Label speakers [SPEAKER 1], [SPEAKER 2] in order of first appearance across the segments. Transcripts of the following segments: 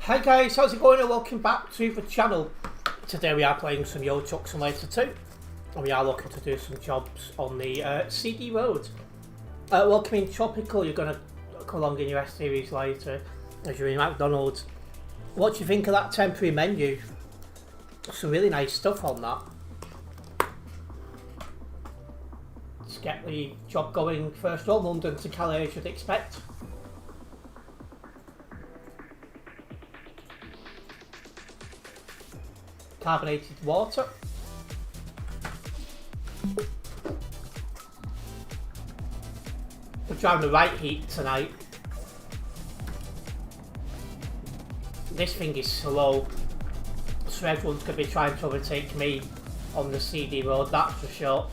[SPEAKER 1] Hi guys, how's it going and welcome back to the channel. Today we are playing some Euro Truck Simulator 2 and we are looking to do some jobs on the CD road. Welcoming Tropical, you're going to come along in your S series later as you're in McDonald's. What do you think of that temporary menu? Some really nice stuff on that. Let's get the job going first of all. London to Calais, I should expect. Carbonated water. We're driving the right heat tonight. This thing is slow, so everyone's going to be trying to overtake me on the CD road, that's for sure.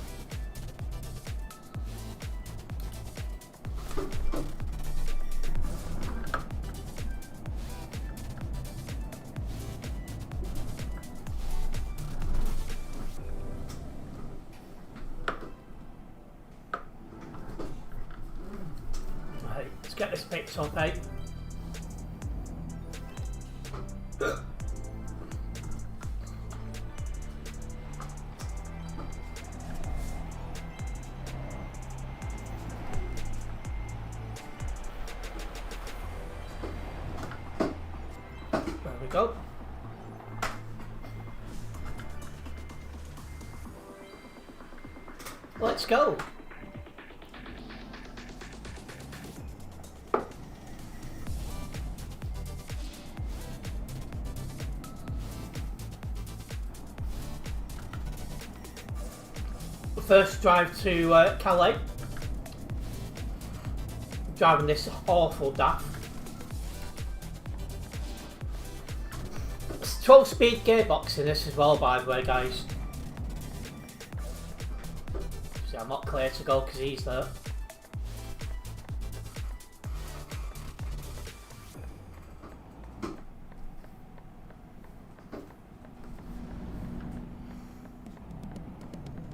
[SPEAKER 1] Get this fixed up, eh? There we go. Let's go. First drive to Calais. Driving this awful daft. It's 12-speed gearbox in this as well, by the way, guys. See, I'm not clear to go because he's there.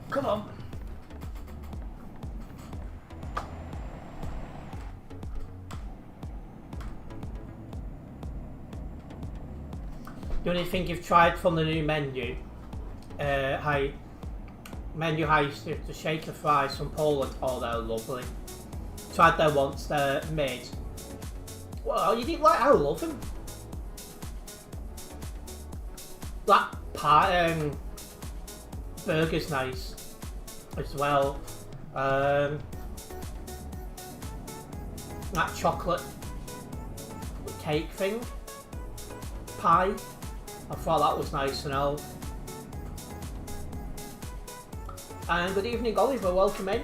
[SPEAKER 1] Come on. The only thing you've tried from the new menu, menu heist, the shaker fries from Poland. Oh, they're lovely. Tried them once, they're made. Well, you didn't like, I love them. That burger's nice as well. That chocolate cake thing, pie. I thought that was nice and all. And good evening, Oliver, welcome in.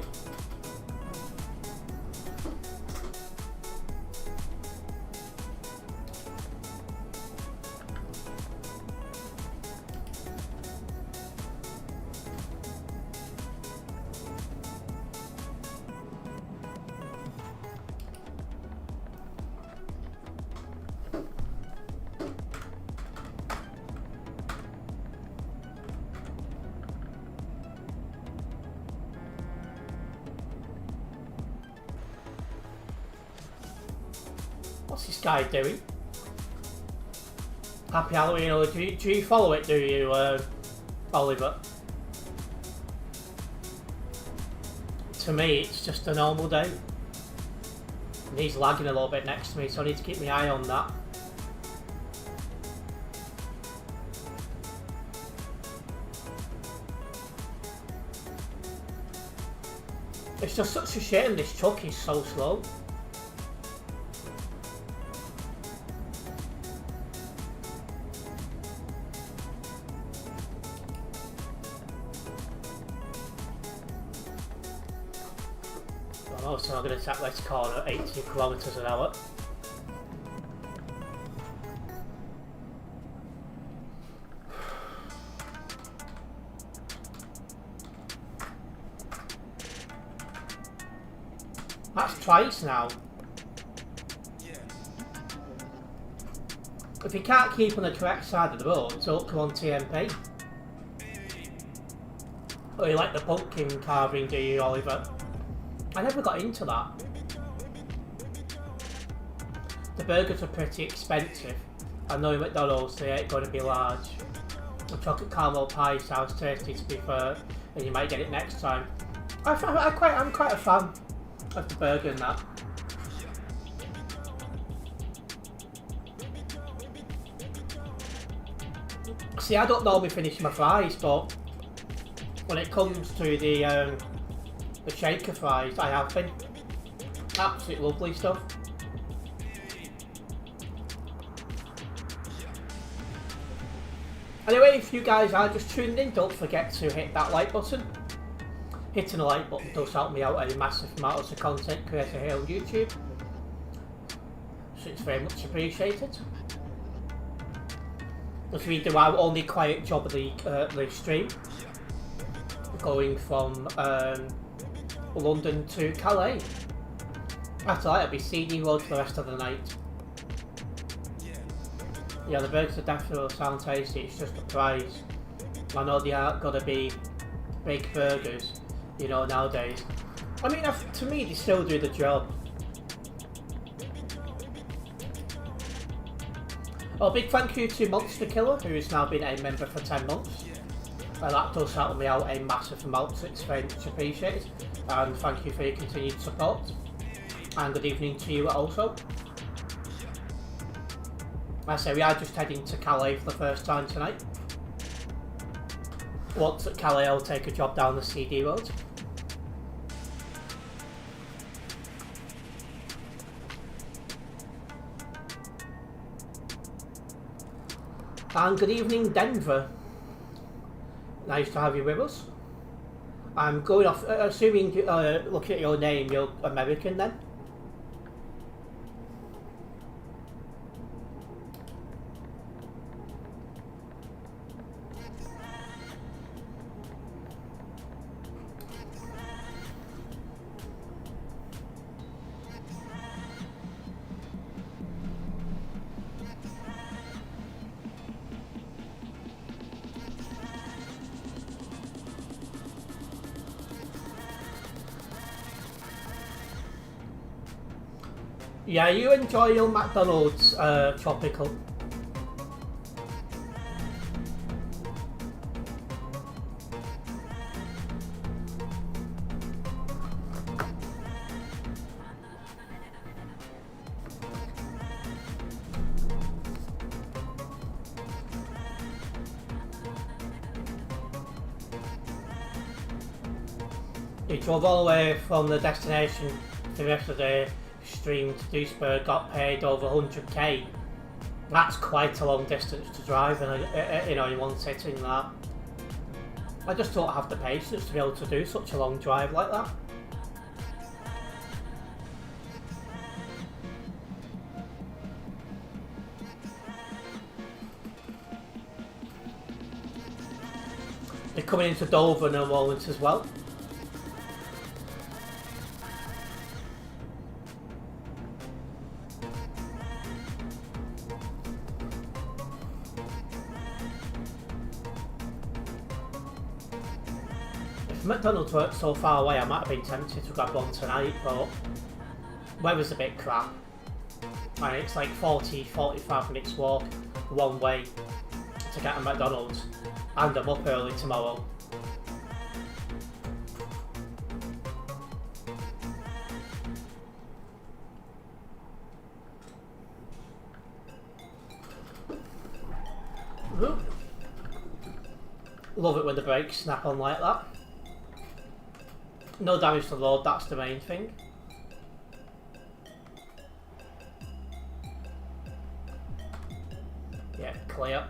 [SPEAKER 1] What's this guy doing? Happy Halloween, or do you follow it, do you, Oliver? To me, it's just a normal day. And he's lagging a little bit next to me, so I need to keep my eye on that. It's just such a shame this truck is so slow. So I'm going to tap this corner at 80 kilometers an hour. That's twice now. If you can't keep on the correct side of the road, don't come on TMP. Oh, you like the pumpkin carving, do you, Oliver? I never got into that. The burgers are pretty expensive. I know in McDonald's they ain't going to be large. The chocolate caramel pie sounds tasty, to be fair, and you might get it next time. I'm quite a fan of the burger and that. See, I don't normally finish my fries, but when it comes to the shaker fries, I have been. Absolutely lovely stuff. Anyway, if you guys are just tuning in, don't forget to hit that like button. Hitting the like button does help me out a massive amount as a content creator here on YouTube, so it's very much appreciated. As we do our only quiet job of the stream, going from London to Calais. After that, it'll be CD Road for the rest of the night. Yeah, the burgers are definitely sound tasty, it's just the price. I know they aren't gonna be big burgers, you know, nowadays. I mean, to me, they still do the job. Well, big thank you to Monster Killer, who has now been a member for 10 months. That does help me out a massive amount, so it's very much appreciated. And thank you for your continued support. And good evening to you also. I say we are just heading to Calais for the first time tonight. Once at Calais, I'll take a job down the CD road. And good evening, Denver. Nice to have you with us. I'm going off, assuming, looking at your name, you're American then? Yeah, you enjoy your McDonald's, Tropical. You drove all the way from the destination to the rest of the day. Stream to Duisburg, got paid over 100k. That's quite a long distance to drive, and you know, in one sitting. That I just don't have the patience to be able to do such a long drive like that. They're coming into Dover in a moment as well. McDonald's worked so far away, I might have been tempted to grab one tonight, but weather's a bit crap. And it's like 40-45 minutes walk one way to get a McDonald's, and I'm up early tomorrow. Ooh. Love it when the brakes snap on like that. No damage to the road, that's the main thing. Yeah, clear.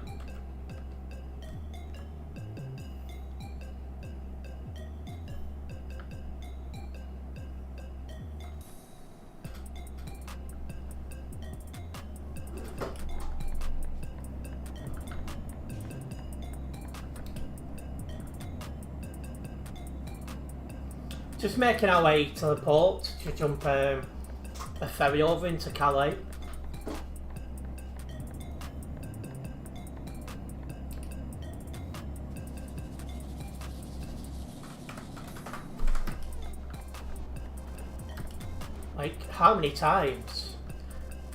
[SPEAKER 1] Just making our way to the port to jump a ferry over into Calais. Like, how many times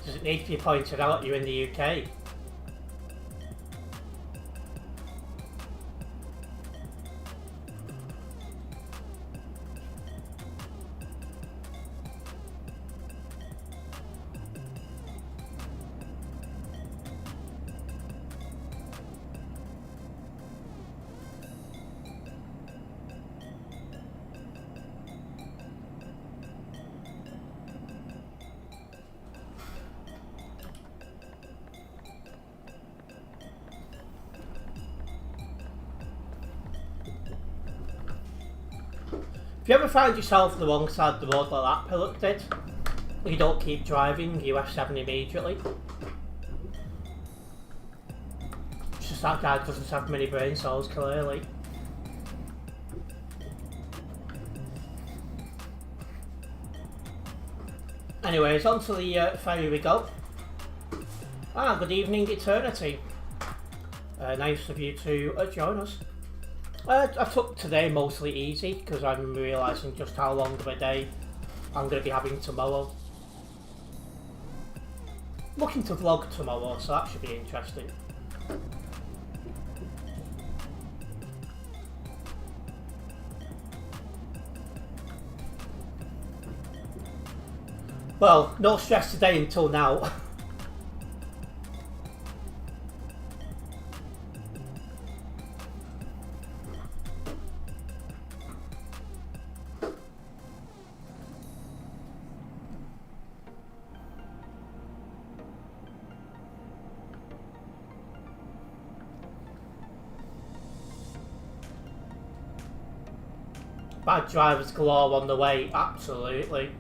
[SPEAKER 1] does it need to be pointed out you're in the UK? If you ever find yourself on the wrong side of the road like that pilot did, you don't keep driving, you F7 immediately. It's just that guy doesn't have many brain cells, clearly. Anyways, on to the ferry we go. Good evening, Eternity. Nice of you to join us. I took today mostly easy because I'm realising just how long of a day I'm going to be having tomorrow. Looking to vlog tomorrow, so that should be interesting. Well, no stress today until now. Bad drivers galore on the way, absolutely.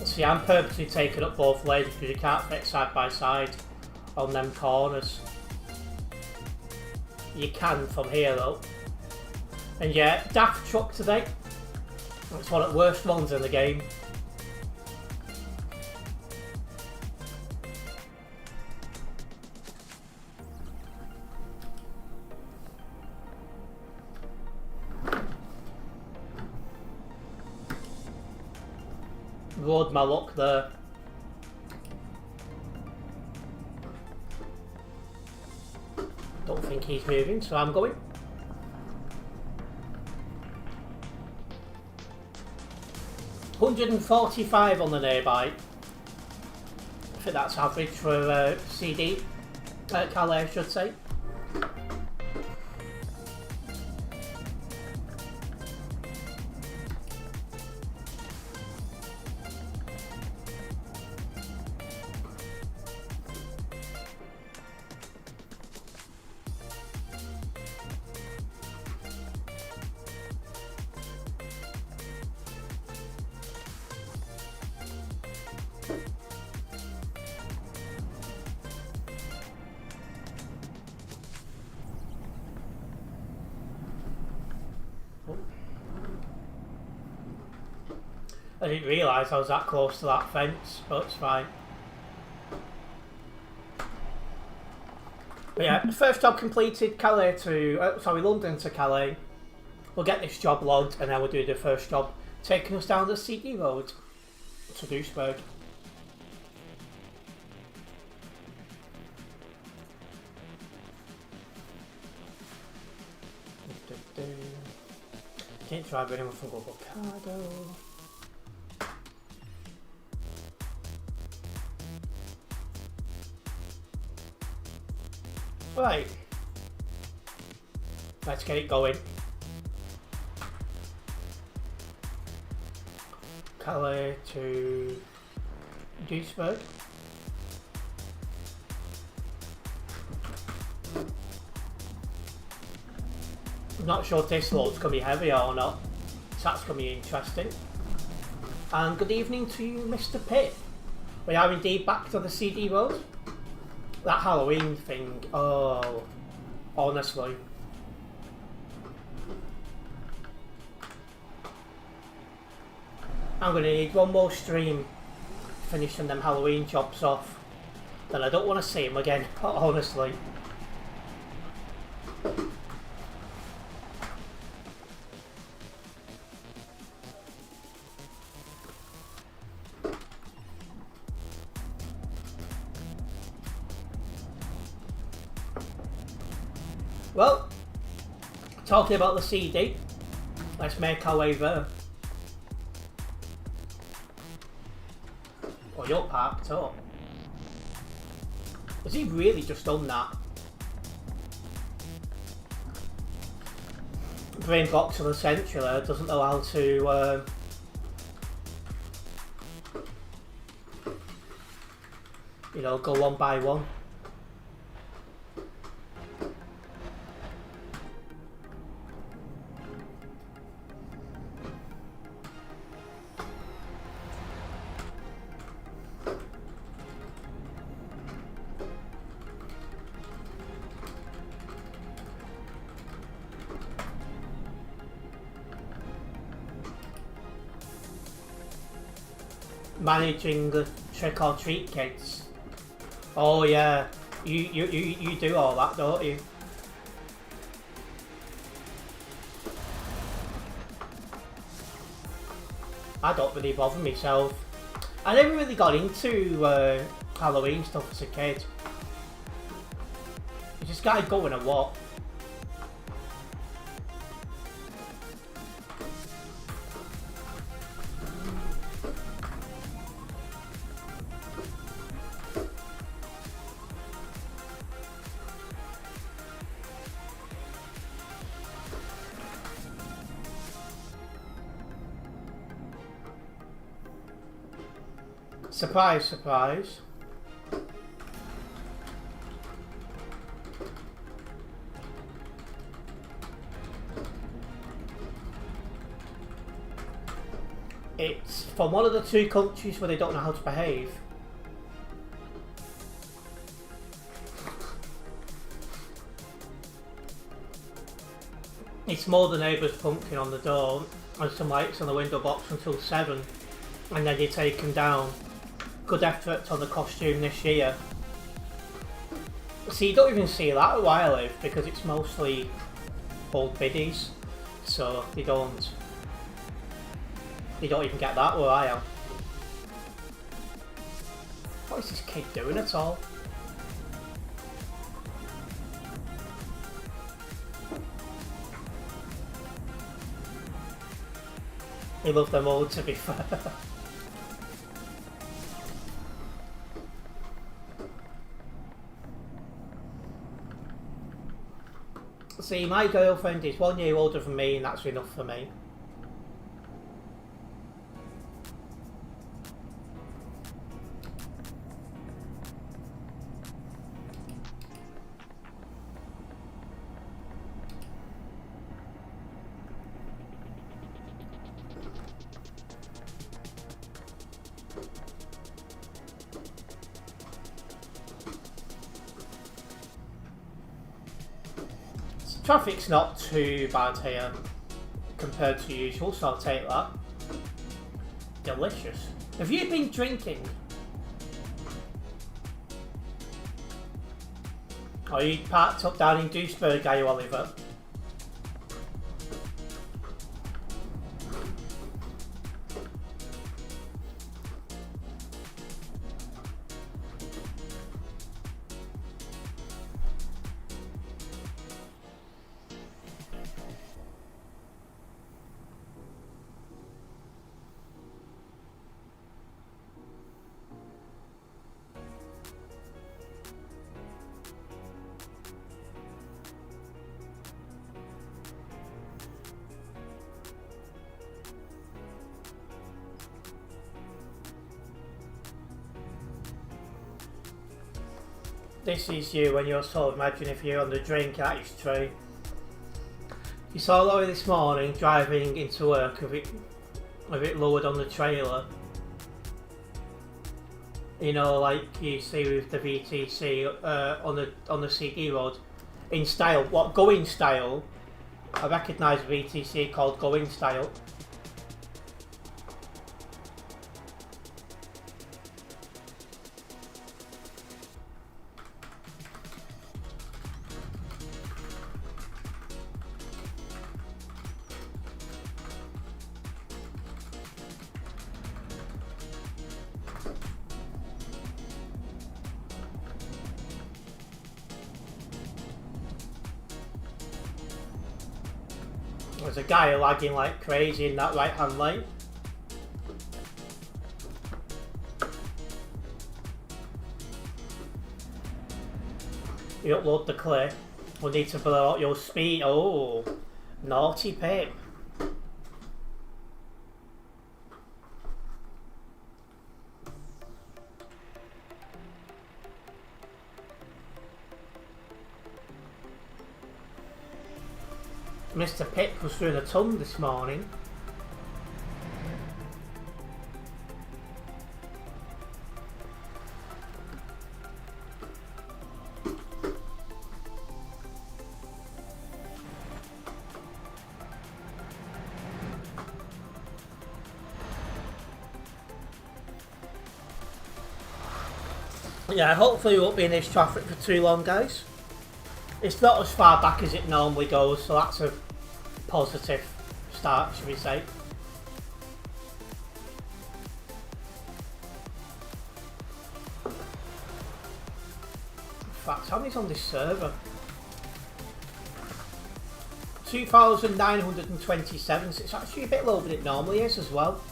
[SPEAKER 1] See, I'm purposely taking up both lanes because you can't fit side by side on them corners. You can from here though. And yeah, daft truck today. It's one of the worst ones in the game. Rode my luck there. Don't think he's moving, so I'm going. $145 on the nearby. I think that's average for CD. Calais, I should say. I didn't realise I was that close to that fence, but it's fine. But yeah, first job completed, Calais to, London to Calais. We'll get this job logged and then we'll do the first job, taking us down the CD road to Duisburg. Can't drive anyone from Global Cargo. Right, let's get it going. Calais to Duisburg. I'm not sure if this load's going to be heavy or not, so that's going to be interesting. And good evening to you, Mr. Pitt. We are indeed back to the CD road. That Halloween thing, oh, honestly. I'm going to need one more stream finishing them Halloween jobs off. Then I don't want to see them again, honestly. Well, talking about the CD, let's make our way there. you're parked up. Has he really just done that? Brain box of the century there doesn't know how to you know, go one by one. Managing the trick or treat kids. Oh yeah, you do all that, don't you? I don't really bother myself. I never really got into Halloween stuff as a kid. You just gotta go in a what? Surprise, surprise. It's from one of the two countries where they don't know how to behave. It's more the neighbours pumpkin on the door and some lights on the window box until 7, and then you take them down. Good effort on the costume this year. See, you don't even see that where I live because it's mostly old biddies, so they don't even get that where I am. What is this kid doing at all? He loved them all, to be fair. See, my girlfriend is 1 year older than me, and that's enough for me. Traffic's not too bad here compared to usual, so I'll take that. Delicious. Have you been drinking? Are you parked up down in Duisburg, are you, Oliver? This is you when you're sort of imagine if you're on the drink ashtray. You saw Laurie this morning driving into work with it lowered on the trailer. You know, like you see with the VTC on the CD road. In style, what going style? I recognise VTC called going style. There's a guy lagging like crazy in that right hand lane. You upload the clip. We'll need to blow out your speed. Oh, naughty Pip. Mr. Pip was doing a ton this morning. Yeah, hopefully we won't be in this traffic for too long, guys. It's not as far back as it normally goes, so that's a positive start, should we say. In fact, how many's on this server? 2,927, so it's actually a bit lower than it normally is as well.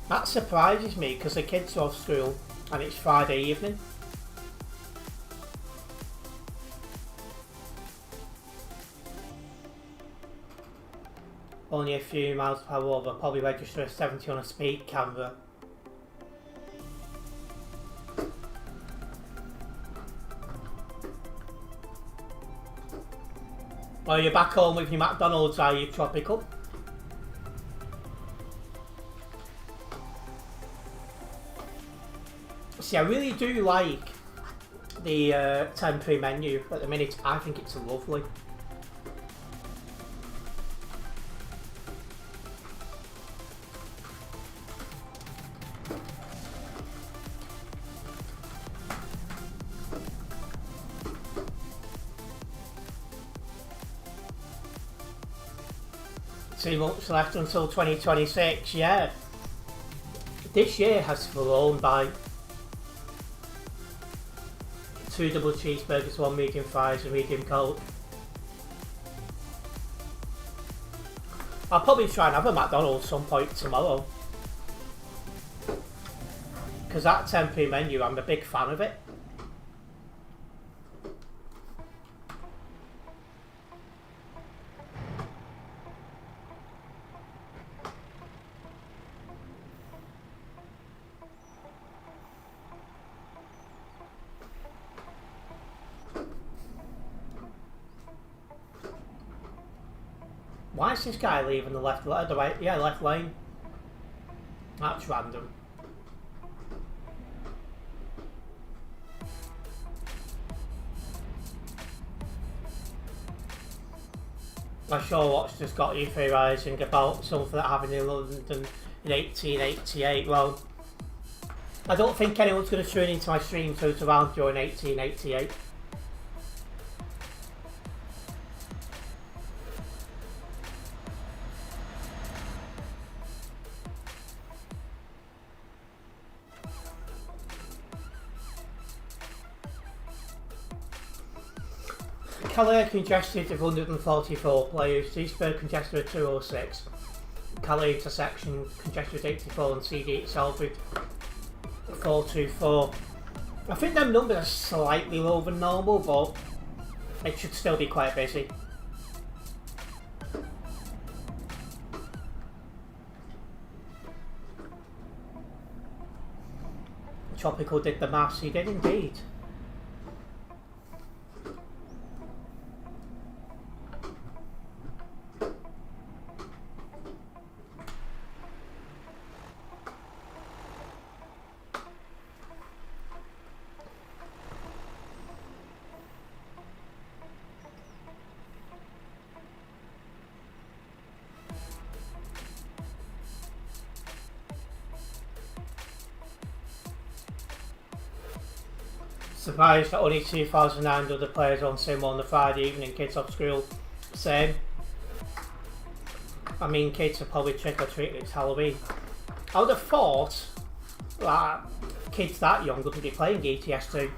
[SPEAKER 1] That surprises me because the kids are off school and it's Friday evening. Only a few miles per hour over, probably register a 70 on a speed camera. Well, you're back home with your McDonald's, are you, Tropical? See, I really do like the temporary menu at the minute. I think it's lovely. Too much left until 2026, yeah. This year has flown by. 2 double cheeseburgers, 1 medium fries, a medium coke. I'll probably try and have a McDonald's some point tomorrow. Because that temporary menu, I'm a big fan of it. Why is this guy leaving the left lane? The right, yeah, left lane. That's random. I sure watched the Scotty theorising about something that happened in London in 1888. Well, I don't think anyone's going to tune into my stream till it's around during 1888. Calais congested with 144 players, Duisburg congested with 206, Calais intersection congested with 84 and CD itself with 424. I think them numbers are slightly lower than normal, but it should still be quite busy. Tropical did the maths, he did indeed. Surprised that only 2,900 players on Sim on the Friday evening, kids off school. Same. I mean, kids are probably trick-or-treating, it's Halloween. I would have thought that kids that young wouldn't be playing ETS2.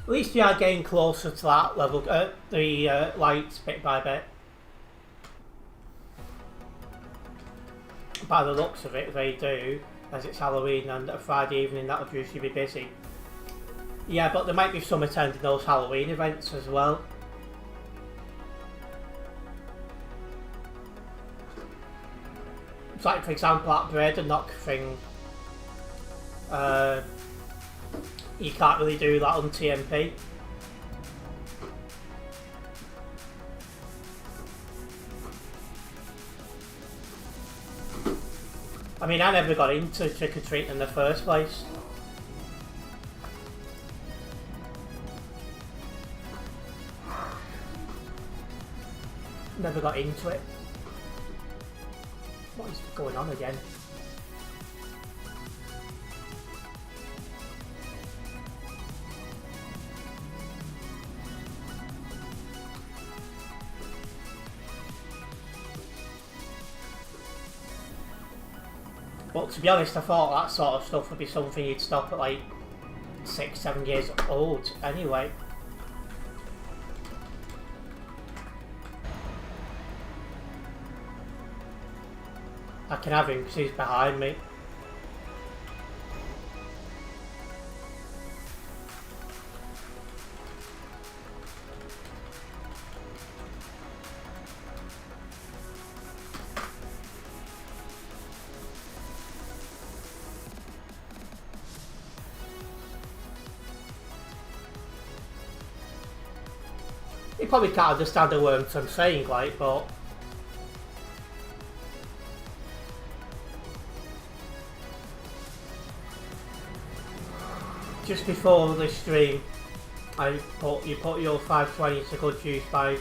[SPEAKER 1] At least we are getting closer to that level, the lights bit by bit. By the looks of it, they do, as it's Halloween and a Friday evening that'll usually be busy. Yeah, but there might be some attending those Halloween events as well. It's like, for example, that Bread and Knock thing. You can't really do that on TMP. I mean, I never got into trick-or-treating in the first place. Never got into it. What is going on again? But to be honest, I thought that sort of stuff would be something you'd stop at like 6-7 years old anyway. I can have him because he's behind me. He probably can't understand the words I'm saying, like, but just before the stream, you put your 520 to good use by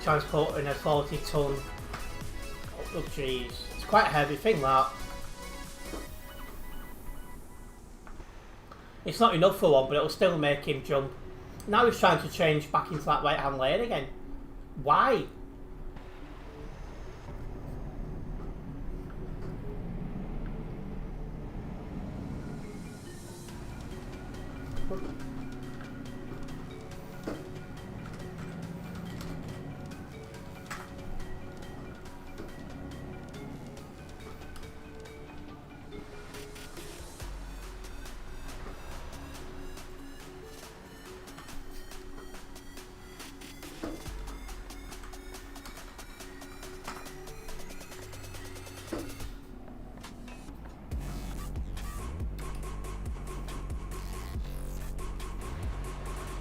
[SPEAKER 1] transporting a 40-ton. Oh jeez, it's quite a heavy thing that. It's not enough for one, but it'll still make him jump. Now he's trying to change back into that right hand lane again. Why?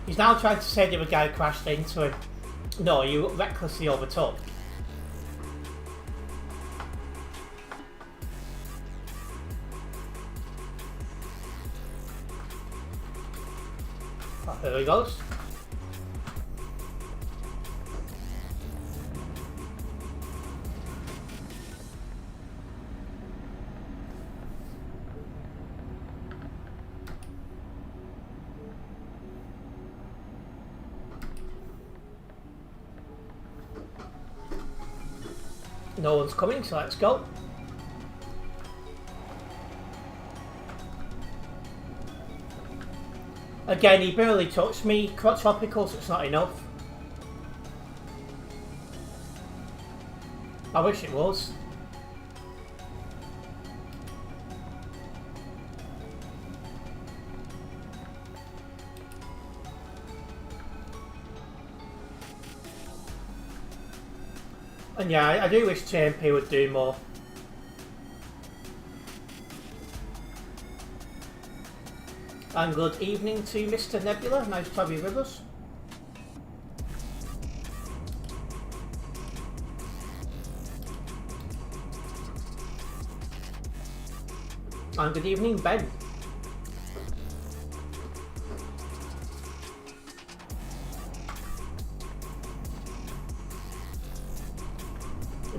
[SPEAKER 1] He's now trying to say the other guy crashed into him. No, you recklessly overtook. Oh, there he goes. No one's coming, so let's go. Again, he barely touched me. Tropical, so it's not enough. I wish it was. And yeah, I do wish TMP would do more. And good evening to Mr. Nebula, nice to have you with us. And good evening, Ben.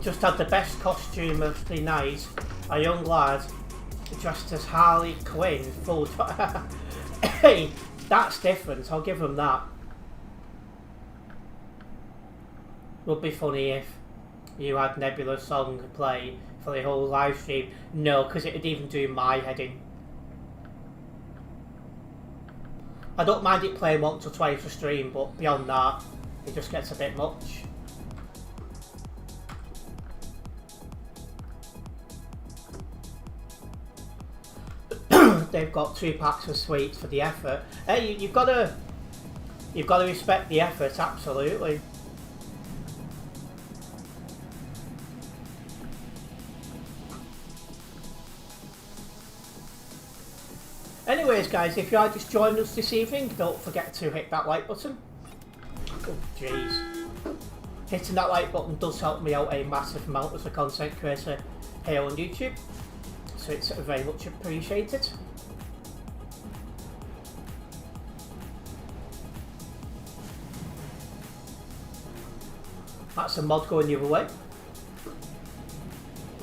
[SPEAKER 1] Just had the best costume of the night, a young lad dressed as Harley Quinn, full. Hey, that's different, I'll give him that. Would be funny if you had Nebula's song play for the whole live stream. No, because it'd even do my head in. I don't mind it playing once or twice a stream, but beyond that, it just gets a bit much. They've got 2 packs of sweets for the effort. Hey, you've got to respect the effort, absolutely. Anyways, guys, if you are just joining us this evening, don't forget to hit that like button. Oh, jeez. Hitting that like button does help me out a massive amount as a content creator here on YouTube, so it's very much appreciated. That's a mod going the other way.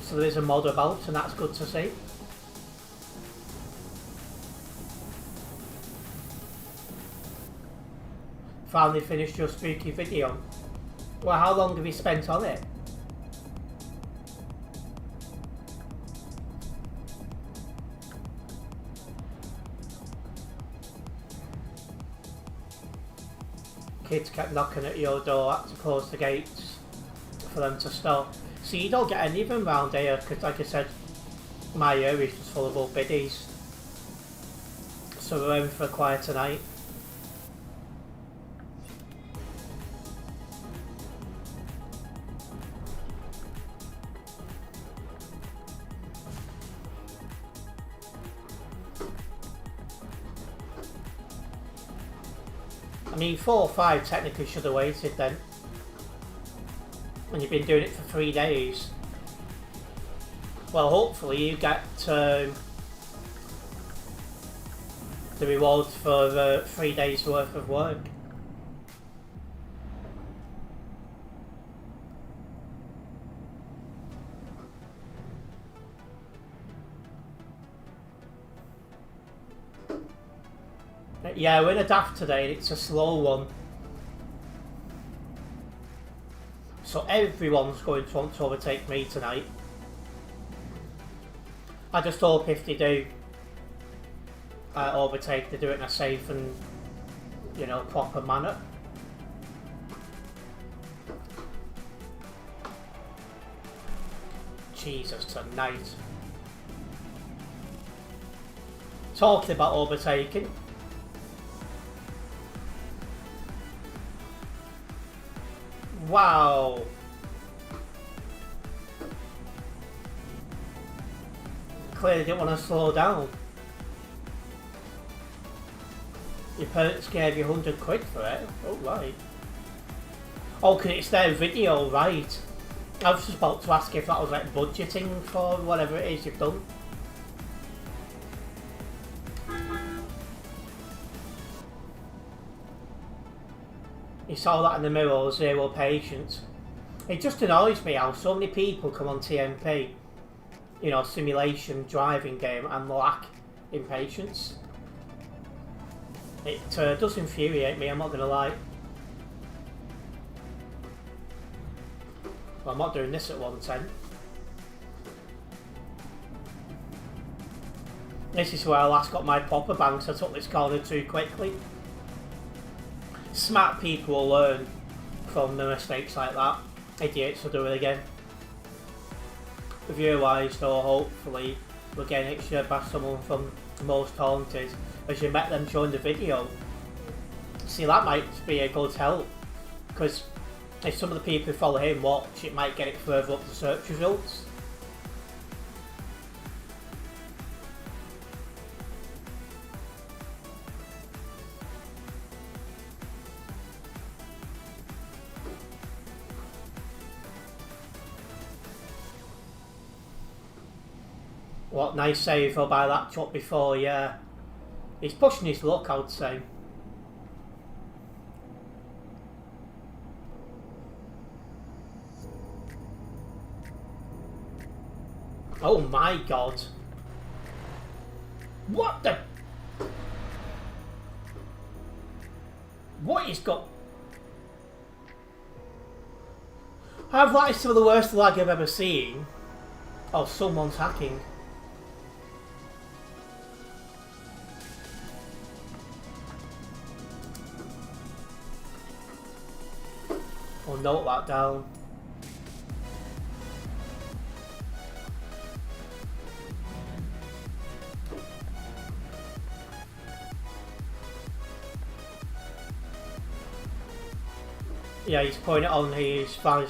[SPEAKER 1] So there is a mod about, and that's good to see. Finally finished your spooky video. Well, how long have you spent on it? Kids kept knocking at your door, had to close the gates for them to stop. So you don't get any of them round here, because like I said, my area is just full of old biddies. So we're in for a quieter night. I mean, 4 or 5 technically should have waited then. When you've been doing it for 3 days. Well, hopefully you get the reward for 3 days worth of work. Yeah, we're in a daft today and it's a slow one. So everyone's going to want to overtake me tonight. I just hope if they do overtake, they do it in a safe and, you know, proper manner. Jesus, tonight. Talking about overtaking. Wow. Clearly didn't want to slow down. Your parents gave you 100 quid for it? Oh, right. Oh, because it's their video, right. I was just about to ask if that was like budgeting for whatever it is you've done. You saw that in the mirror, 0 patience. It just annoys me how so many people come on TMP, you know, simulation driving game, and lack in patience. It does infuriate me, I'm not going to lie. Well, I'm not doing this at 110. This is where I last got my popper banks. I took this corner too quickly. Smart people will learn from the mistakes like that. Idiots will do it again. View-wise though, hopefully we're getting it shared by someone from Most Haunted as you met them during the video. See, that might be a good help, because if some of the people who follow him watch, it might get it further up the search results. What nice save for by that truck before, yeah. He's pushing his luck, I would say. Oh my god. What the... What is got... That is some of the worst lag I've ever seen. Oh, someone's hacking. We'll note that down. Yeah, he's putting it on his fan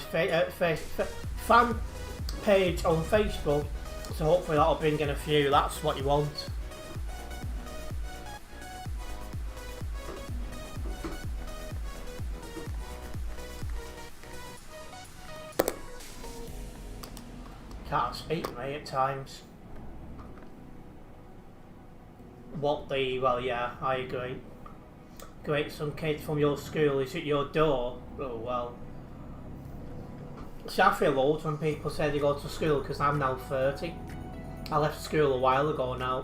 [SPEAKER 1] page on Facebook, so hopefully that'll bring in a few. That's what you want. Can't speak, mate, at times. Well, yeah, I agree. Great, some kid from your school is at your door. Oh, well. See, I feel old when people say they go to school because I'm now 30. I left school a while ago now.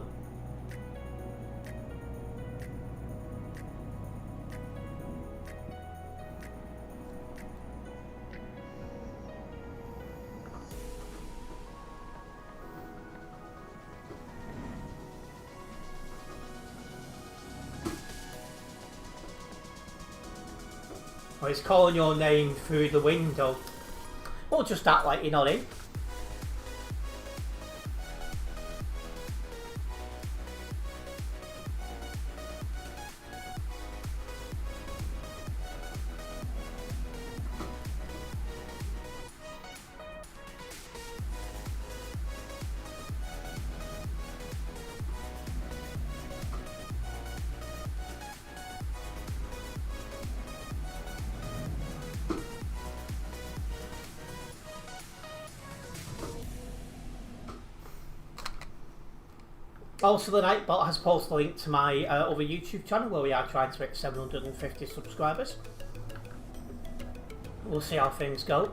[SPEAKER 1] Well, he's calling your name through the window. Well, just act like you're not in. Also, the Nightbot has posted a link to my other YouTube channel where we are trying to hit 750 subscribers. We'll see how things go.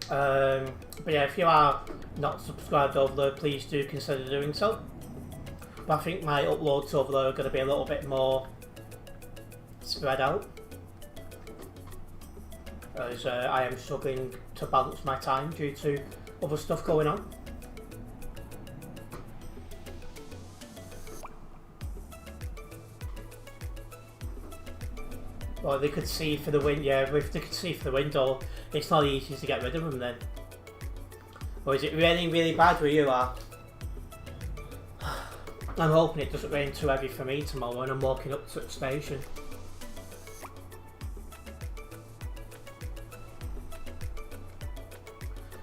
[SPEAKER 1] But yeah, if you are not subscribed over there, please do consider doing so. But I think my uploads over there are going to be a little bit more spread out, as I am struggling to balance my time due to other stuff going on. Well, they could see for the window. Yeah, if they could see for the window, it's not easy to get rid of them then. Or is it raining really bad where you are? I'm hoping it doesn't rain too heavy for me tomorrow when I'm walking up to the station.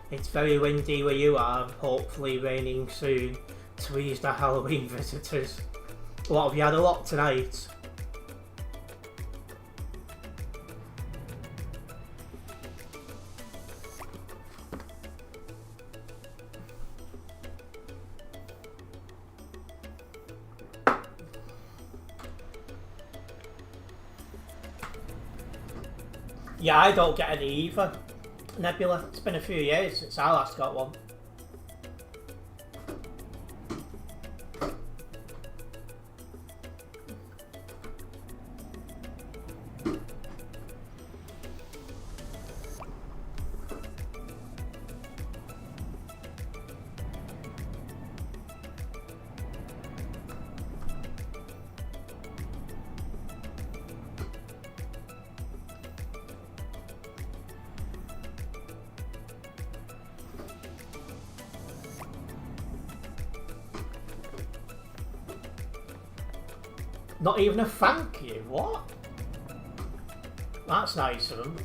[SPEAKER 1] It's very windy where you are, hopefully raining soon to ease the Halloween visitors. What, have you had a lot tonight? Yeah, I don't get any either. Nebula, it's been a few years since I last got one. Not even a thank you, what? That's nice of them.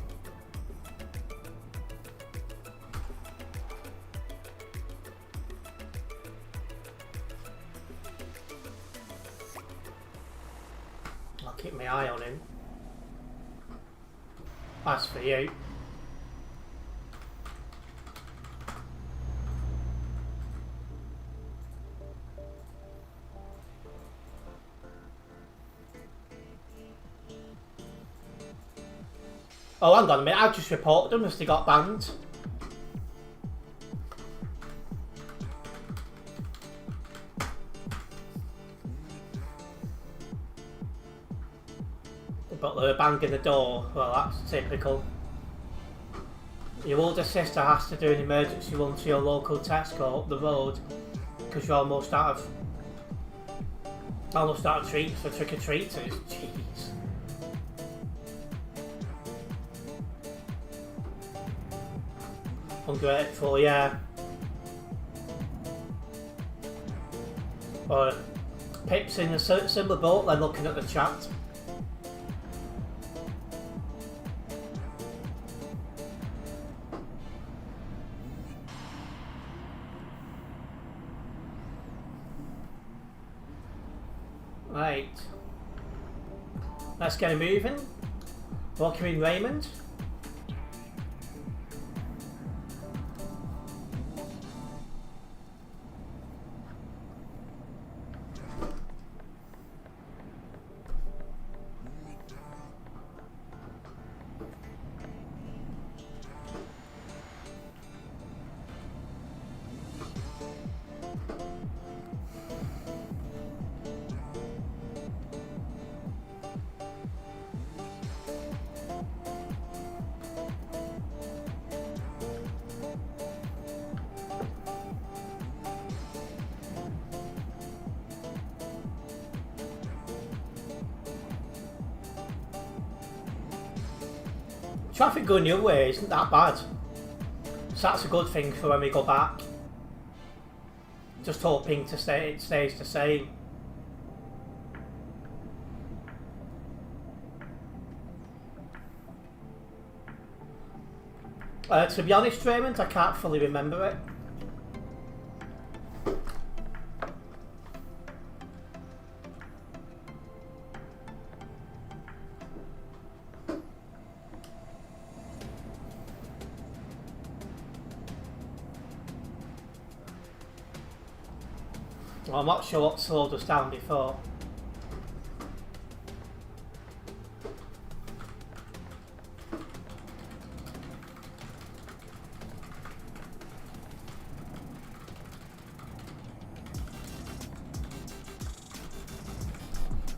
[SPEAKER 1] I'll keep my eye on him. That's for you. Oh, hang on a minute, I've just reported them as they got banned. But they're banging the door, well that's typical. Your older sister has to do an emergency run to your local Tesco up the road because you're almost out of treats for trick-or-treaters. Jeez. Ungrateful, yeah. Or Pip's in a similar boat then looking at the chat. Right. Let's get it moving. Welcome in, Raymond. Traffic going the other way isn't that bad, so that's a good thing for when we go back. Just hoping it stays the same. To be honest, Raymond, I can't fully remember it. Well, I'm not sure what slowed us down before.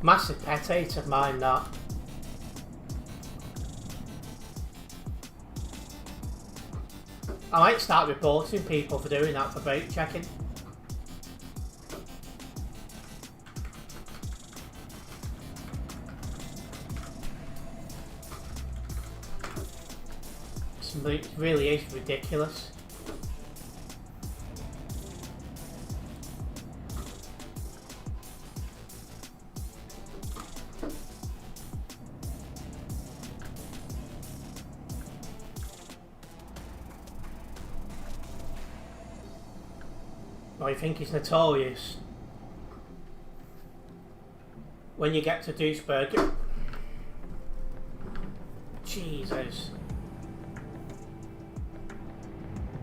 [SPEAKER 1] Massive pet hate of mine, that. I might start reporting people for doing that, for brake checking. It really is ridiculous. I think it's notorious when you get to Duisburg. Jesus.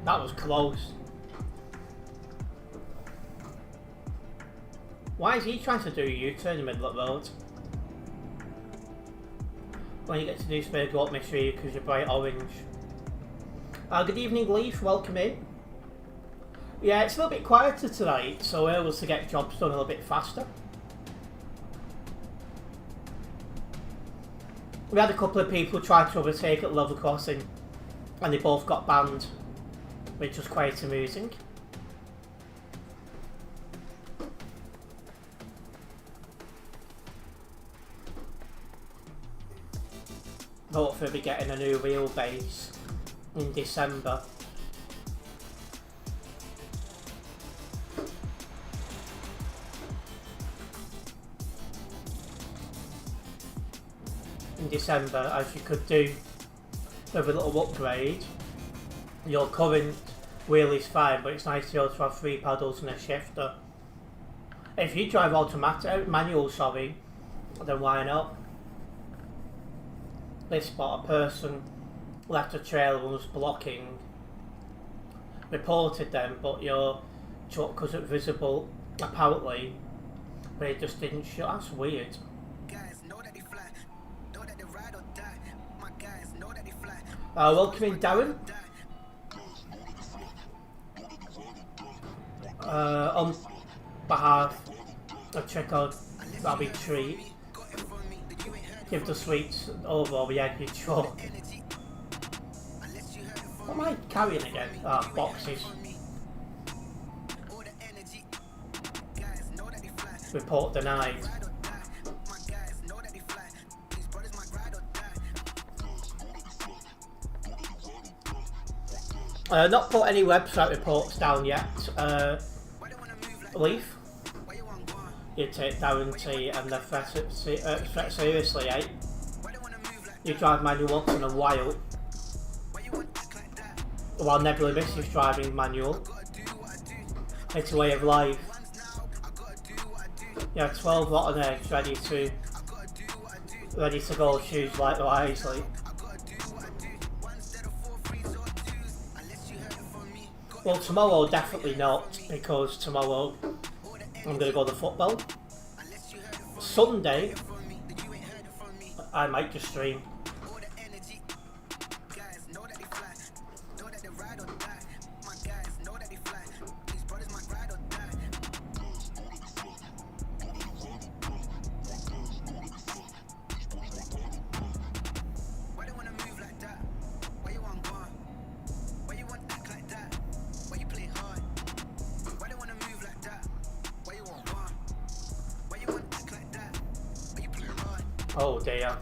[SPEAKER 1] That was close. Why is he trying to do a U-turn in the middle of the road? When you get to Duisburg, you won't miss you because you're bright orange. Good evening, Leaf. Welcome in. Yeah, it's a little bit quieter tonight, so we're able to get jobs done a little bit faster. We had a couple of people try to overtake at level crossing, and they both got banned, which was quite amusing. Hopefully we'll be getting a new wheelbase in December. In December, as you could do with a little upgrade. Your current wheel is fine, but it's nice to also have 3 paddles and a shifter. If you drive manual, then why not? This spot, a person left a trail and was blocking. Reported them, but your truck wasn't visible, apparently, but it just didn't show. That's weird. Welcome in, Darren. On behalf of Checo, that'll be treat. Give the sweets over the egg truck. What am I carrying again? Ah, boxes. Report denied. Not put any website reports down yet. Leaf, you take guarantee and the threat seriously, eh? You drive manual once in a while. While Nebula misses driving manual. It's a way of life. You have 12 rotten eggs ready to go, choose like wisely. Well, tomorrow definitely not, because tomorrow I'm going to go to football. Sunday I might just stream. Oh dear.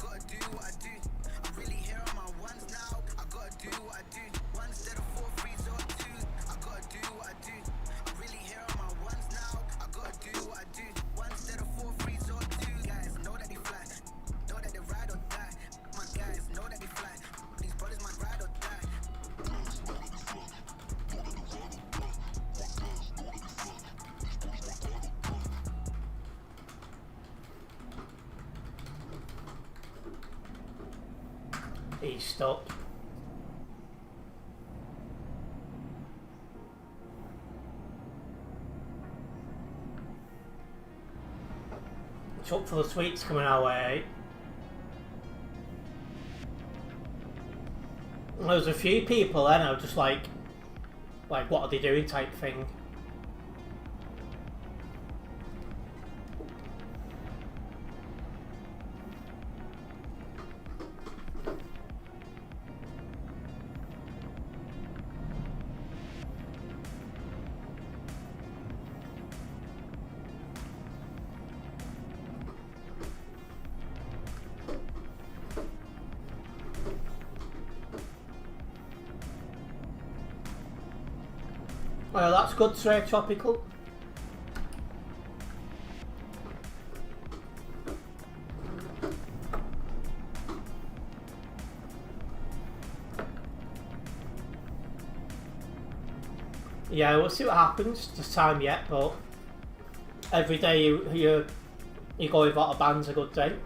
[SPEAKER 1] He stopped. Chock full of sweets coming our way. There's a few people then I was just like what are they doing type thing. Well, that's good, sir, Tropical. Yeah, we'll see what happens. There's time yet, but every day you go without a ban's a good day.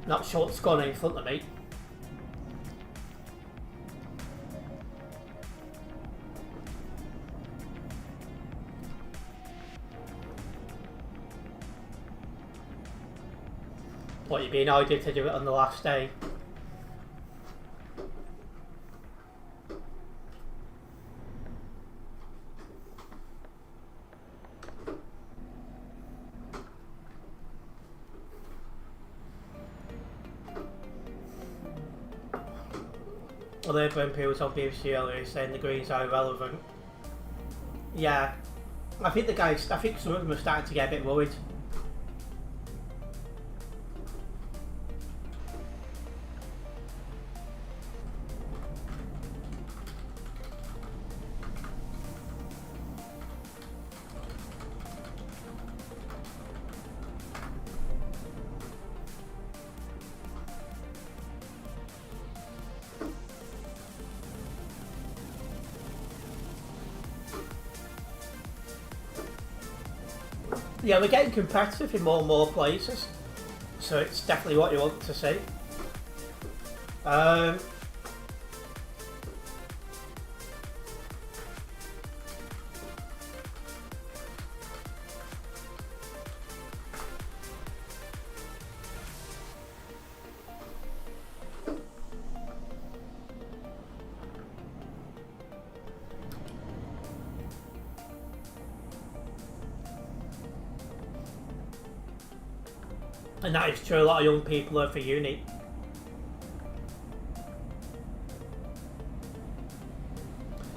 [SPEAKER 1] Not sure what's going on in front of me. What, you being ordered to do it on the last day? Well, Labour MP was on BBC earlier saying the Greens are irrelevant. Yeah, I think some of them are starting to get a bit worried. Yeah, we're getting competitive in more and more places, so it's definitely what you want to see. And that is true, a lot of young people are for uni.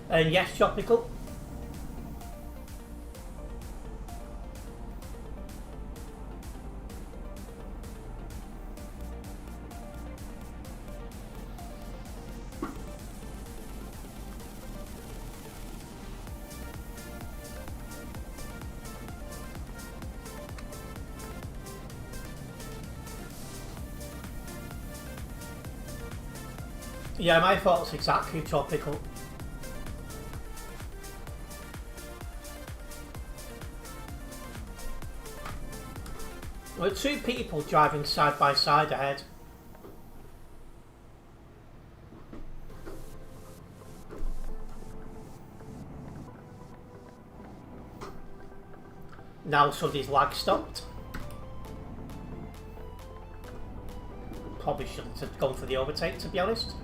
[SPEAKER 1] And yes, Tropical. Yeah, my thoughts exactly tropical. There are two people driving side by side ahead. Now somebody's lag stopped. Probably shouldn't have gone for the overtake, to be honest.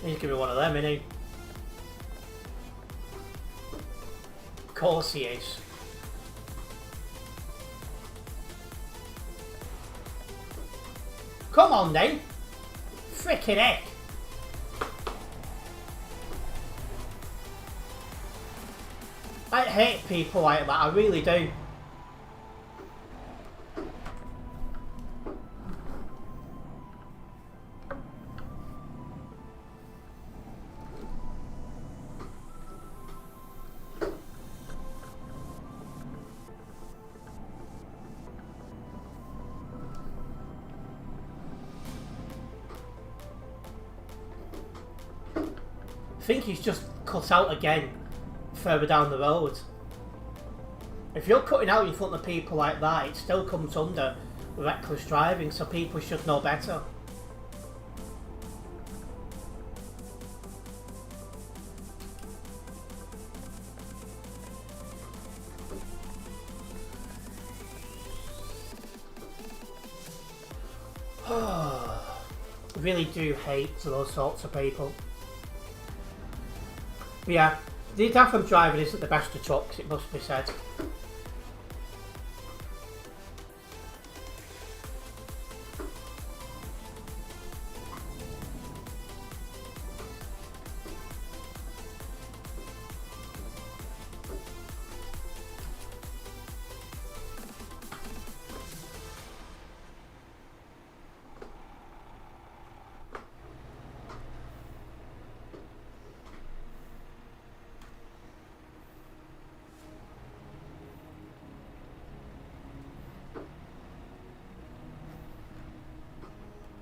[SPEAKER 1] He's gonna be one of them, isn't he? Of course he is. Come on then! Frickin' heck! I hate people like that, I really do. I think he's just cut out again further down the road. If you're cutting out in front of people like that, it still comes under reckless driving, so people should know better. I really do hate those sorts of people. But yeah, the DAFM driving isn't the best of trucks, it must be said.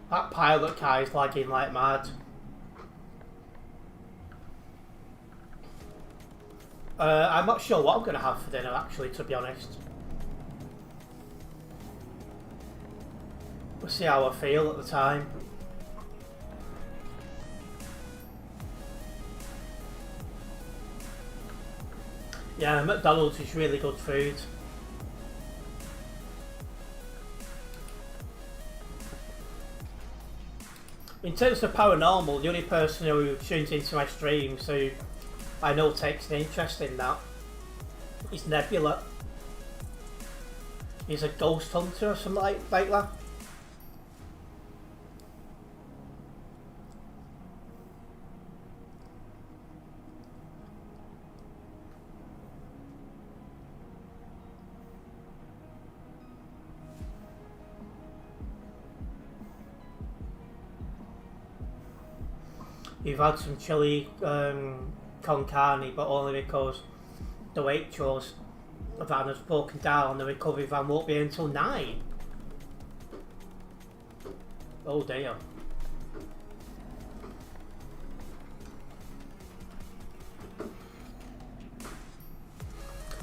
[SPEAKER 1] That pilot car is lagging like mad. I'm not sure what I'm going to have for dinner actually, to be honest. We'll see how I feel at the time. Yeah, McDonald's is really good food. In terms of paranormal, the only person who tunes into my streams who I know takes an interest in that is Nebula. He's a ghost hunter or something like that. You've had some chili con carne, but only because the waitrose van has broken down. The recovery van won't be until 9. Oh dear.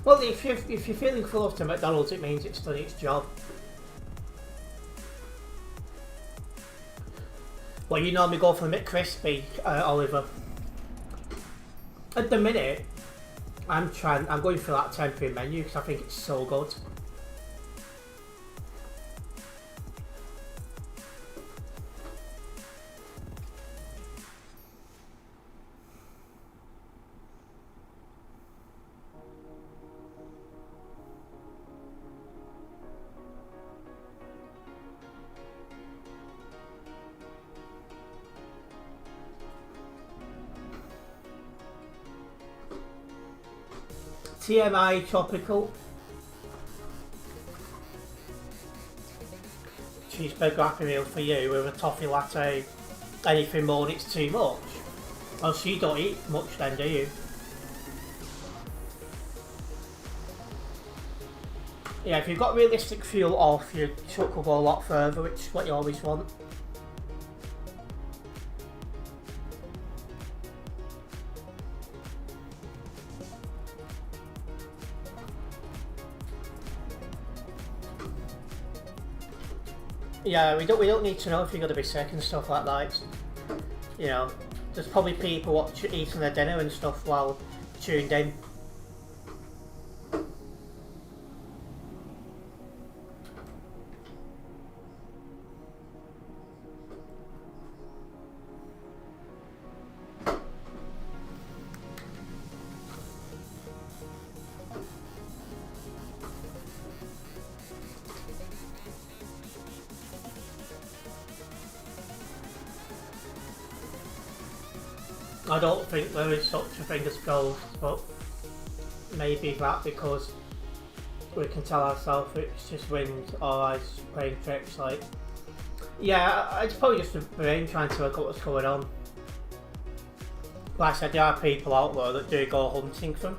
[SPEAKER 1] Well, if you're feeling full to McDonald's, it means it's done its job. Well, you normally go for the McCrispy, Oliver. At the minute, I'm going for that temporary menu because I think it's so good. TMI tropical. Cheeseburger Happy Meal for you with a toffee latte. Anything more and it's too much. Oh, so you don't eat much then, do you? Yeah, if you've got realistic fuel off, your truck will go a lot further, which is what you always want. Yeah, we don't need to know if you're going to be sick and stuff like that. It's, you know, there's probably people eating their dinner and stuff while tuned in. I don't think there is such a thing as ghosts, but maybe that because we can tell ourselves it's just wind or ice playing tricks. Like, yeah, it's probably just the brain trying to work out what's going on. Like I said, there are people out there that do go hunting for them.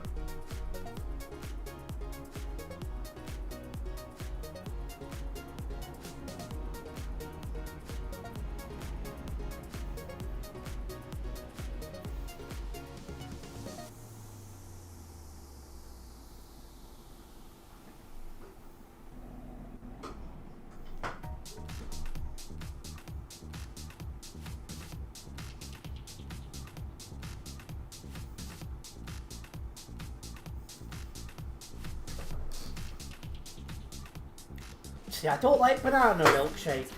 [SPEAKER 1] See, I don't like banana milkshake.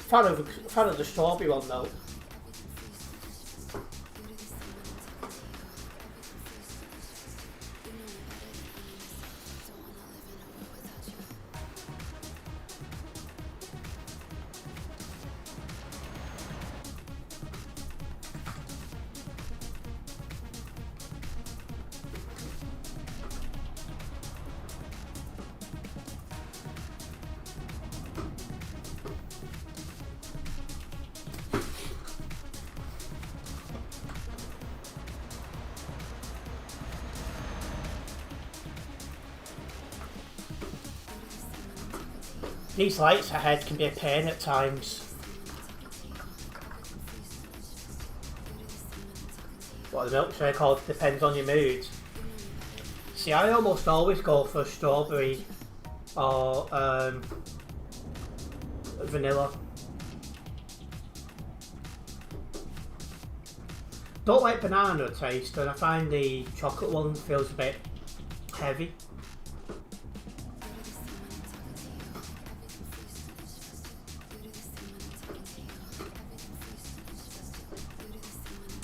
[SPEAKER 1] Fan of the strawberry one though. These lights ahead can be a pain at times. What the milkshake called depends on your mood. See, I almost always go for strawberry or vanilla. Don't like banana taste, and I find the chocolate one feels a bit heavy.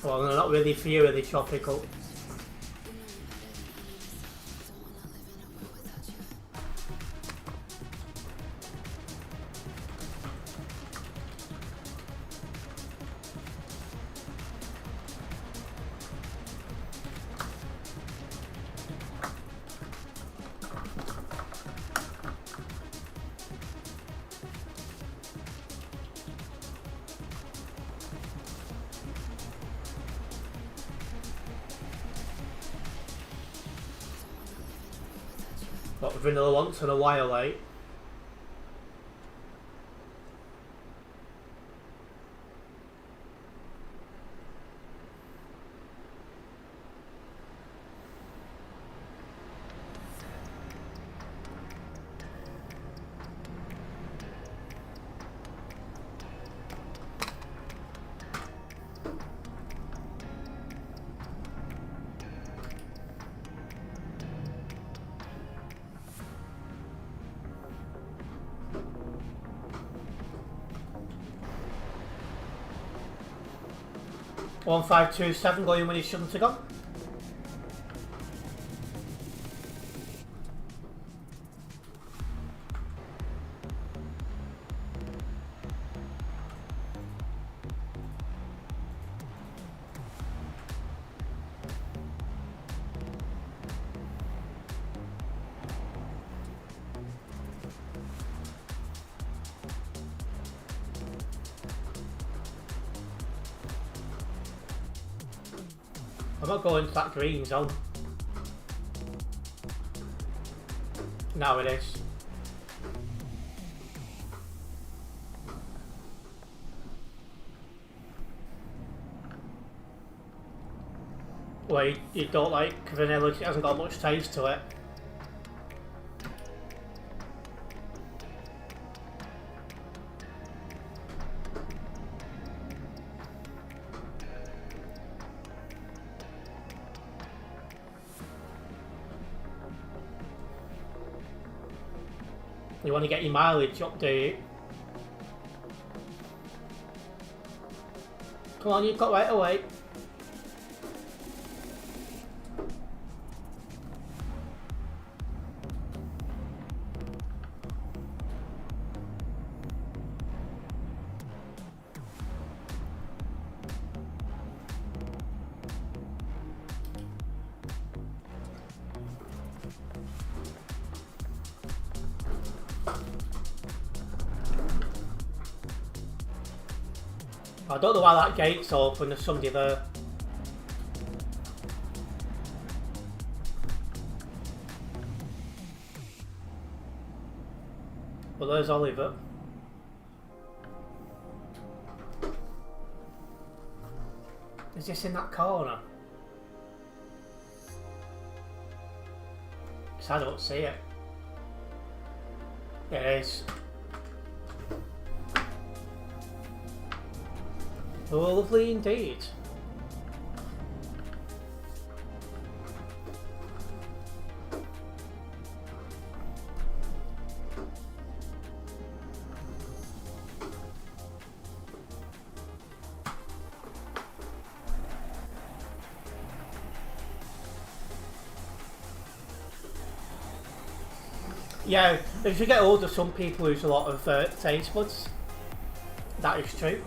[SPEAKER 1] Well, they're not really for you, are they, tropical? Got vanilla once in a while, eh? One 527 going when he shouldn't have gone. I'm not going to that green zone. Now it is. Well, you don't like vanilla, it hasn't got much taste to it. You want to get your mileage up, do you? Come on, you've got right away. I don't know why that gate's open, there's somebody there. Well, there's Oliver. Is this in that corner? Because I don't see it. It is. Oh, lovely indeed. Yeah, as you get older, some people lose a lot of taste buds. That is true.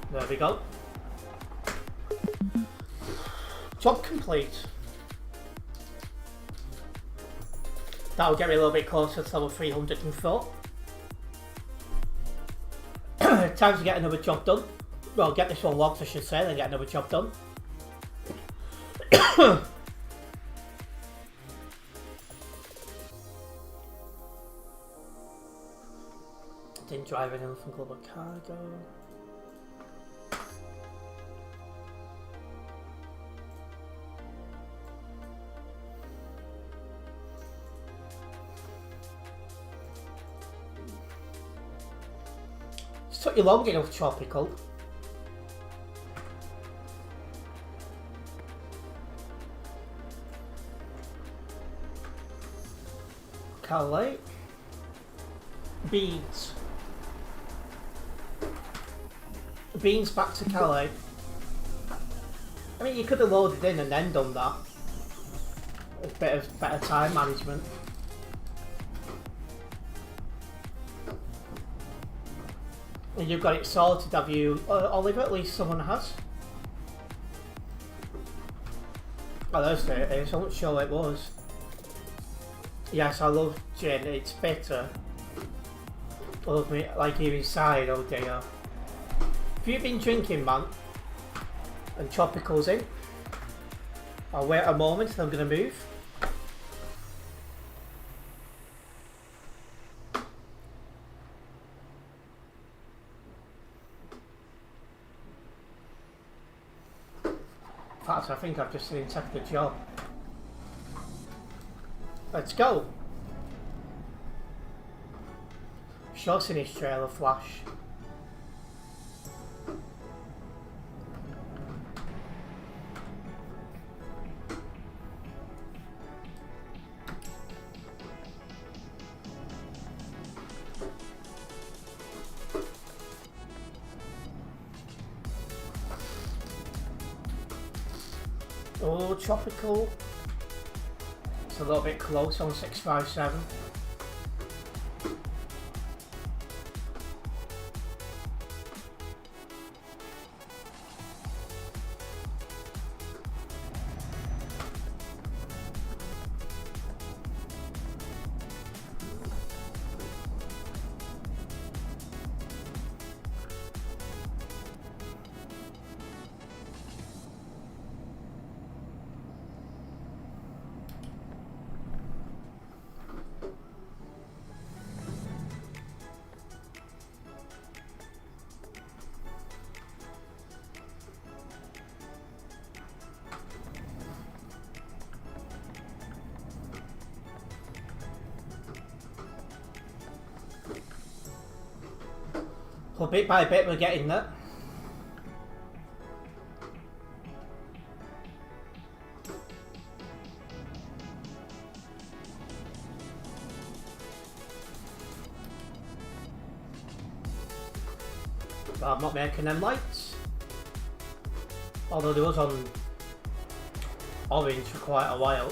[SPEAKER 1] There we go. Job complete. That'll get me a little bit closer to level 304. Time to get another job done. Well, get this one logged, I should say, then get another job done. Didn't drive anything from Global Cargo. It's took you long enough, Tropical. Calais. Beans. Beans back to Calais. I mean, you could have loaded in and then done that. A bit of better time management. And you've got it sorted, have you, Oliver? At least someone has. Oh, there's it is. I'm not sure what it was. Yes, I love gin. It's bitter. I love me, like you inside, oh dear. Have you been drinking, man? And Tropical's in. I'll wait a moment and I'm going to move. In fact, I think I've just accepted the job. Let's go. Short in his trailer flash. Oh, Tropical. It's a little bit close on 657. But bit by bit we're getting there. But I'm not making them lights. Although they was on orange for quite a while.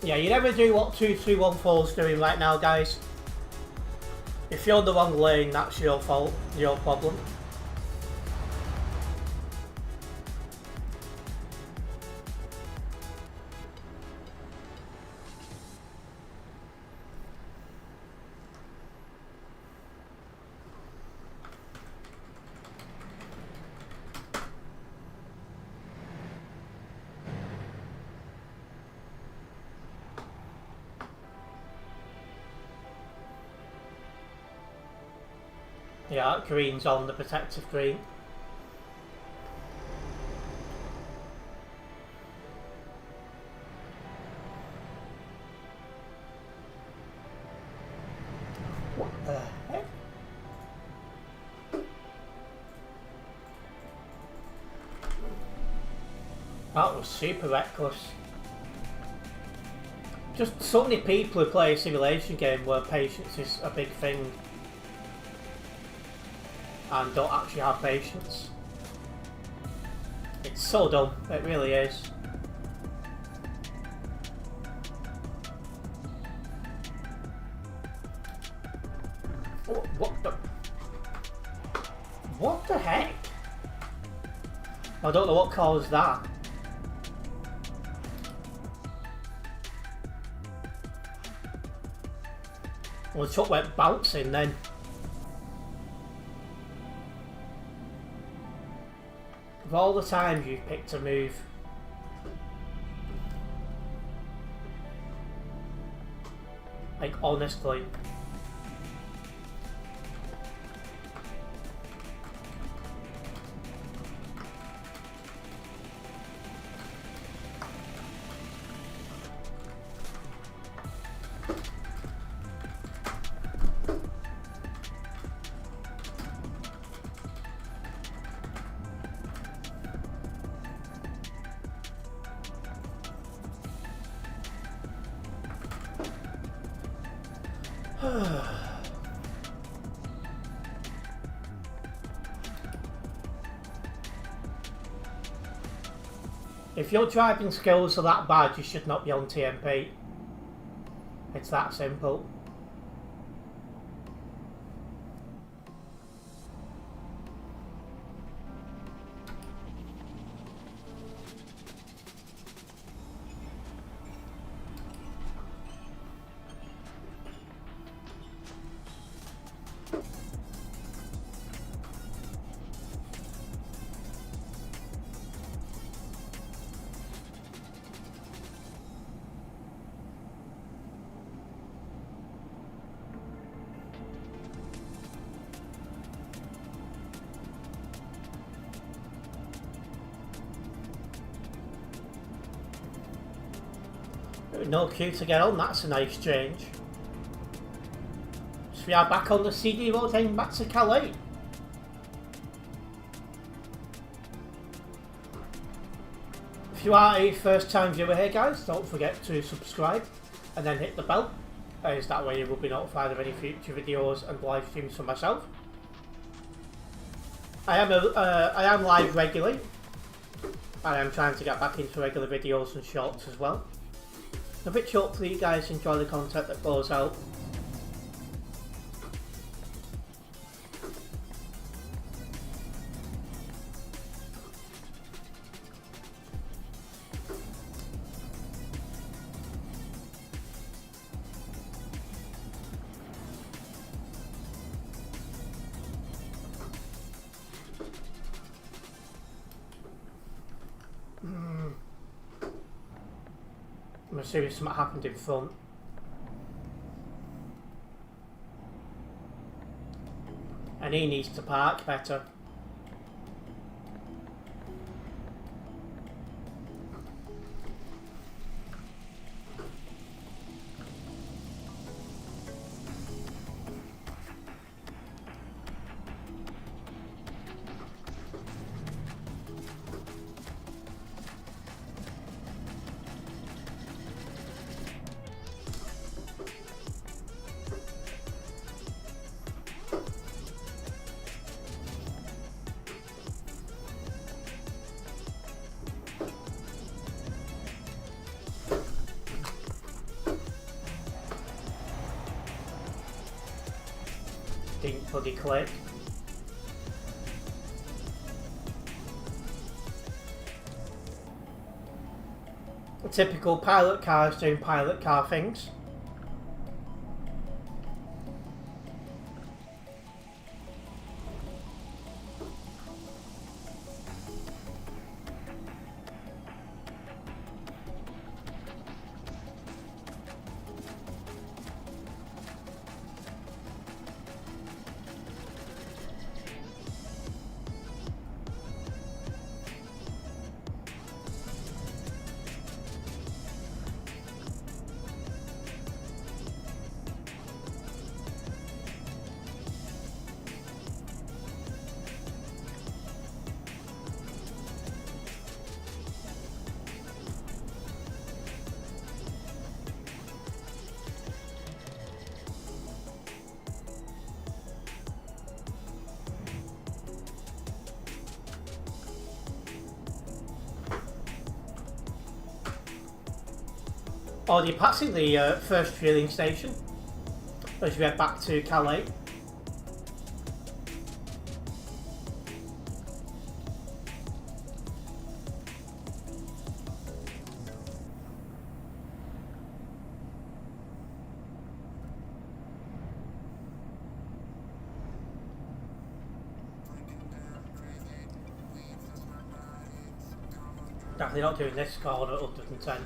[SPEAKER 1] Yeah, you never do what 2314's doing right now, guys. If you're on the wrong lane, that's your fault, your problem. Yeah, that green's on, the protective green. What the heck? That was super reckless. Just so many people who play a simulation game where patience is a big thing and don't actually have patience. It's so dumb, it really is. What the heck? I don't know what caused that. Well, the truck went bouncing then. Of all the times you've picked a move, like honestly. If your driving skills are that bad, you should not be on TMP. It's that simple. No queue to get on, that's a nice change. So we are back on the CD road heading back to Calais. If you are a first time viewer here, guys, don't forget to subscribe and then hit the bell, as that way you will be notified of any future videos and live streams from myself. I am live regularly. I am trying to get back into regular videos and shorts as well. A bit short for you guys, enjoy the content that goes out. I'm assuming something happened in front. And he needs to park better. Didn't bloody click. A typical pilot cars doing pilot car things. Already passing the first fueling station as we head back to Calais. Definitely not doing this corner at 110.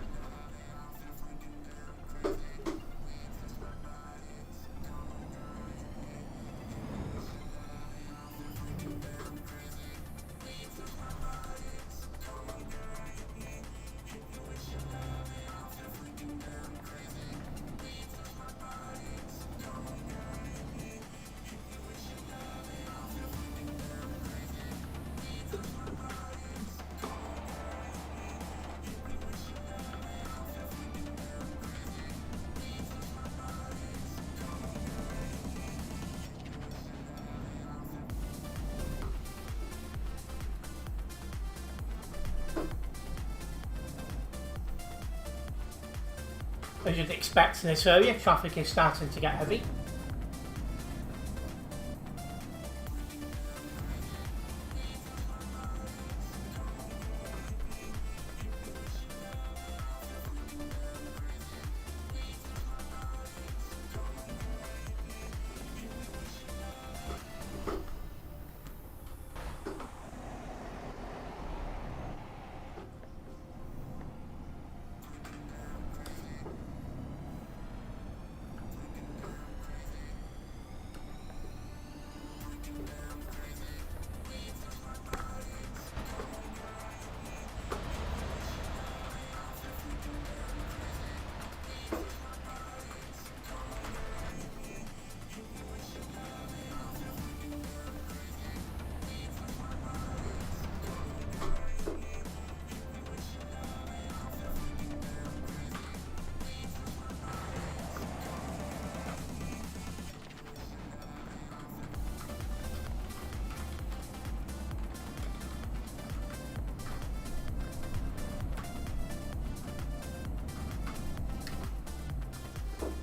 [SPEAKER 1] As you'd expect in this area, traffic is starting to get heavy.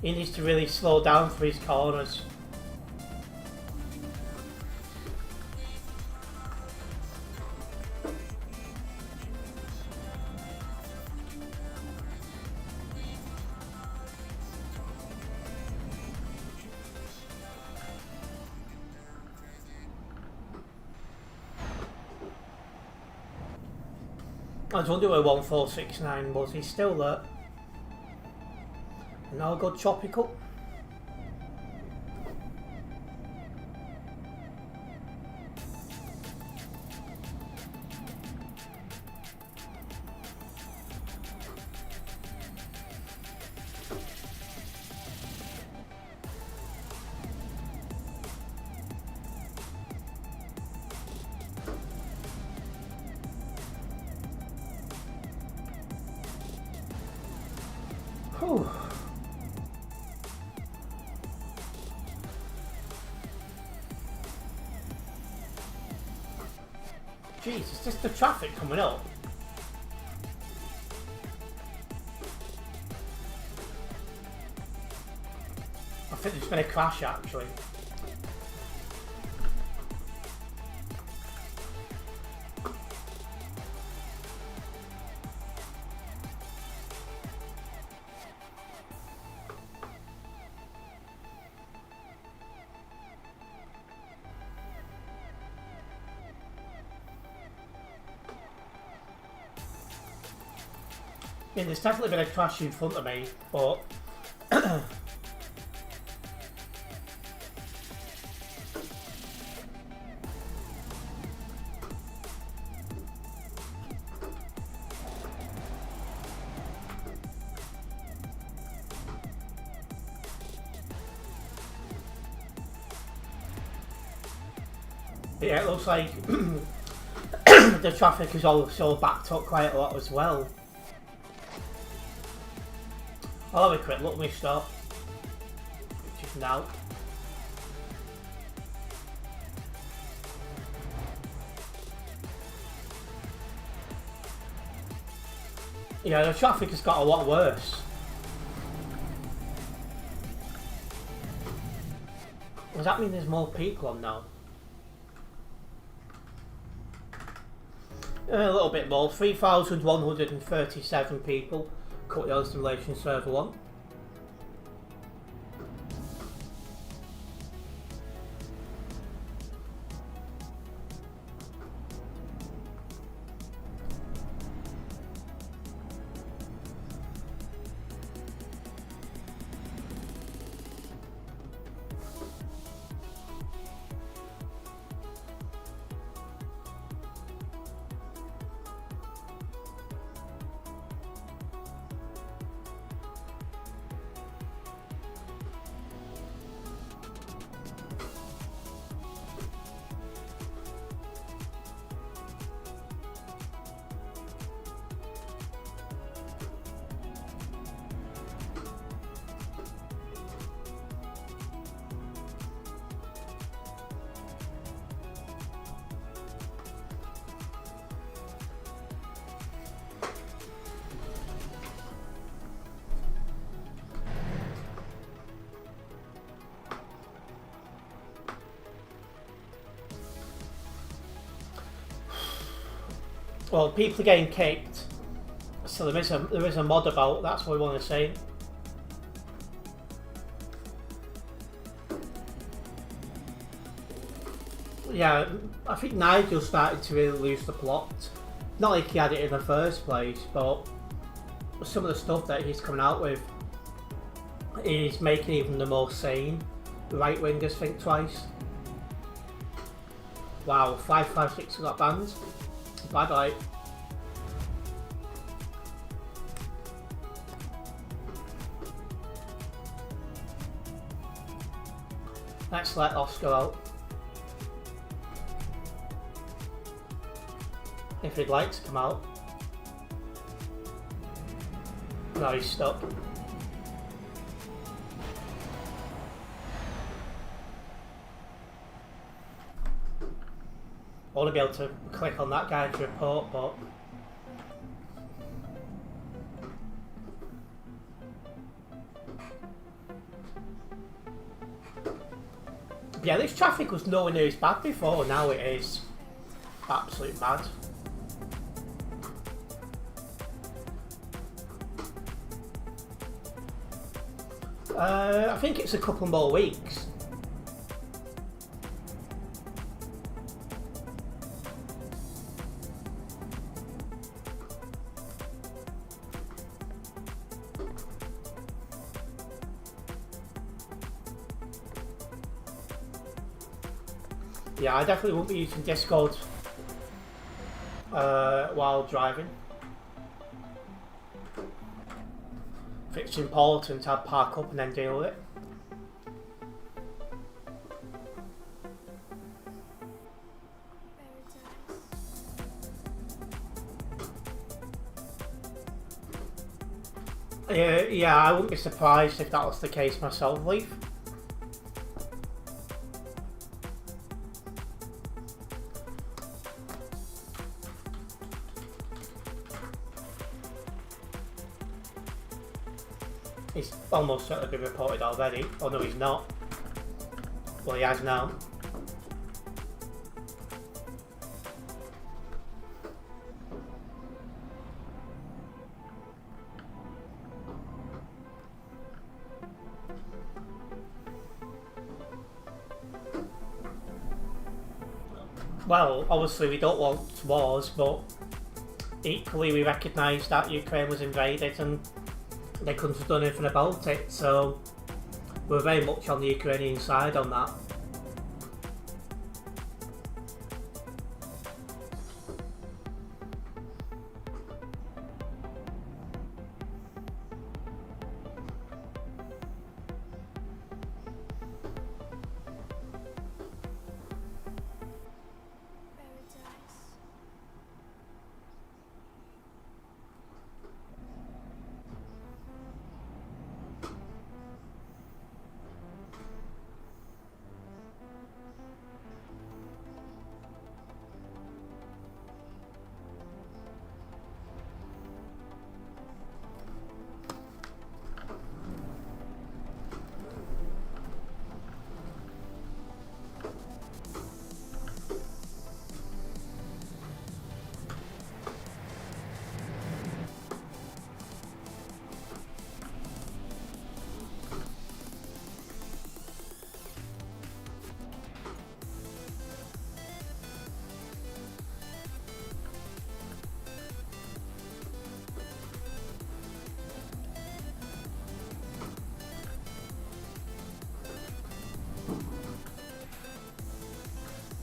[SPEAKER 1] He needs to really slow down for his corners. I was wondering where 1469 was. He's still there. No good tropical. Whew. Jeez, is this the traffic coming up? I think there's been a crash actually. I mean, there's definitely been a crash in front of me, but yeah, it looks like the traffic is also backed up quite a lot as well. I'll have a quick look when we start, which is now. Yeah, the traffic has got a lot worse. Does that mean there's more people on now? A little bit more, 3,137 people. Currently on simulation server 1. Well, people are getting kicked, so there is a mod about. That's what we want to say. Yeah, I think Nigel started to really lose the plot. Not like he had it in the first place, but some of the stuff that he's coming out with is making even the most sane right wingers think twice. Wow, 556 got banned. Bye bye. Let's let Oscar out. If he'd like to come out. No, he's stuck. I want to be able to click on that guy to report, but yeah, this traffic was nowhere near as bad before. Now it is absolute mad. I think it's a couple more weeks. Yeah, I definitely won't be using Discord while driving. If it's important, I'd park up and then deal with it. Yeah, I wouldn't be surprised if that was the case myself, Leaf. He's almost certainly been reported already. Oh no, he's not. Well, he has now. Well, obviously we don't want wars, but equally we recognise that Ukraine was invaded and they couldn't have done anything about it, so we're very much on the Ukrainian side on that.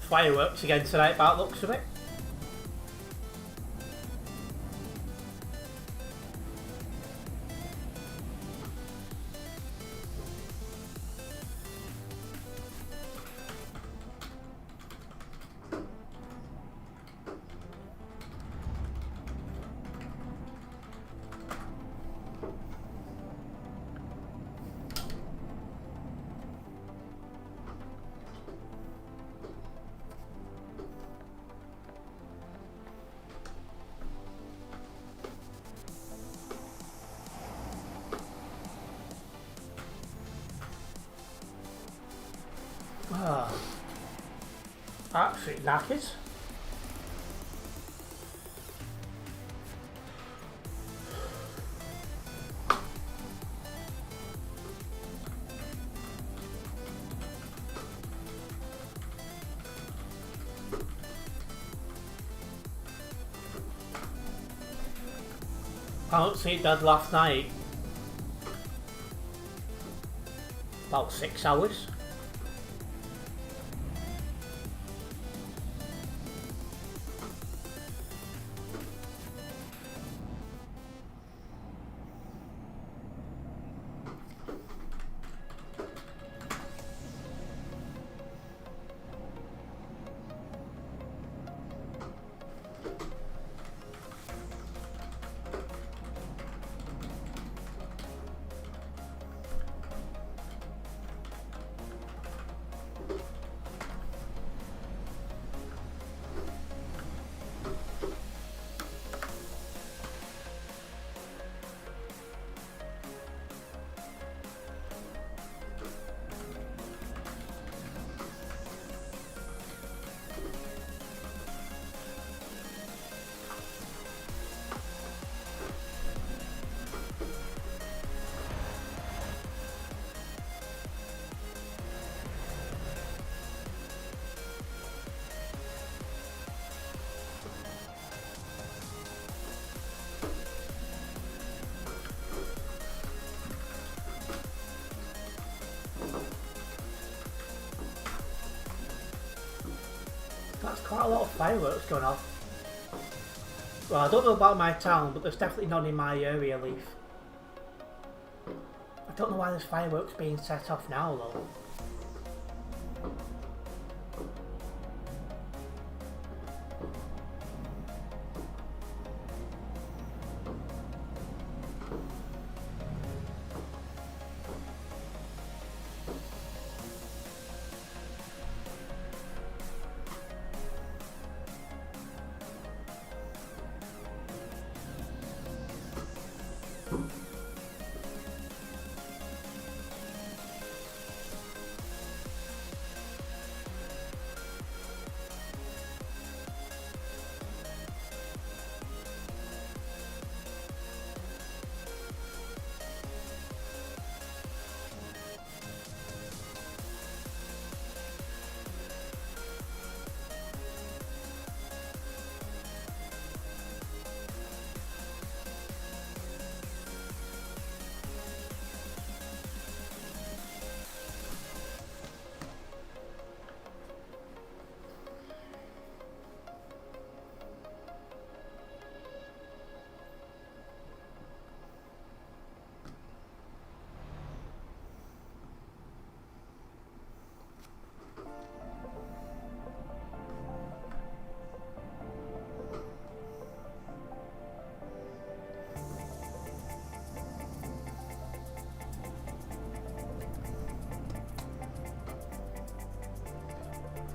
[SPEAKER 1] Fireworks again tonight, by the looks of it. Absolutely knackers. I don't see it did last night. About 6 hours. That's quite a lot of fireworks going off. Well, I don't know about my town, but there's definitely none in my area, Leaf. I don't know why there's fireworks being set off now, though.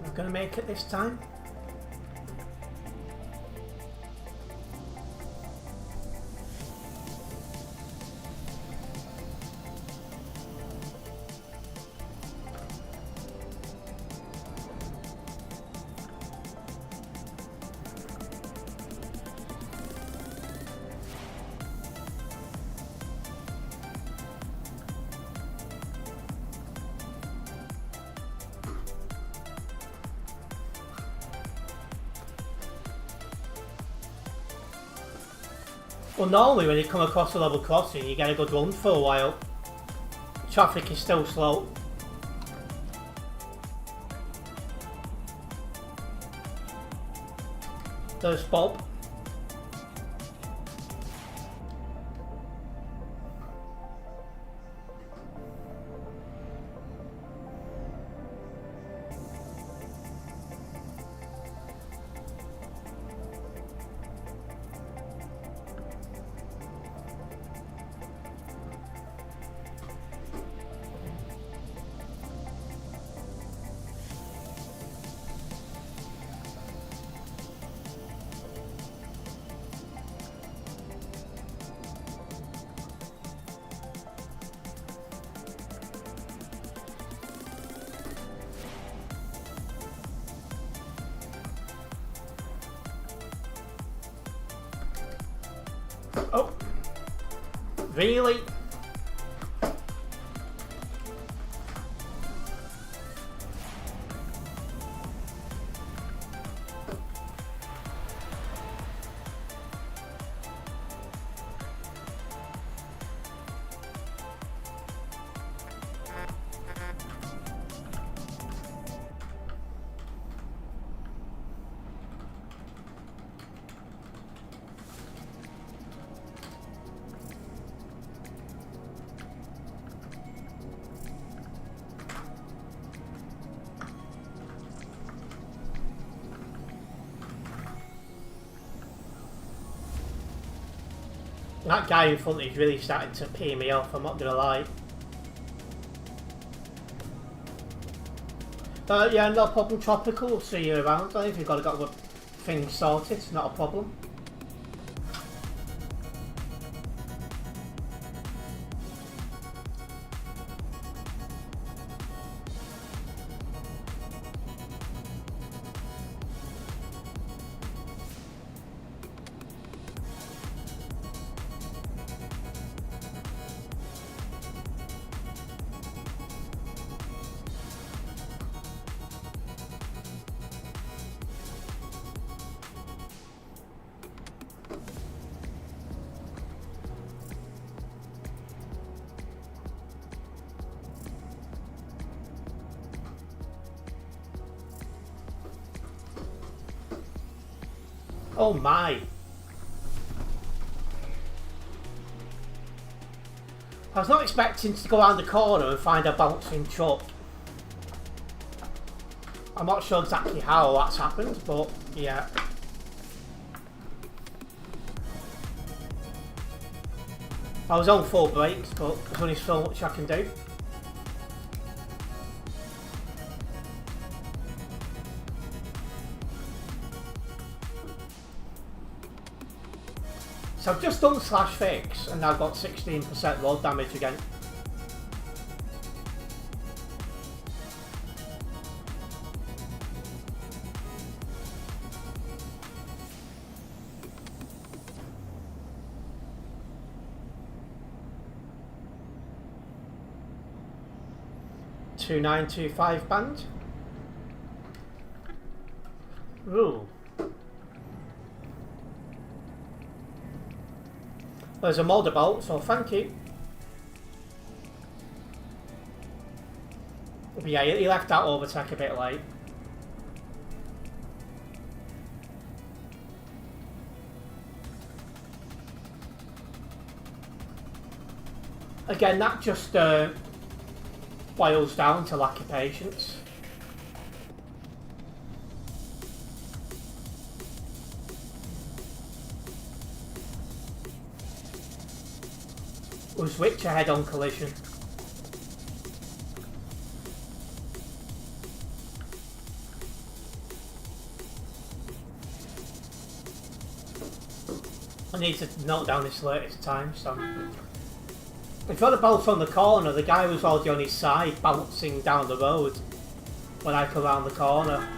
[SPEAKER 1] I'm gonna make it this time. Well, normally when you come across a level crossing, you get a good run for a while. Traffic is still slow. There's Bob. Oh, really? That guy in front of me is really starting to pee me off, I'm not gonna lie. Yeah, no problem, Tropical. We'll see you around. If you've got things sorted, it's not a problem. Oh my. I was not expecting to go around the corner and find a bouncing truck. I'm not sure exactly how that's happened, but yeah. I was on full brakes, but there's only so much I can do. So I've just done slash fix and now got 16% road damage again. $2925 band. Ooh. There's a mod about, so thank you. But yeah, he left that overtake a bit late. Again, that just boils down to lack of patience. Was which a head-on collision? I need to note down this latest time stamp. In front of bounce on the corner, the guy was already on his side, bouncing down the road when I come around the corner.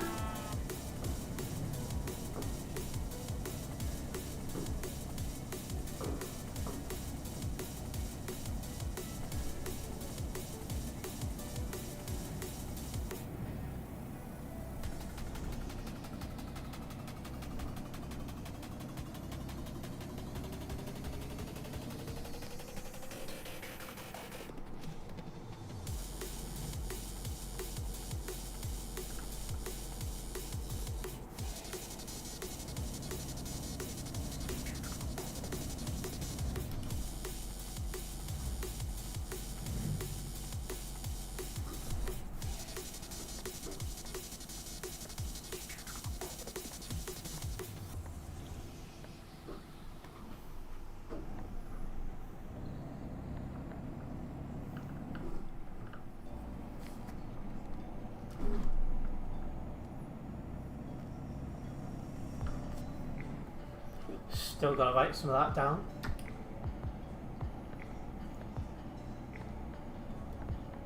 [SPEAKER 1] Still gotta write some of that down.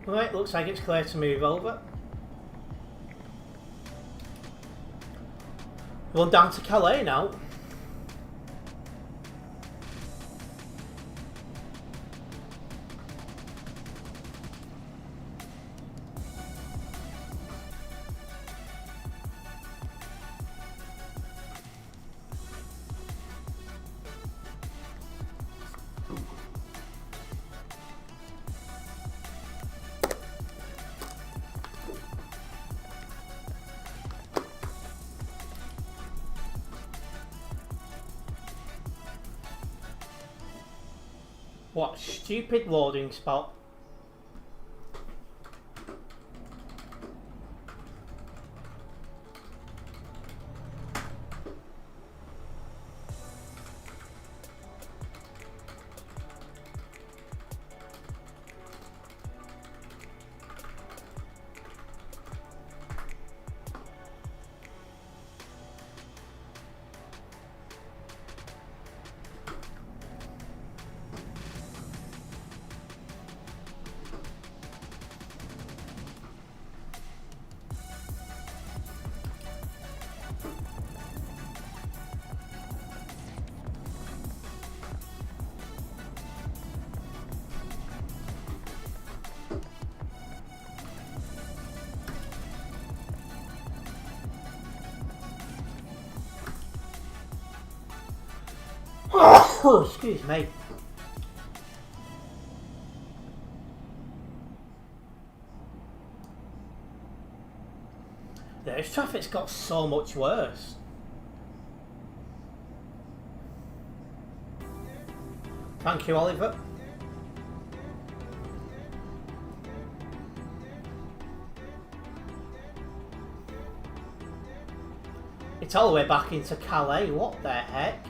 [SPEAKER 1] Right, looks like it's clear to move over. Run down to Calais now. What stupid loading spot. Oh, excuse me. Yeah, this traffic's got so much worse. Thank you, Oliver. It's all the way back into Calais, what the heck?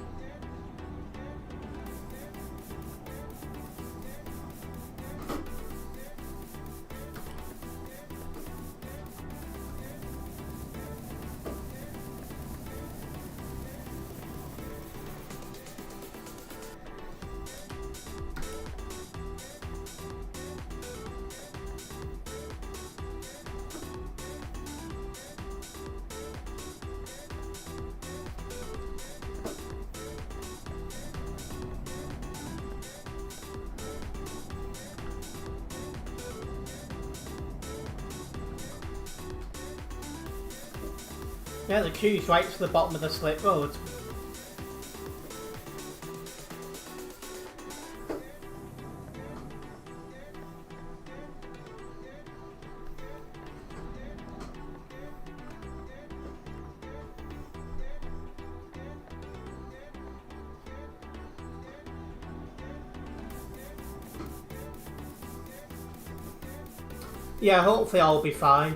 [SPEAKER 1] Yeah, the queue's right to the bottom of the slip road. Yeah, hopefully I'll be fine.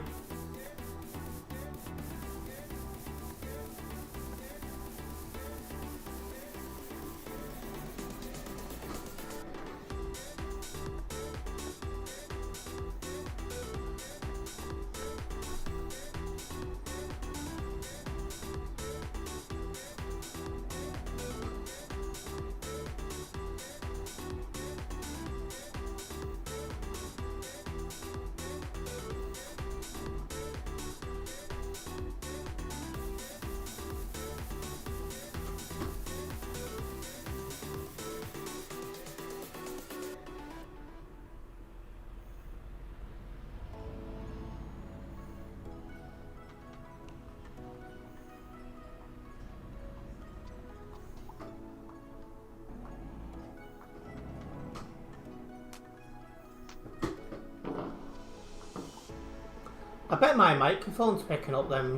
[SPEAKER 1] I bet my microphone's picking up them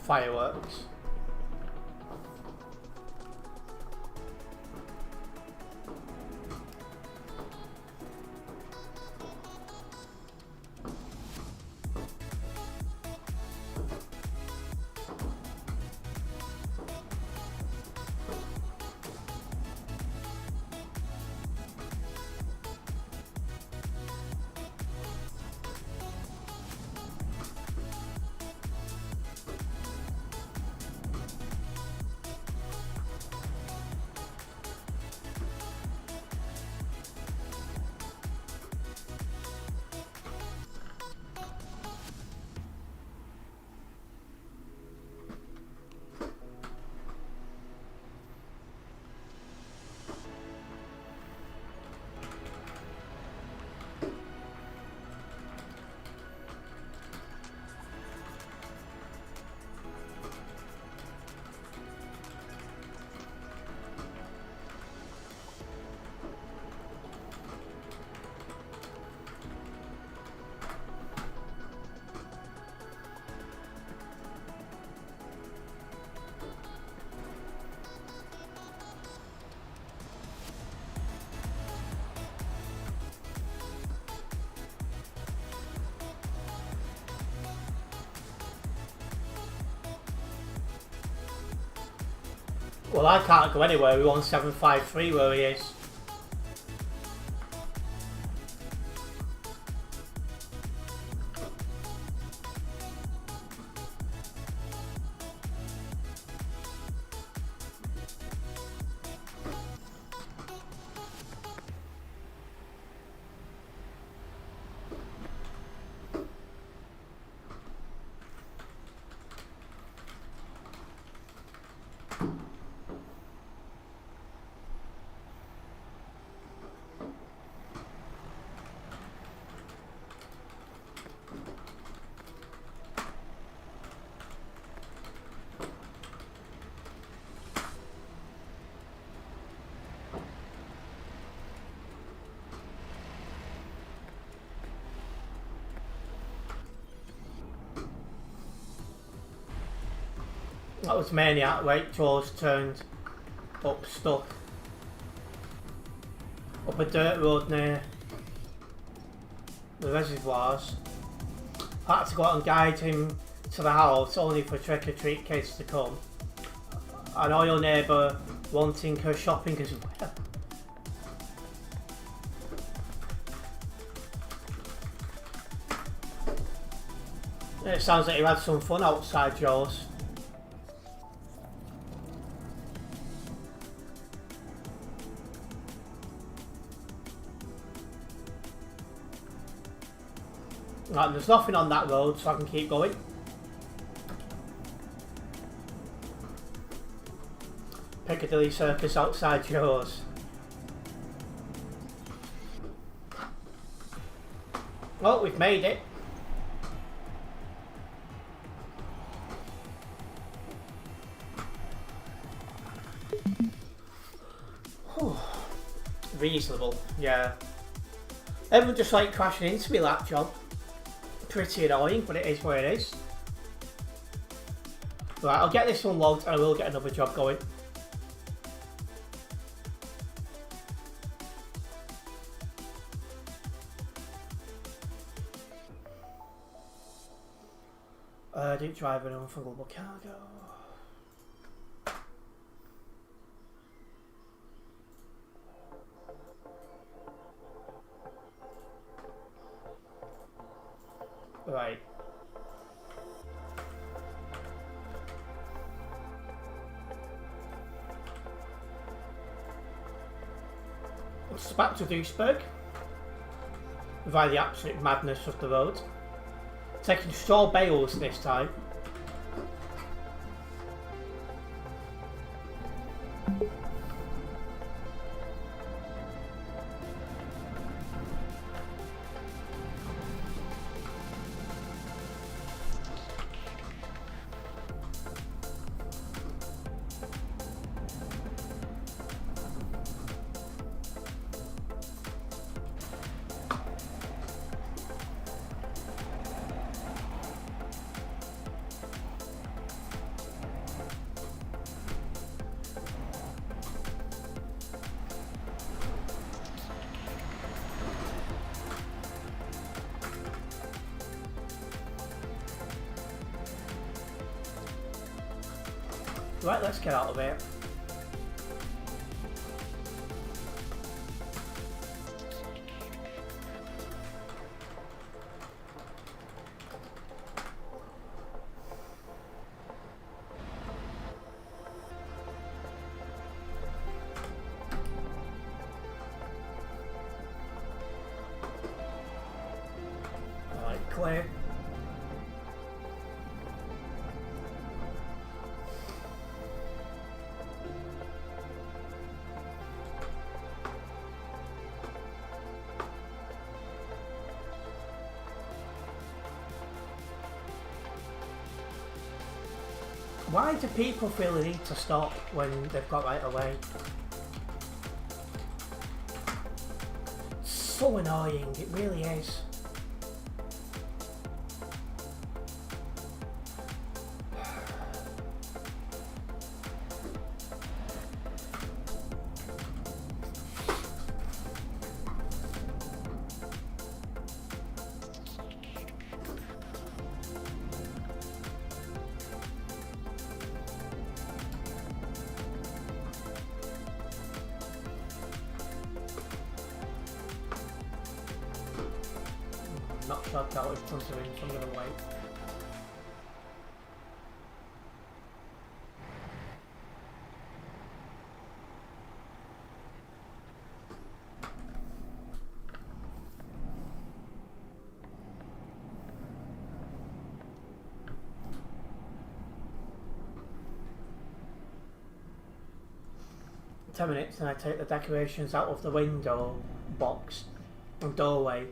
[SPEAKER 1] fireworks. Well, I can't go anywhere with 1753 where he is. That was Maniac, right? Jaws turned up stuck. up a dirt road near the reservoirs. I had to go out and guide him to the house only for trick-or-treat kids to come. I know your neighbour wanting her shopping as well. It sounds like you had some fun outside, Joe's. Right, there's nothing on that road, so I can keep going. Piccadilly Circus outside Joe's. Well, we've made it. Reasonable, yeah. Everyone just like crashing into me that job. Pretty annoying, but it is what it is. Right, I'll get this one logged and I will get another job going. Didn't drive an unflaggable cargo. Right. It's back to Duisburg via the absolute madness of the road. Taking straw bales this time. Right, let's get out of here. Alright, clear. Why do people feel the need to stop when they've got right away? So annoying, it really is. Not shot out in front of him, so I'm gonna wait. .10 and I take the decorations out of the window box and doorway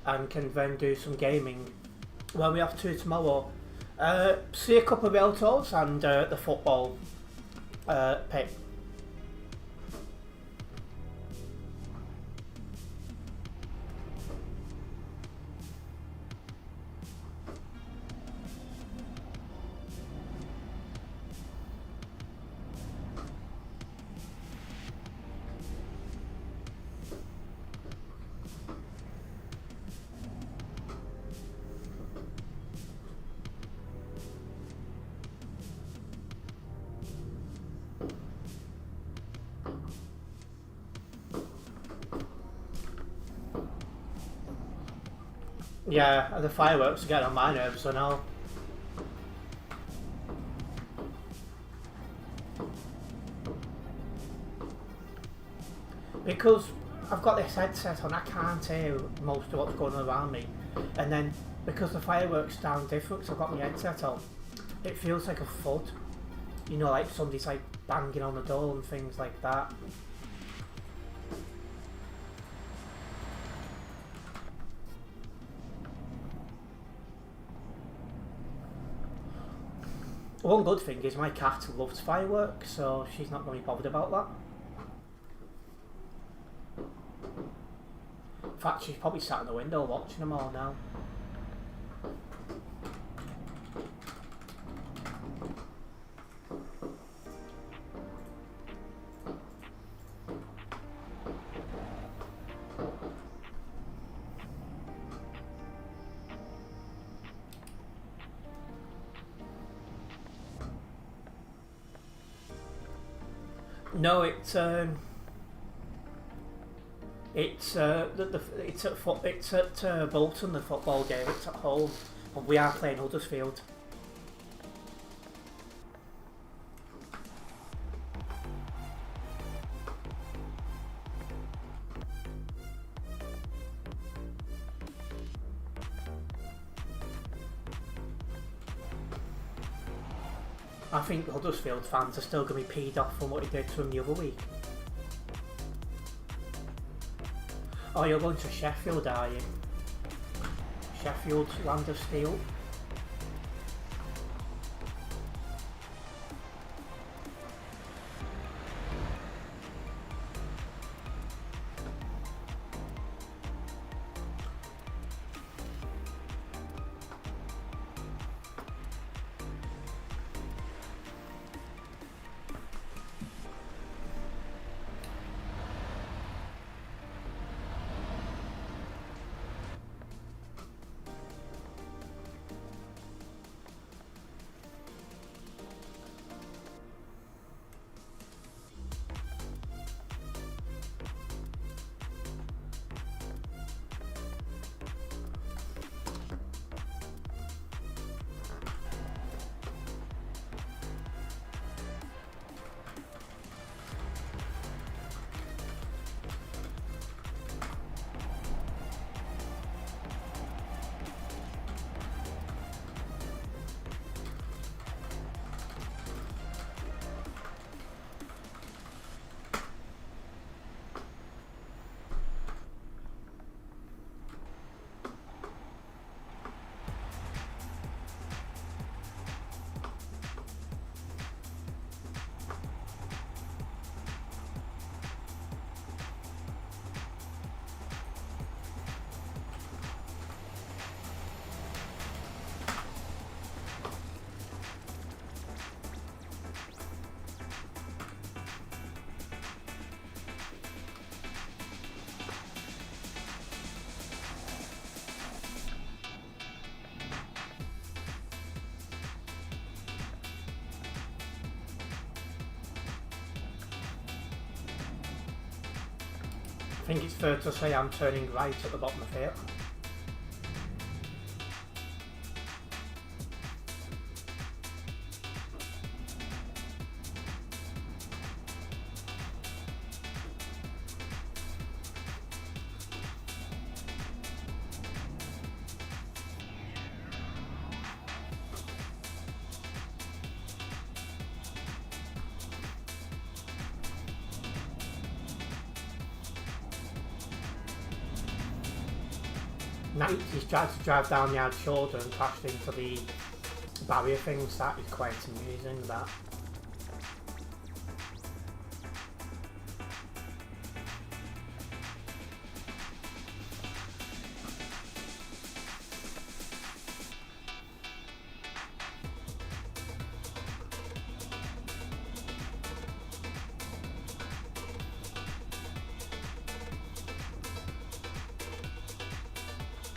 [SPEAKER 1] and can then do some gaming. Well, we have 2 tomorrow. See a couple of autos and the football pit. Yeah, the fireworks are getting on my nerves, I know. Because I've got this headset on, I can't hear most of what's going on around me. And then, because the fireworks sound different, because I've got my headset on, it feels like a thud. You know, like somebody's like banging on the door and things like that. One good thing is my cat loves fireworks, so she's not going to be bothered about that. In fact, she's probably sat in the window watching them all now. No, it's at Bolton, the football game. It's at home, and we are playing Huddersfield. I think Huddersfield fans are still going to be peed off from what he did to them the other week. Oh, you're going to Sheffield, are you? Sheffield, Land of Steel. I think it's fair to say I'm turning right at the bottom of here. He's tried to drive down the outside shoulder and crashed into the barrier things. That is quite amusing, that.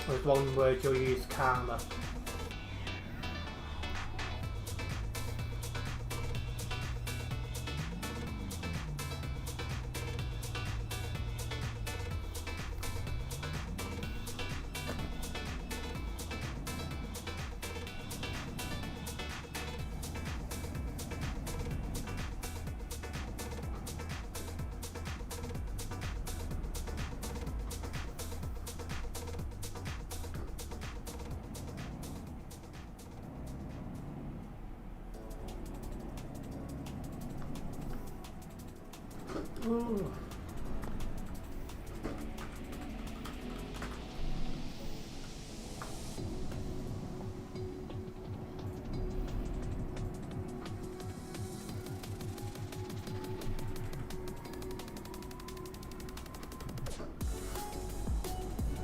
[SPEAKER 1] With one word you'll use, karma. Ooh.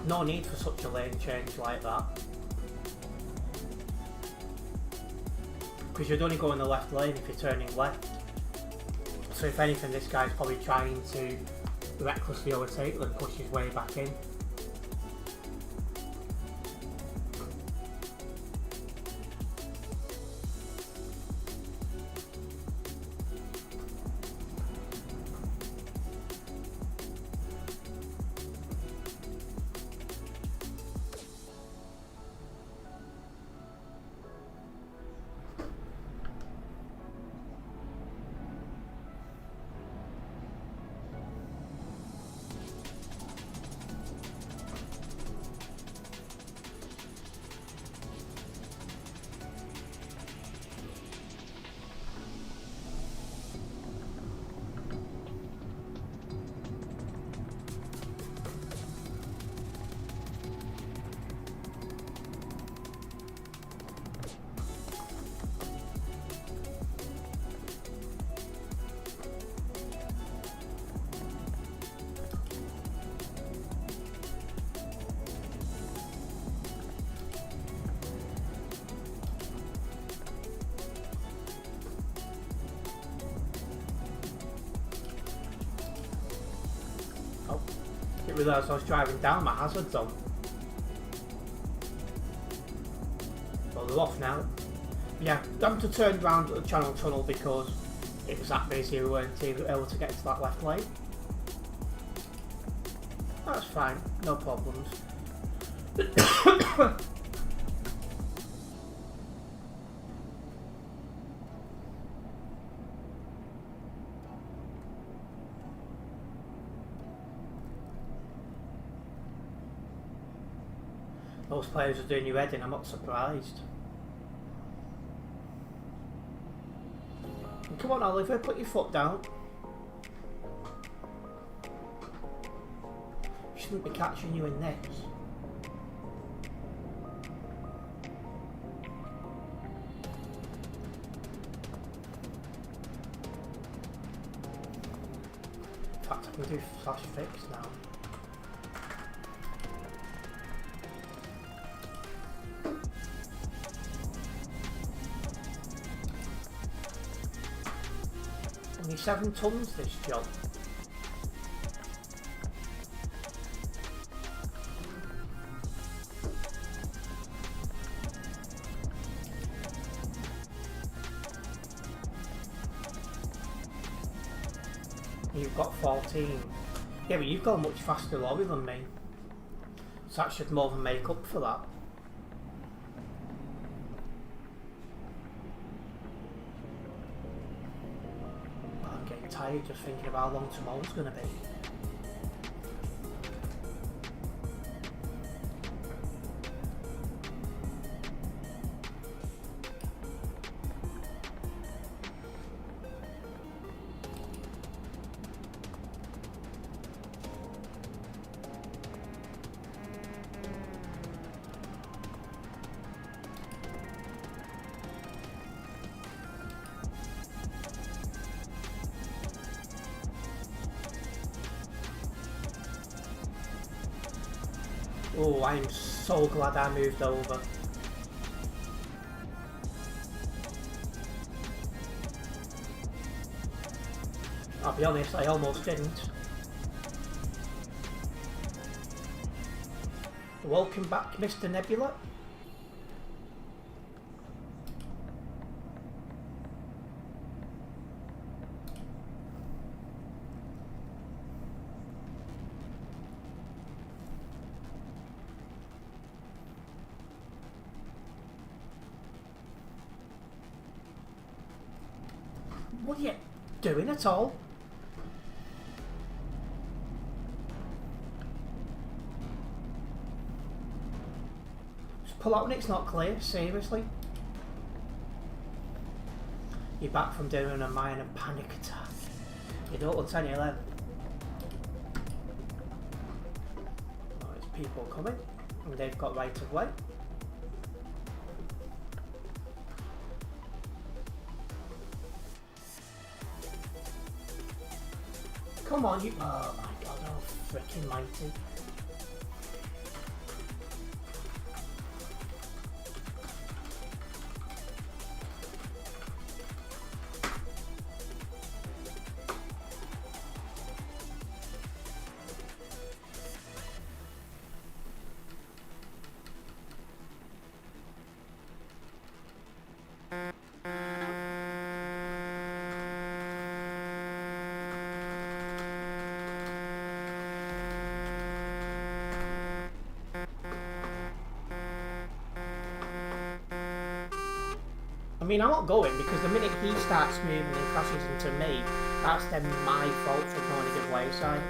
[SPEAKER 1] No need for such a lane change like that. Because you'd only go in the left lane if you're turning left. So if anything, this guy's probably trying to recklessly overtake and push his way back in. I didn't realise I was driving down my hazard zone. Well, they're off now. Yeah, them to turn round at the channel tunnel because it was that busy we weren't able to get to that left lane. That's fine, no problems. Those players are doing your head in, I'm not surprised. Come on, Oliver, put your foot down. Shouldn't be catching you in this. In fact, I can do flash fix now. Only 7 tons this job. You've got 14. Yeah, but you've got a much faster lorry than me. So that should more than make up for that. I'm getting tired just thinking of how long tomorrow's going to be. Oh, I'm so glad I moved over. I'll be honest, I almost didn't. Welcome back, Mr. Nebula. What are you doing at all? Just pull out when it's not clear, seriously. You're back from doing a minor panic attack. You don't look 10-11. people coming, and they've got right of way. Come on, you. Oh my god, oh freaking mighty. I mean, I'm not going because the minute he starts moving and crashes into me, that's then my fault for ignoring a giveaway sign.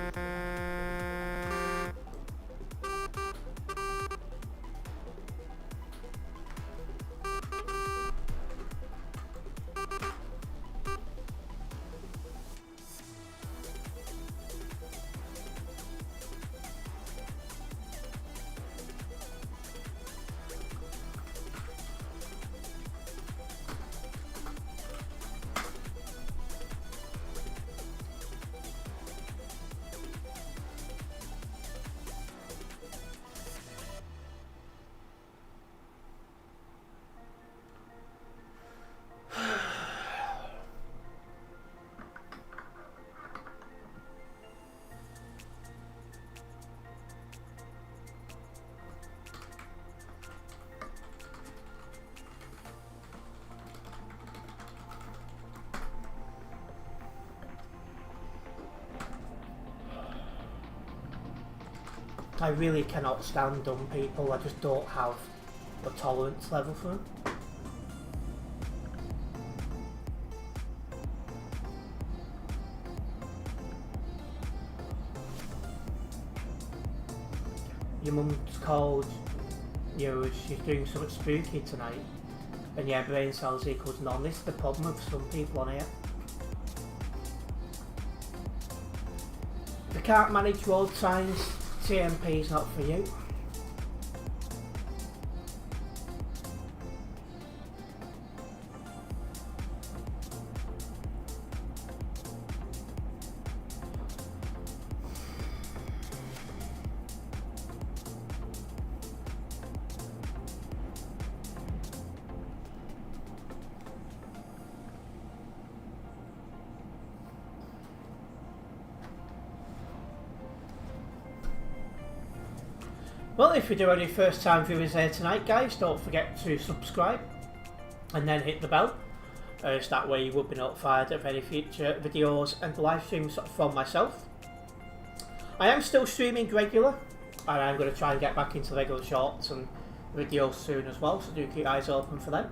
[SPEAKER 1] I really cannot stand dumb people. I just don't have the tolerance level for them. Your mum's called, you know, she's doing something spooky tonight, and yeah, brain cells equals none. This is the problem with some people on here. They can't manage road signs. TMP is not for you. Well, if you do any first time viewers there tonight, guys, don't forget to subscribe and then hit the bell. So that way you will be notified of any future videos and live streams from myself. I am still streaming regular, and I'm going to try and get back into regular shorts and videos soon as well, so do keep your eyes open for them.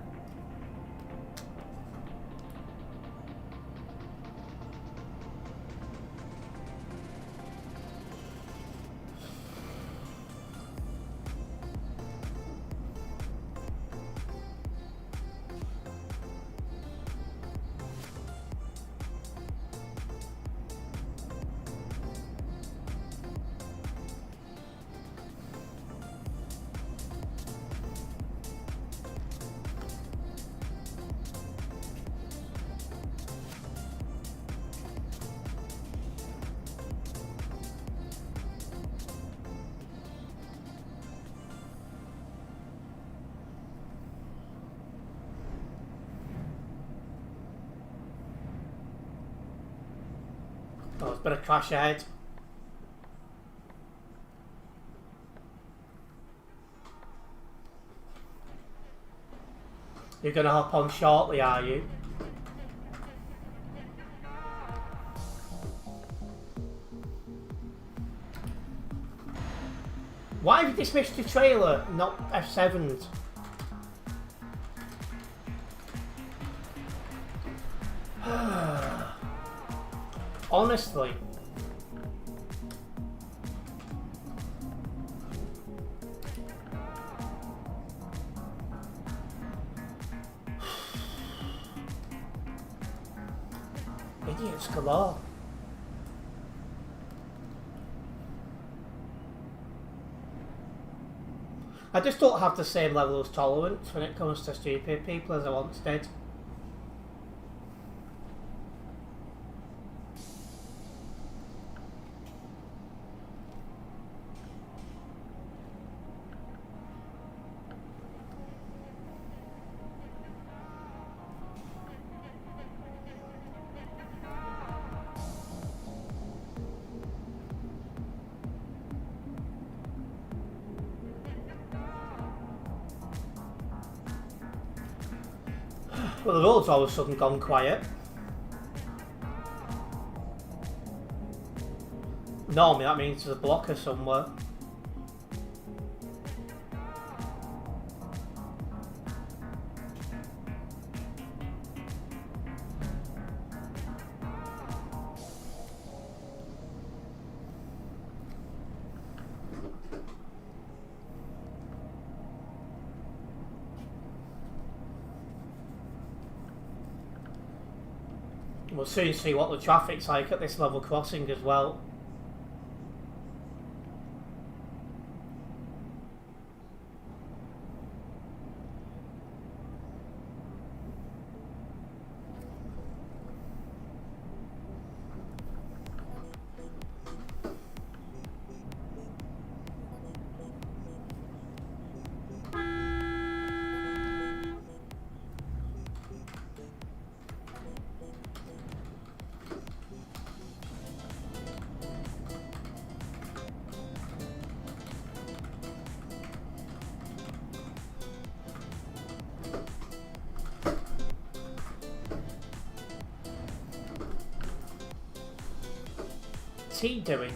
[SPEAKER 1] Oh, there's been a crash ahead. You're going to hop on shortly, are you? Why have you dismissed your trailer, not F7'd? Honestly. Idiots galore. I just don't have the same level of tolerance when it comes to stupid people as I once did. Well, the road's all of a sudden gone quiet. Normally that means there's a blocker somewhere. We'll soon see what the traffic's like at this level crossing as well. What's he doing?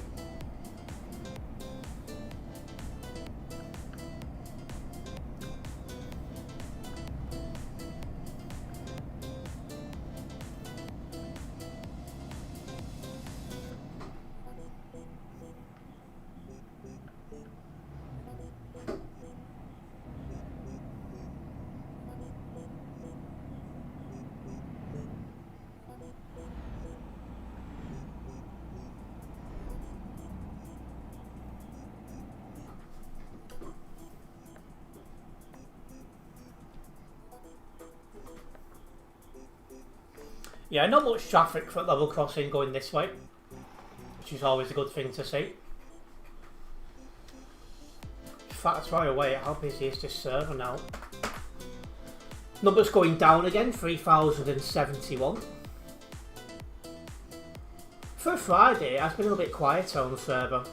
[SPEAKER 1] Yeah, not much traffic for level crossing going this way, which is always a good thing to see. In fact, that's right away how busy is this server now. Numbers going down again, 3,071. For a Friday, it has been a little bit quieter on the server.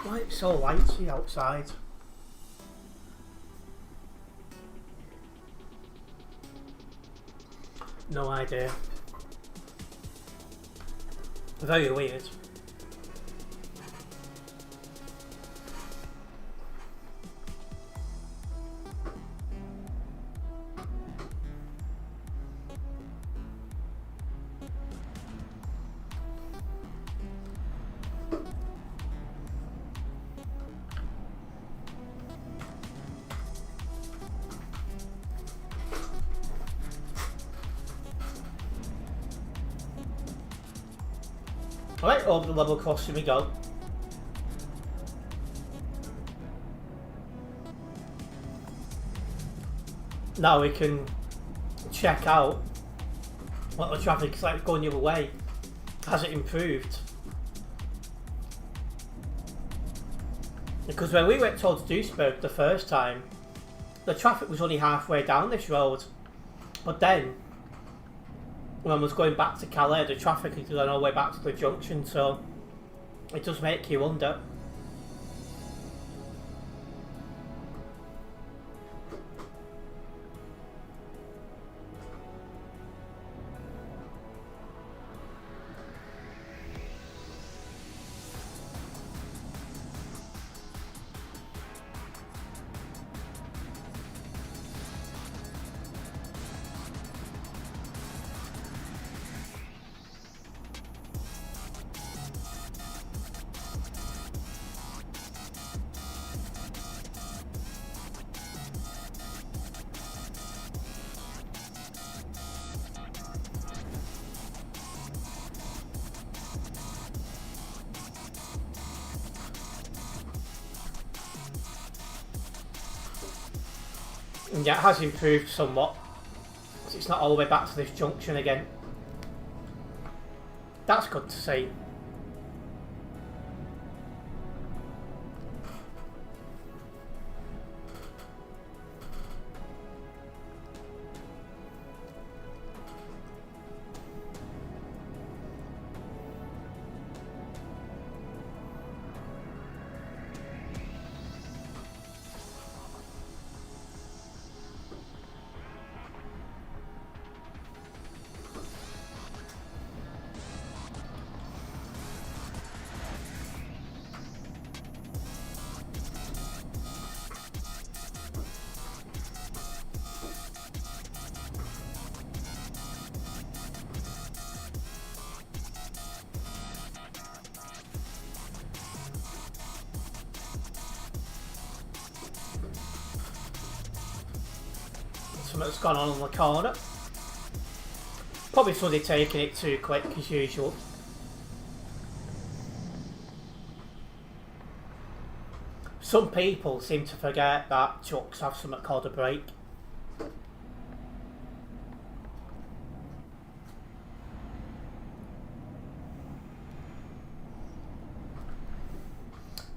[SPEAKER 1] Why it's so lighty outside? No idea. Very weird. Alright, over the level crossing we go. Now we can check out what the traffic's like going the other way. Has it improved? Because when we went towards Duisburg the first time, the traffic was only halfway down this road. But then, when I was going back to Calais, the traffic had gone all the way back to the junction, so it does make you wonder. And yeah, it has improved somewhat. It's not all the way back to this junction again. That's good to see. Something's gone on the corner. Probably somebody taking it too quick as usual. Some people seem to forget that trucks have something called a brake.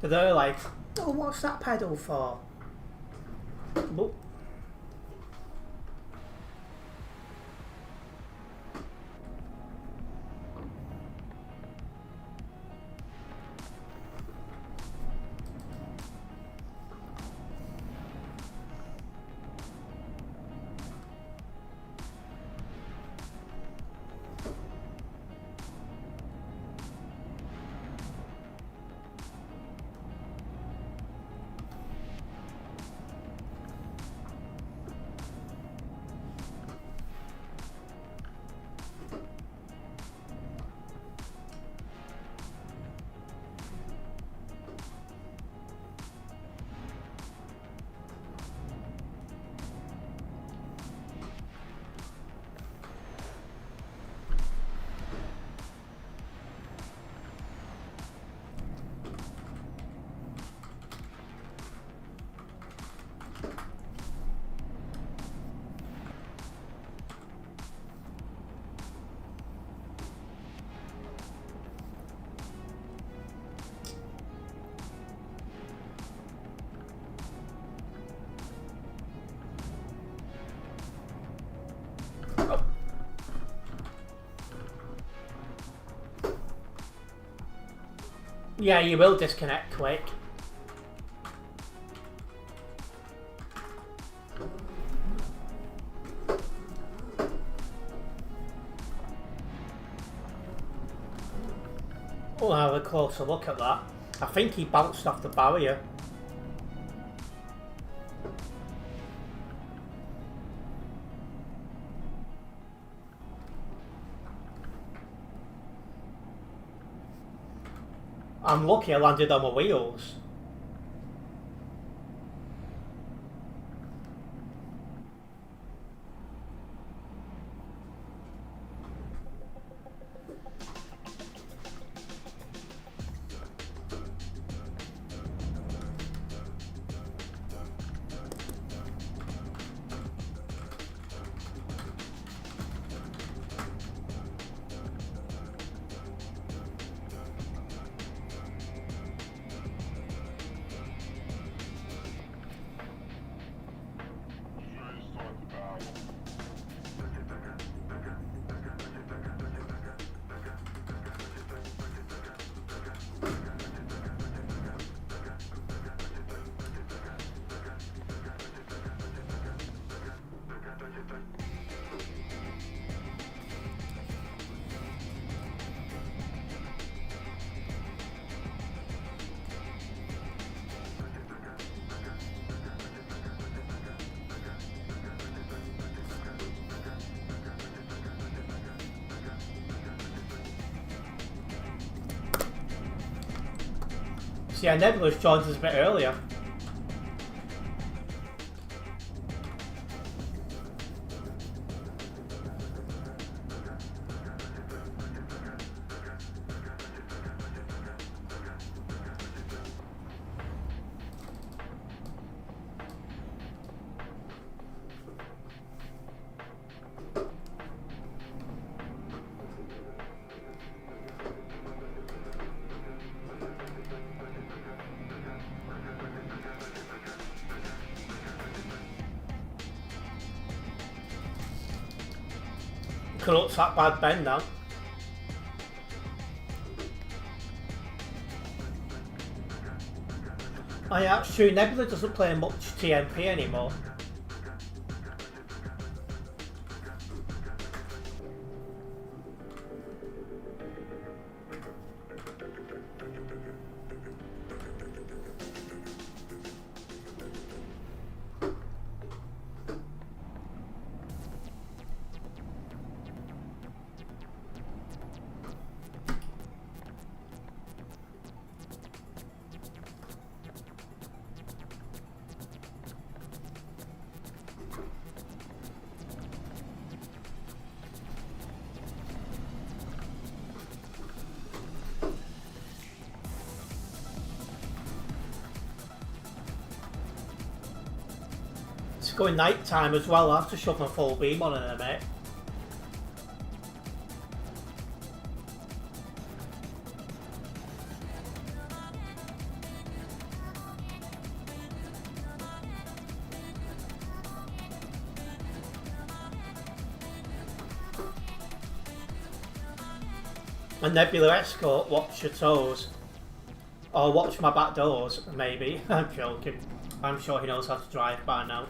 [SPEAKER 1] They're like, oh, what's that pedal for? But yeah, you will disconnect quick. We'll have a closer look at that. I think he bounced off the barrier. I'm lucky I landed on my wheels. So yeah, Nebula's joined us a bit earlier. Could look that bad Ben now. Oh yeah, that's true. Nebula doesn't play much TMP anymore. It's going night time as well. I have to shove my full beam on in a minute. A Nebula Escort, watch your toes. Or watch my back doors, maybe. I'm joking. I'm sure he knows how to drive by now.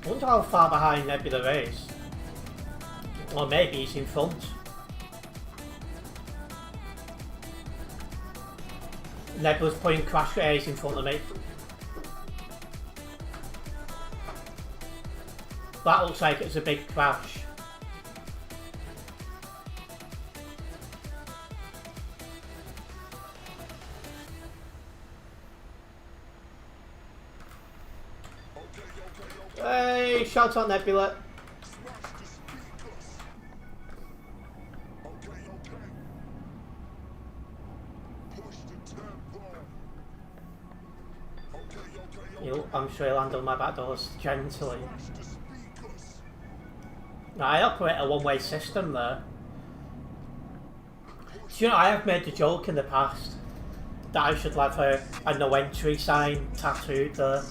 [SPEAKER 1] I wonder how far behind Nebula is. Or maybe he's in front. Nebula's putting crash rays in front of me. That looks like it's a big crash. Hey, shout out Nebula. I'm sure he'll handle my back doors gently. I operate a one-way system there. Do you know, I have made the joke in the past that I should have a no entry sign tattooed there.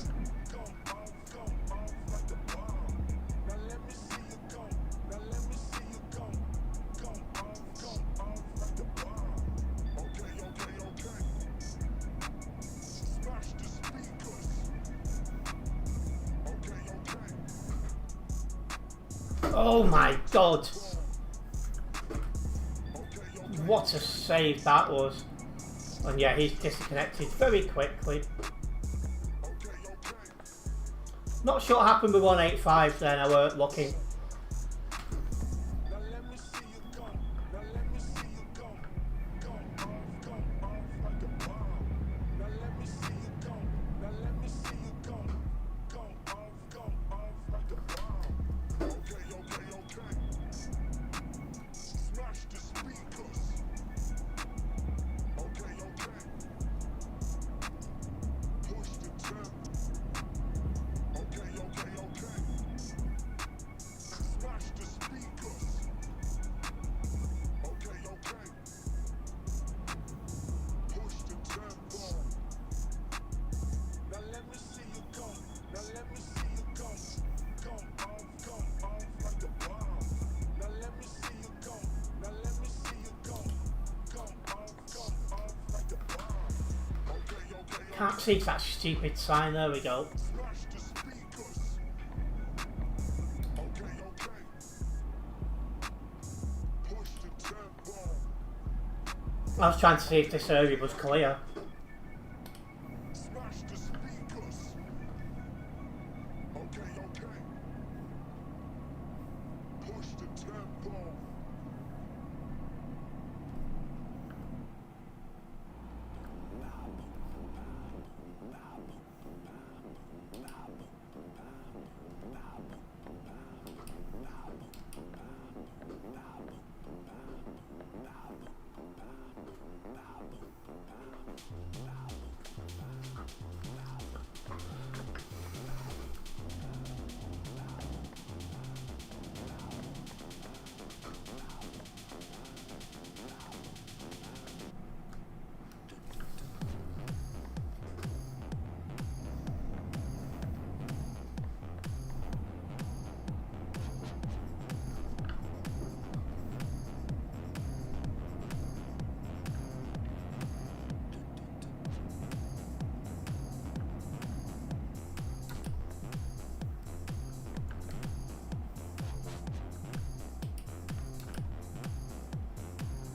[SPEAKER 1] Oh my god! What a save that was. And yeah, he's disconnected very quickly. Not sure what happened with 185 then, I weren't looking. Can't see that stupid sign, there we go. I was trying to see if this area was clear.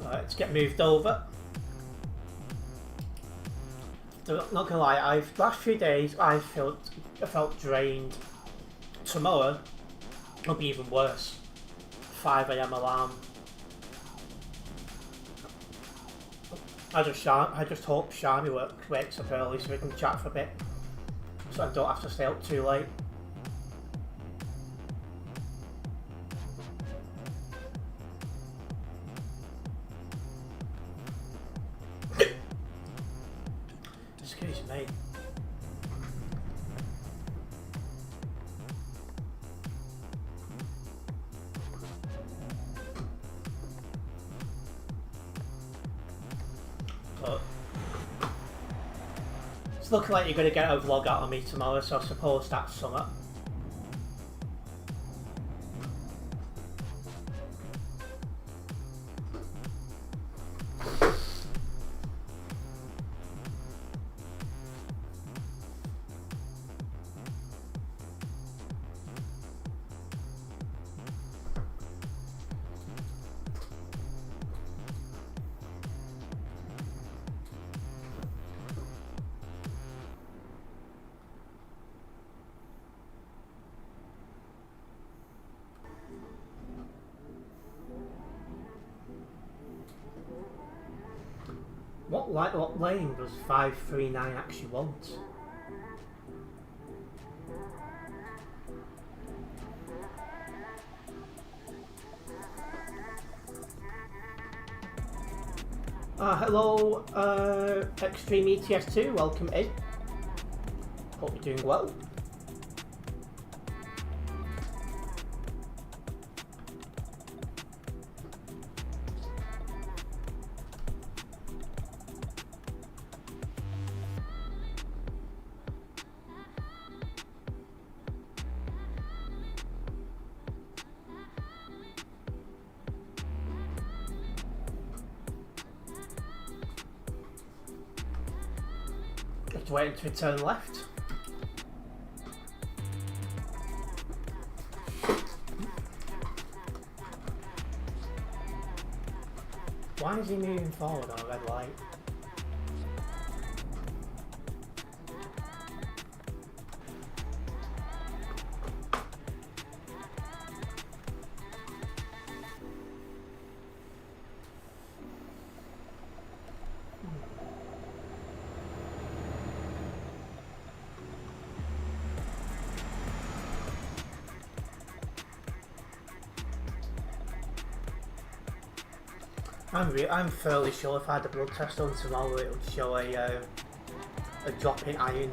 [SPEAKER 1] Let's get moved over. Not gonna lie, last few days I felt drained. Tomorrow will be even worse. 5 AM alarm. I just hope Shami wakes up early so we can chat for a bit, so I don't have to stay up too late. Excuse me. But it's looking like you're going to get a vlog out of me tomorrow, so I suppose that's something. What lane does 539 actually want? Hello, Extreme ETS2, welcome in. Hope you're doing well. Just waiting to turn left. Why is he moving forward on a red light? I'm fairly sure if I had a blood test done tomorrow, it would show a drop in iron.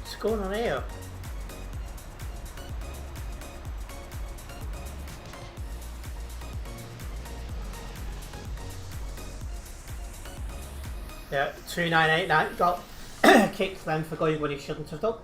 [SPEAKER 1] What's going on here? Yeah, 2989 got kicked then for going when he shouldn't have done.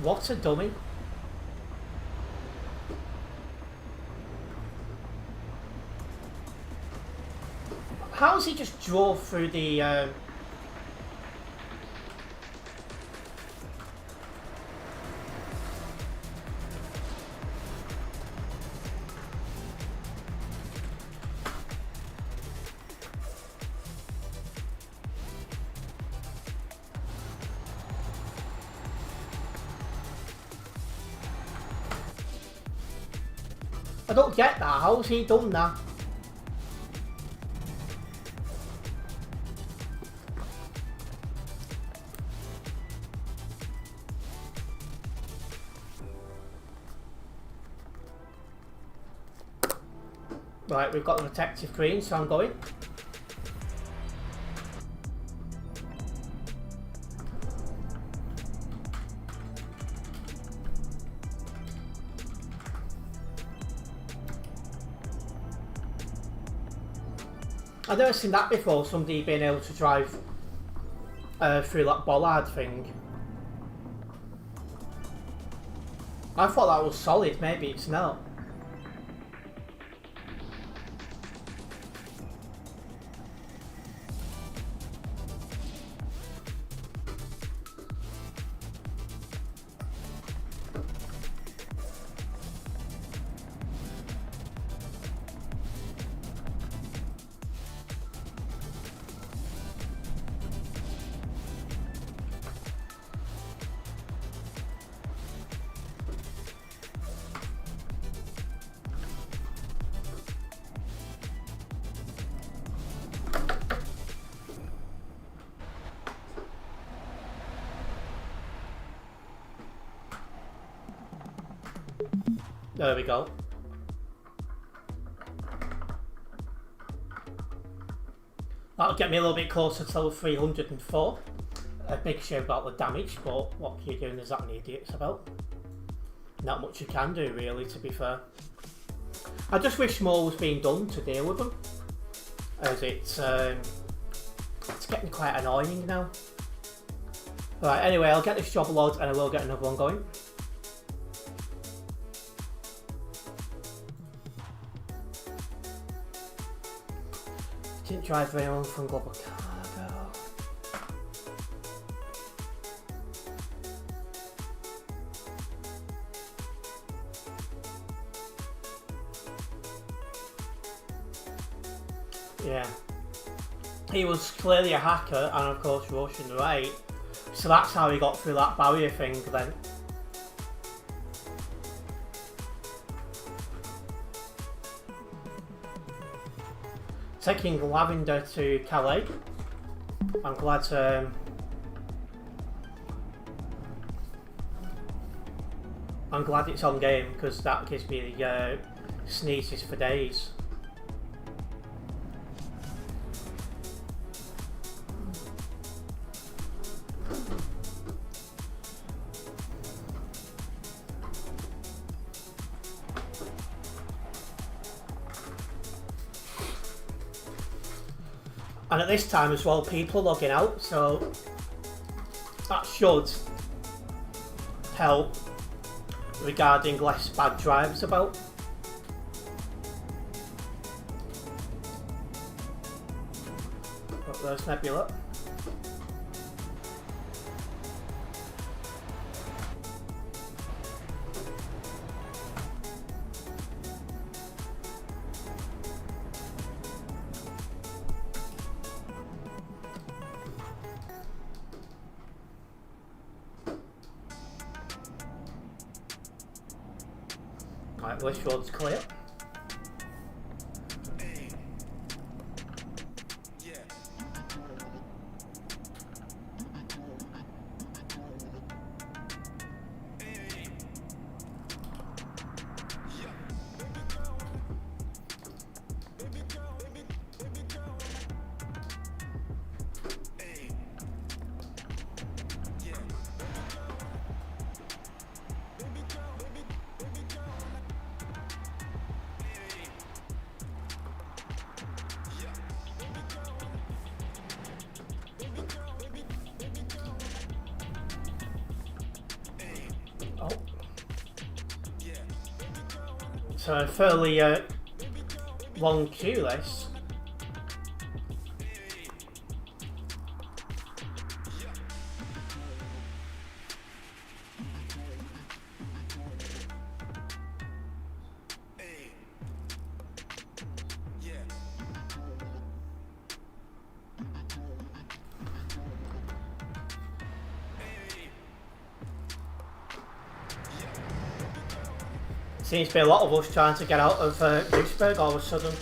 [SPEAKER 1] What a dummy. How's he just drove through the I don't get that. How's he done that? Right, we've got the protective green, so I'm going. I've never seen that before, somebody being able to drive through that bollard thing. I thought that was solid, maybe it's not. There we go. That'll get me a little bit closer to level 304. A big shame about the damage, but what can you do? There's that many idiots about. Not much you can do, really, to be fair. I just wish more was being done to deal with them, as it's getting quite annoying now. Right, anyway, I'll get this job logged and I will get another one going. Didn't drive very long from Global Cargo. Yeah. He was clearly a hacker and of course Russian, right? So that's how he got through that barrier thing then. Taking Lavender to Calais. I'm glad it's on game because that gives me the sneezes for days. And at this time as well, people are logging out, so that should help regarding less bad drivers about. Oh, there's Nebula. Right, this road's clear. So a fairly long queue this. Seems to be a lot of us trying to get out of Duisburg all of a sudden.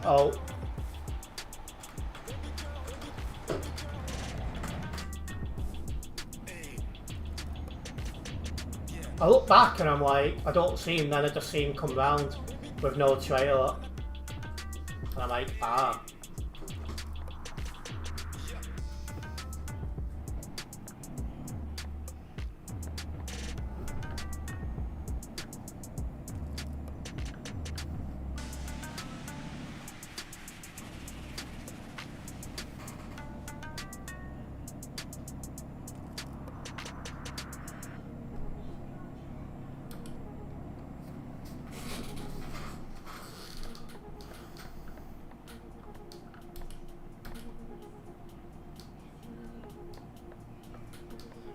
[SPEAKER 1] Oh. I look back and I'm like, I don't see him, then I just see him come round with no trailer. And I'm like, ah.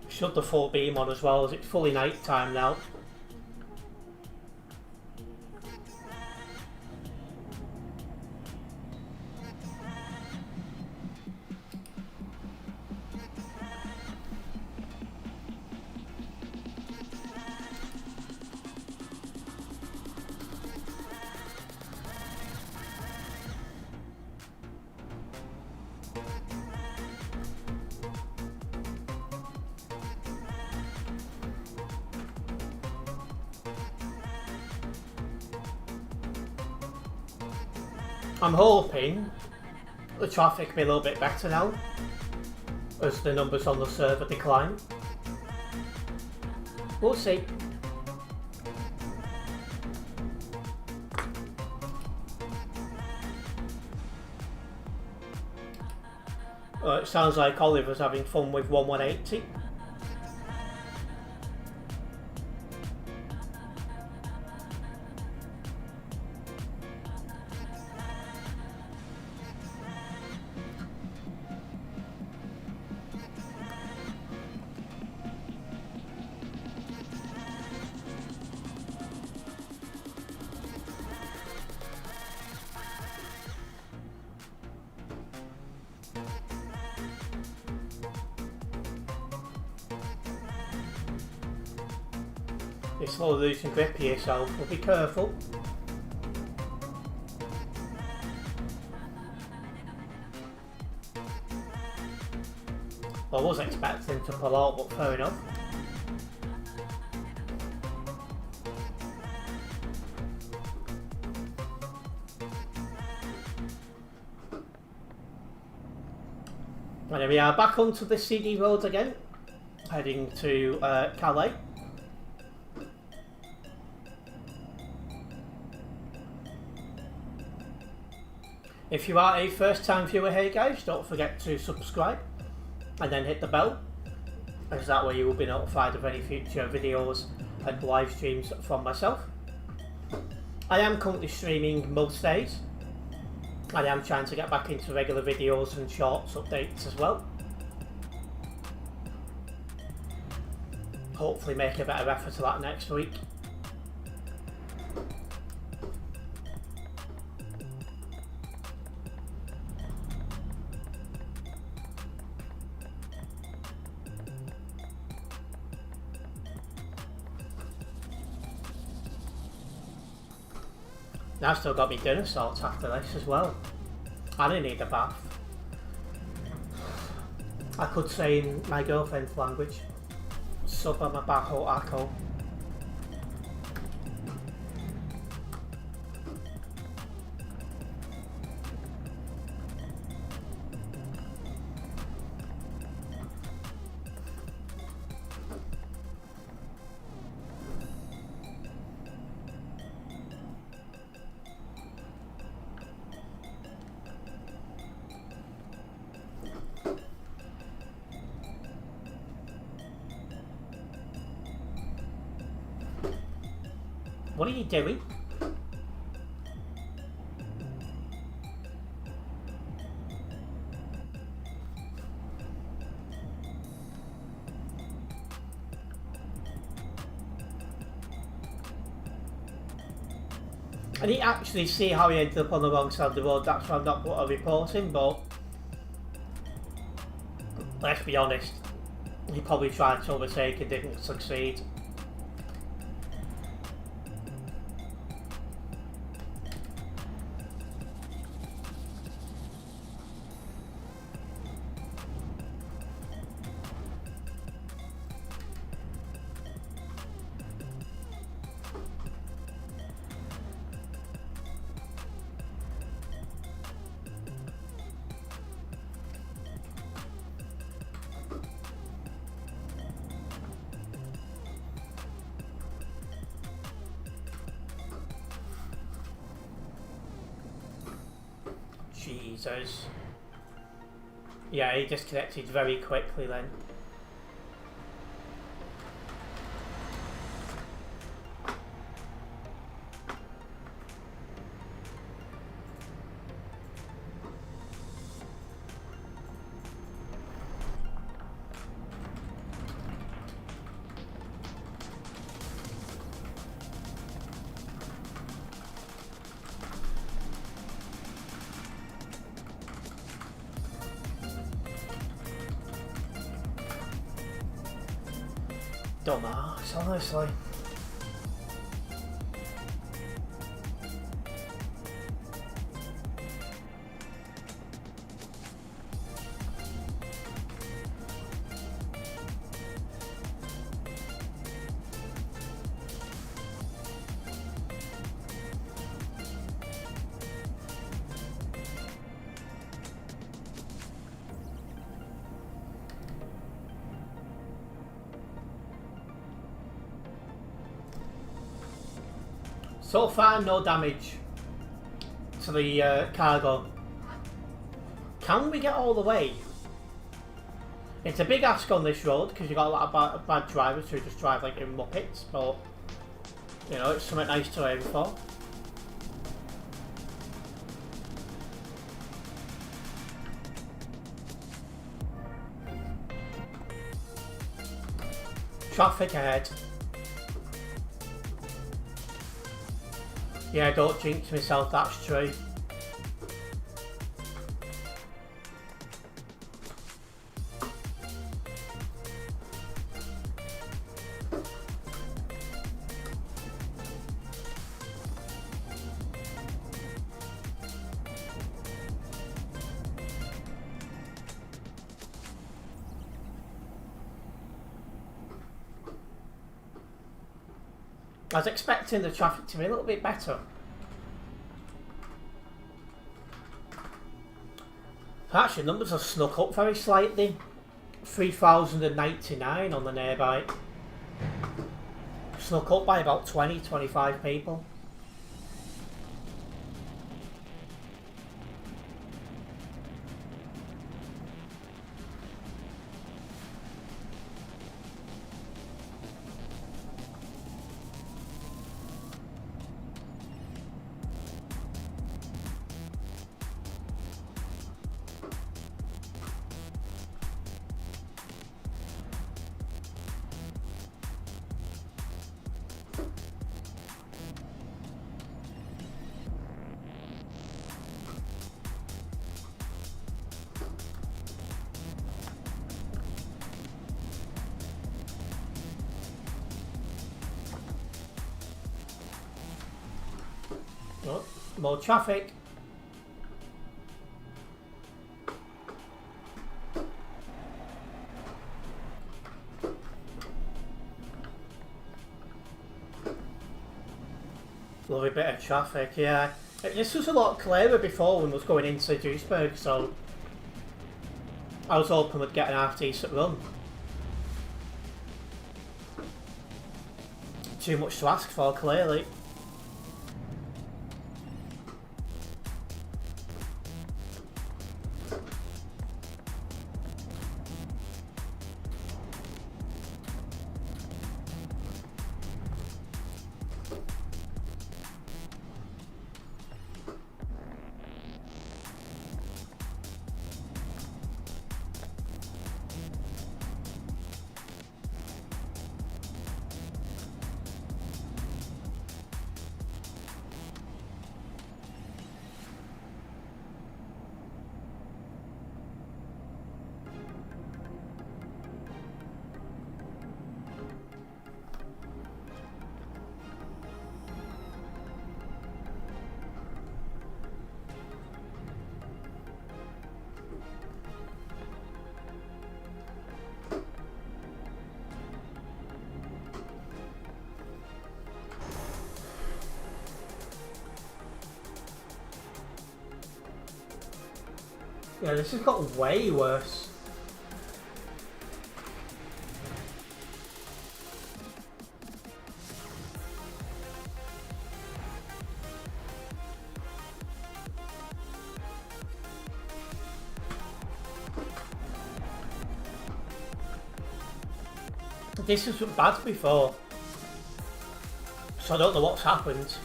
[SPEAKER 1] Shut the full beam on as well, as it's fully night time now. I'm hoping the traffic will be a little bit better now as the numbers on the server decline. We'll see. It sounds like Oliver's having fun with 1180. You're slowly losing grip of yourself, but be careful. I was expecting to pull out, but fair enough. And here we are back onto the CD road again, heading to Calais. If you are a first time viewer here guys, don't forget to subscribe and then hit the bell, as that way you will be notified of any future videos and live streams from myself. I am currently streaming most days. I am trying to get back into regular videos and shorts updates as well. Hopefully make a better effort of that next week. Now I've still got my dinner sorts after this as well. And I need a bath. I could say in my girlfriend's language, "Soba mabaho ako." What are you doing? I didn't actually see how he ended up on the wrong side of the road, that's why I'm not put a report in, but let's be honest, he probably tried to overtake and didn't succeed. Jesus. Yeah, he disconnected very quickly then. Dumbass, honestly. So far, no damage to the cargo. Can we get all the way? It's a big ask on this road because you've got a lot of bad drivers who just drive like in Muppets, but you know, it's something nice to aim for. Traffic ahead. Yeah, don't jinx myself, that's true. I was expecting the traffic to be a little bit better. Actually, numbers have snuck up very slightly. 3,099 on the nearby. Snuck up by about 20-25 people. Oh, more traffic. Lovely bit of traffic, yeah. This was a lot clearer before when I was going into Duisburg, so I was hoping we'd get an half decent run. Too much to ask for, clearly. Yeah, this has got way worse. This was bad before, so I don't know what's happened,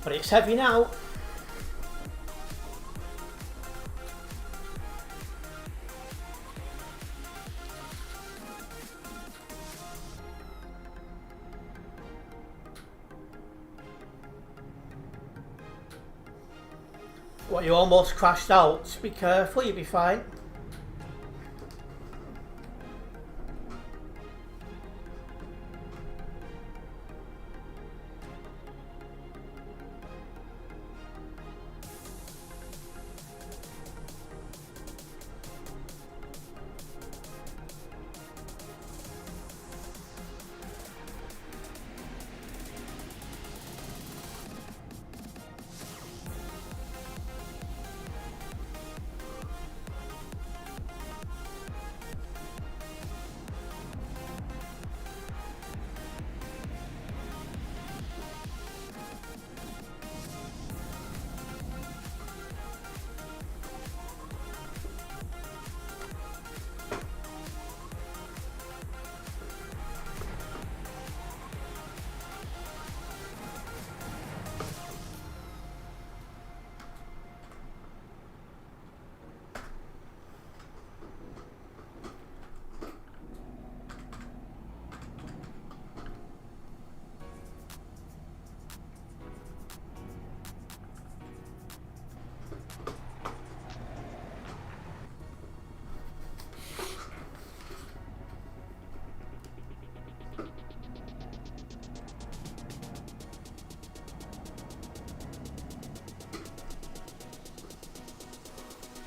[SPEAKER 1] but it's heavy now. What, you almost crashed out? Be careful, you'll be fine.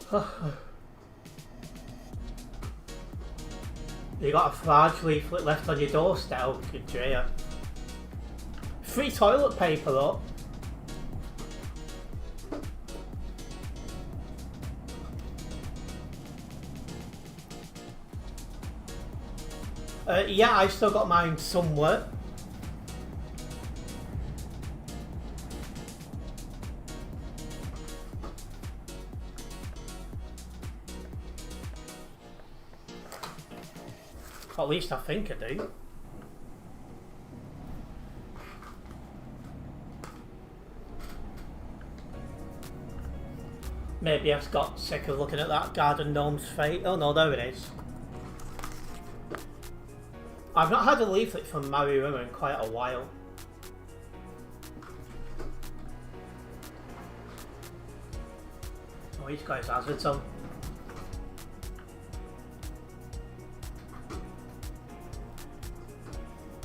[SPEAKER 1] You got a Farge leaflet left on your doorstep, oh, good dear. Free toilet paper though. Yeah, I still got mine somewhere. At least I think I do. Maybe I've got sick of looking at that garden gnome's fate. Oh no, there it is. I've not had a leaflet from Mary Rimmer in quite a while. Oh, he's got his hazards on.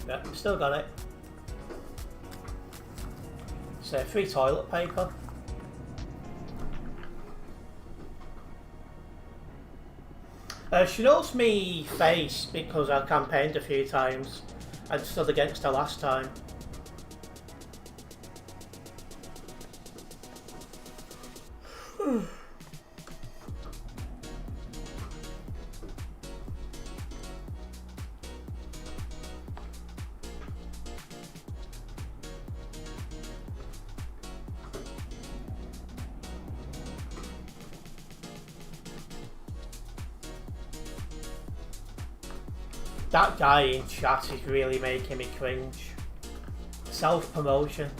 [SPEAKER 1] Yeah, still got it. So, free toilet paper. She knows me face because I campaigned a few times and stood against her last time. That guy in chat is really making me cringe. Self-promotion.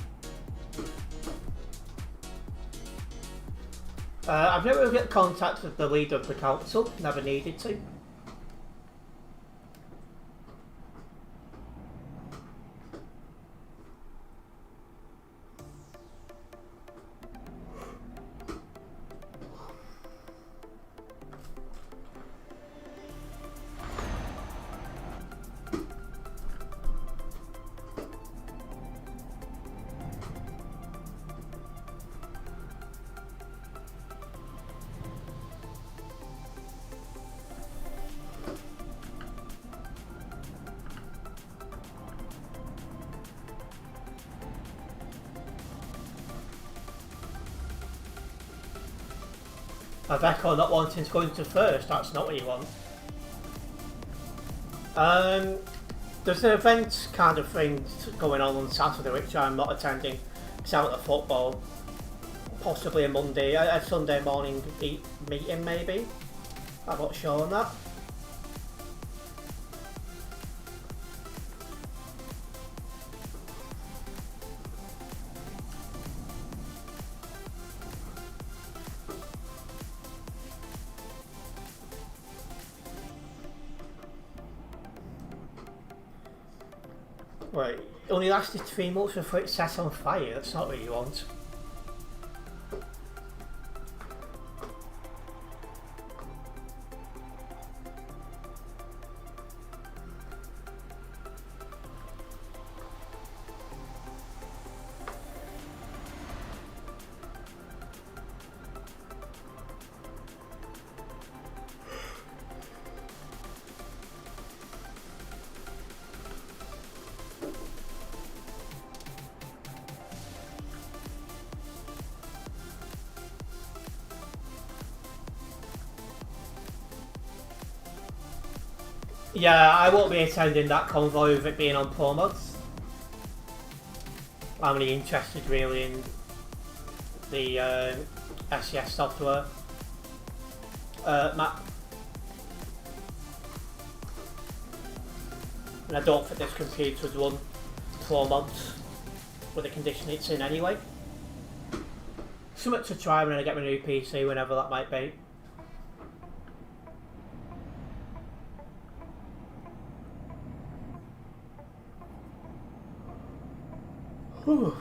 [SPEAKER 1] I've never got contact with the leader of the council, never needed to. Aveco not wanting to go into first, that's not what you want. There's an event kind of thing going on Saturday which I'm not attending because I'm at the football. Possibly a Sunday morning meeting maybe. I'm not sure on that. Right, it only lasted 3 months before it set on fire, that's not what you want. Yeah, I won't be attending that convoy with it being on Pro Mods. I'm only interested really in the SES software map. And I don't think this computer would run Pro Mods with the condition it's in anyway. Something to try when I get my new PC, whenever that might be. Whew.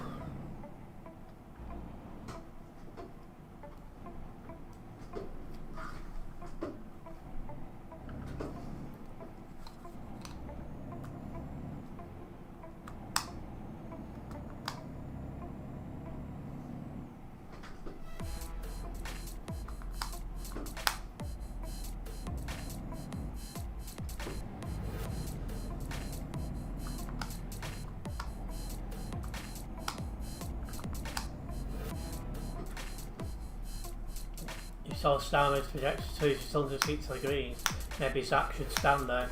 [SPEAKER 1] So Starman's projected 200 seats to the Greens. Maybe Zach should stand there.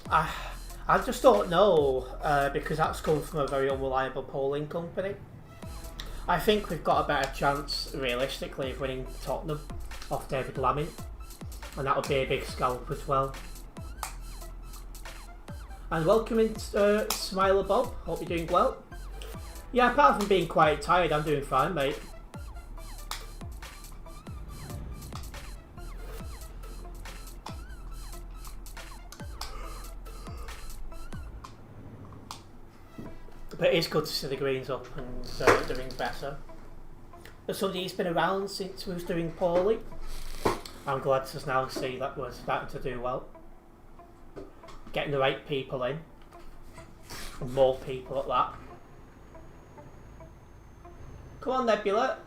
[SPEAKER 1] I just don't know, because that's come from a very unreliable polling company. I think we've got a better chance, realistically, of winning Tottenham off David Lammy. And that would be a big scalp as well. And welcome in, Smiler Bob. Hope you're doing well. Yeah, apart from being quite tired, I'm doing fine, mate. But it is good to see the Greens up and doing better. As somebody who's been around since we was doing poorly, I'm glad to now see that we're starting to do well. Getting the right people in. And more people at that. Come on, Nebula.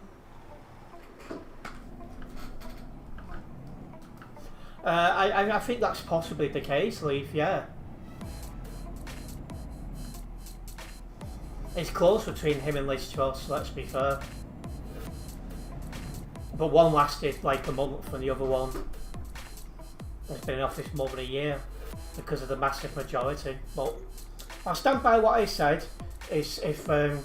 [SPEAKER 1] I think that's possibly the case, Leaf, yeah. It's close between him and Liz Truss, let's be fair. But one lasted like a month and the other one has been in office more than a year because of the massive majority. But I'll stand by what I said, is if Labour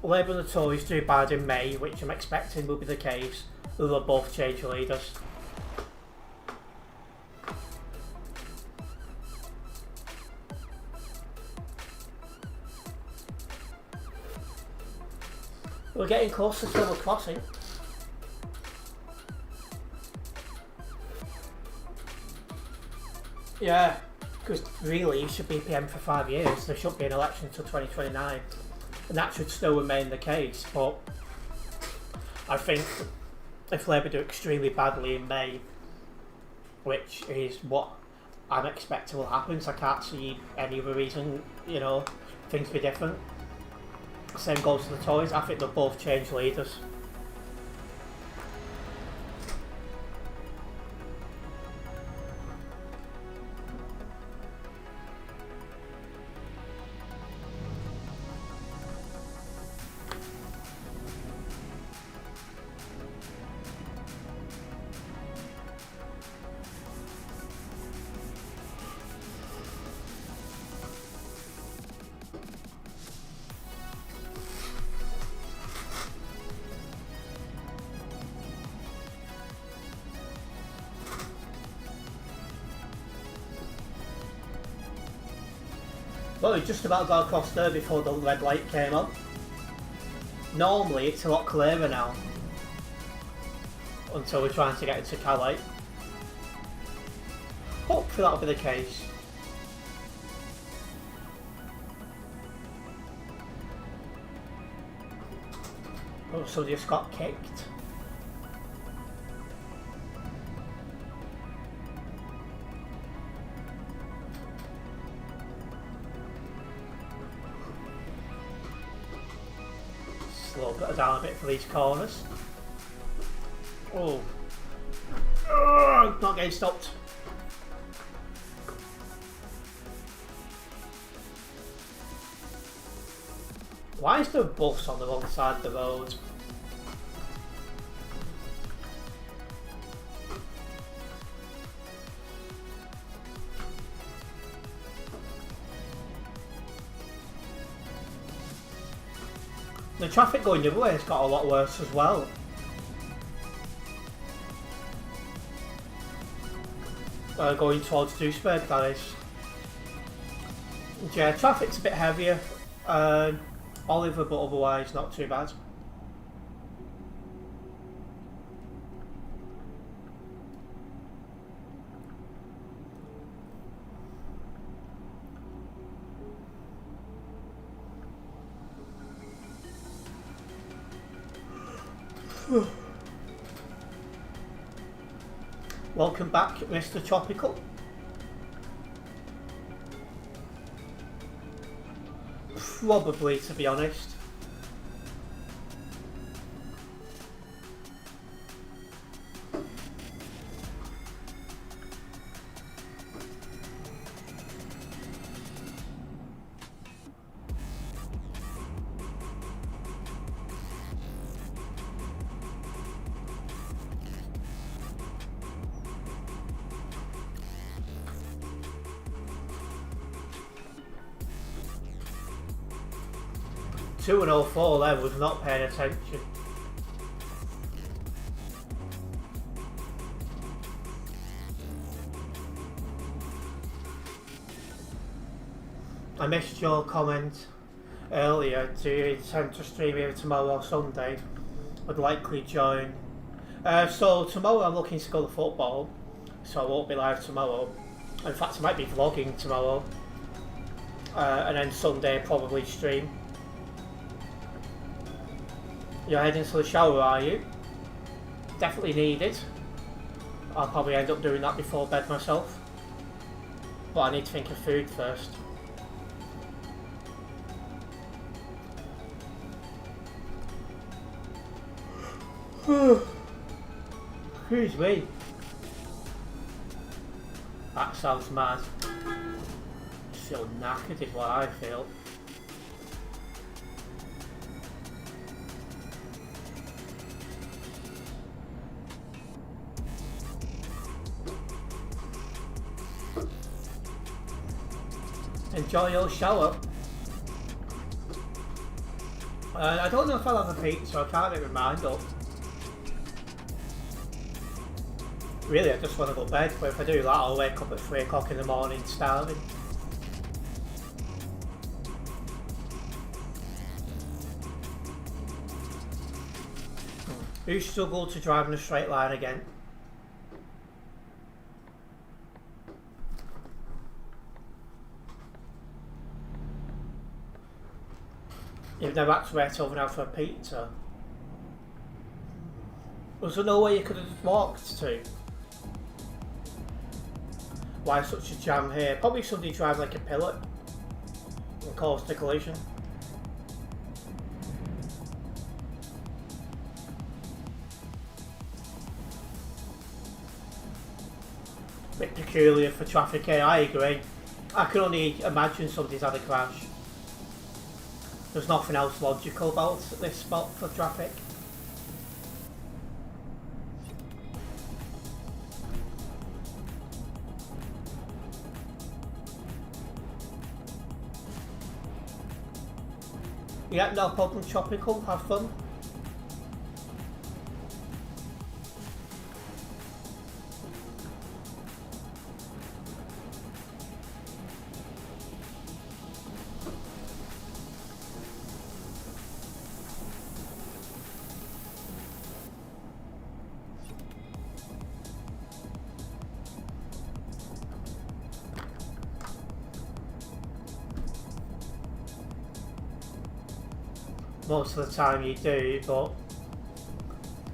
[SPEAKER 1] and the Tories do bad in May, which I'm expecting will be the case, they will both change leaders. We're getting close to Silver Crossing. Yeah, because really you should be PM for 5 years. There should be an election until 2029. And that should still remain the case. But I think if Labour do extremely badly in May, which is what I'm expecting will happen, so I can't see any other reason, you know, things be different. Same goes to the Tories. I think they'll both change leaders. Well, we just about got across there before the red light came on. Normally it's a lot clearer now. Until we're trying to get into Calais. Hopefully that'll be the case. Oh, somebody just got kicked. Slow it down a bit for these corners. Oh. Not getting stopped. Why is there a bus on the wrong side of the road? The traffic going the other way has got a lot worse as well. Going towards Duisburg, that is. Yeah, traffic's a bit heavier. Oliver, but otherwise not too bad. Welcome back, Mr. Tropical. Probably, to be honest. 204 there was not paying attention. I missed your comment earlier. Do you intend to stream either tomorrow or Sunday? Would likely join. So tomorrow I'm looking to go to football, so I won't be live tomorrow. In fact, I might be vlogging tomorrow. And then Sunday probably stream. You're heading to the shower, are you? Definitely need it. I'll probably end up doing that before bed myself. But I need to think of food first. Excuse me. That sounds mad. I feel knackered is what I feel. Enjoy your shower. I don't know if I'll have a pizza, I can't even mind up. Really, I just want to go to bed, but if I do that, I'll wake up at 3 o'clock in the morning starving. Who struggled to drive in a straight line again? You've never had to wait over now for a pizza? Was there no way you could have just walked to? Why such a jam here? Probably somebody drive like a pillar and caused a collision. Bit peculiar for traffic here, I agree. I can only imagine somebody's had a crash. There's nothing else logical about this spot for traffic. Yeah, no problem, tropical, have fun. Most of the time you do, but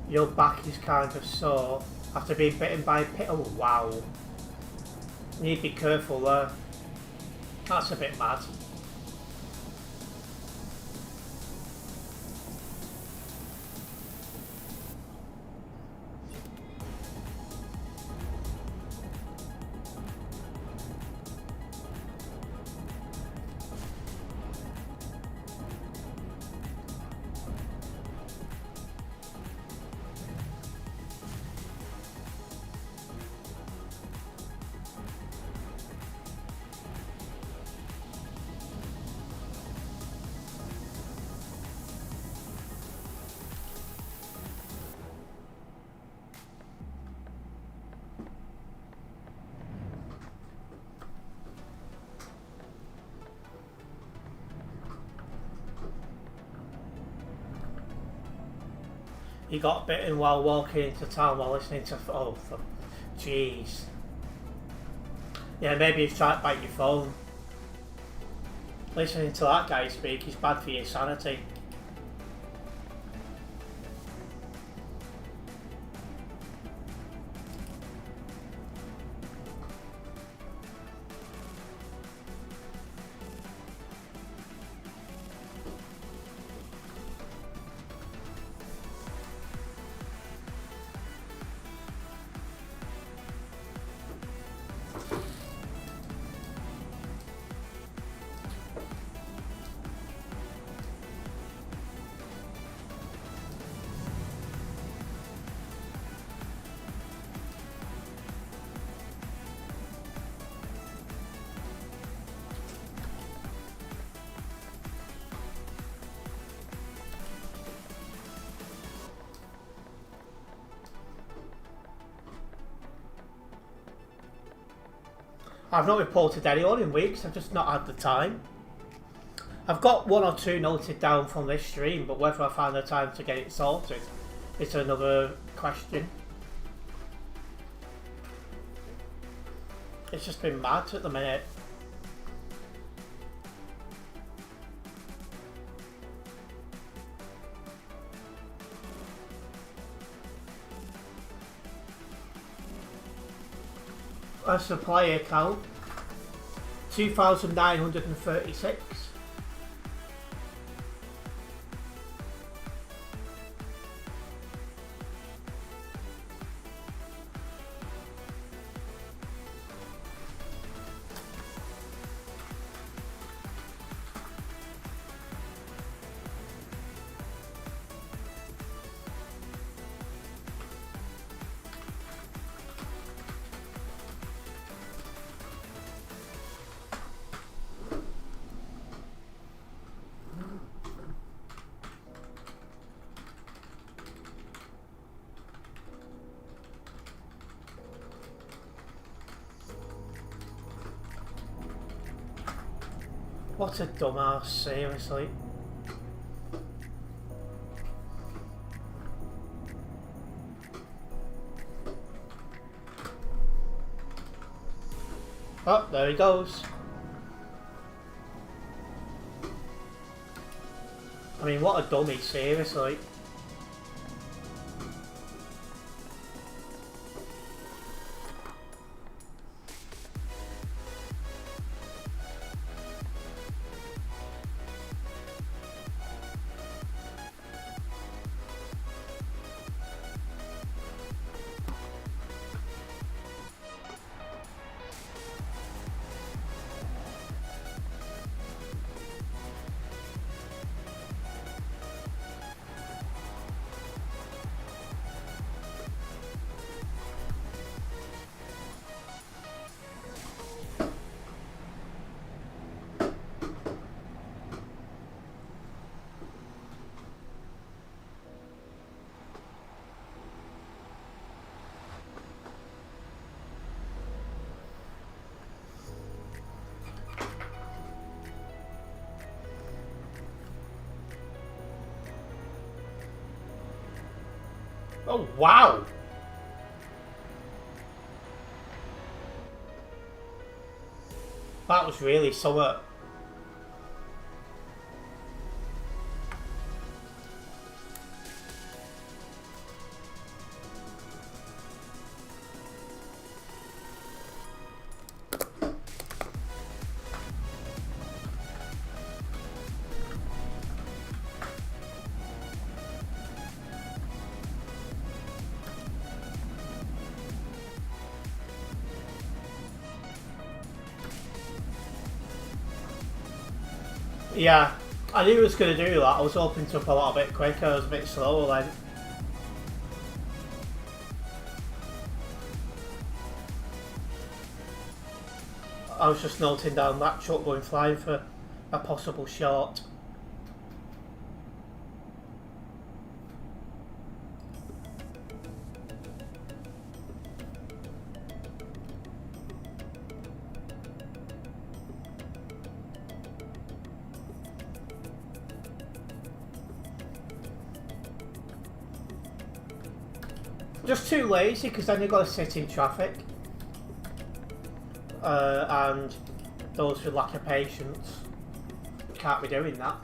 [SPEAKER 1] your back is kind of sore after being bitten by a pit. Oh wow. You need to be careful there. That's a bit mad. You got bitten while walking into town while listening to... Oh, jeez. Yeah, maybe you've tried to bite your phone. Listening to that guy speak is bad for your sanity. I've not reported anyone in weeks, I've just not had the time. I've got 1 or 2 noted down from this stream, but whether I find the time to get it sorted is another question. It's just been mad at the minute. A supply account 2,936. What a dumbass, seriously. Oh, there he goes. I mean, what a dummy, seriously. Oh, wow! That was really somewhat. Yeah, I knew he was going to do that. I was hoping to pull out a bit quicker. I was a bit slower then. I was just noting down that truck going flying for a possible short. Just too lazy, because then you've got to sit in traffic. And those who lack of patience can't be doing that.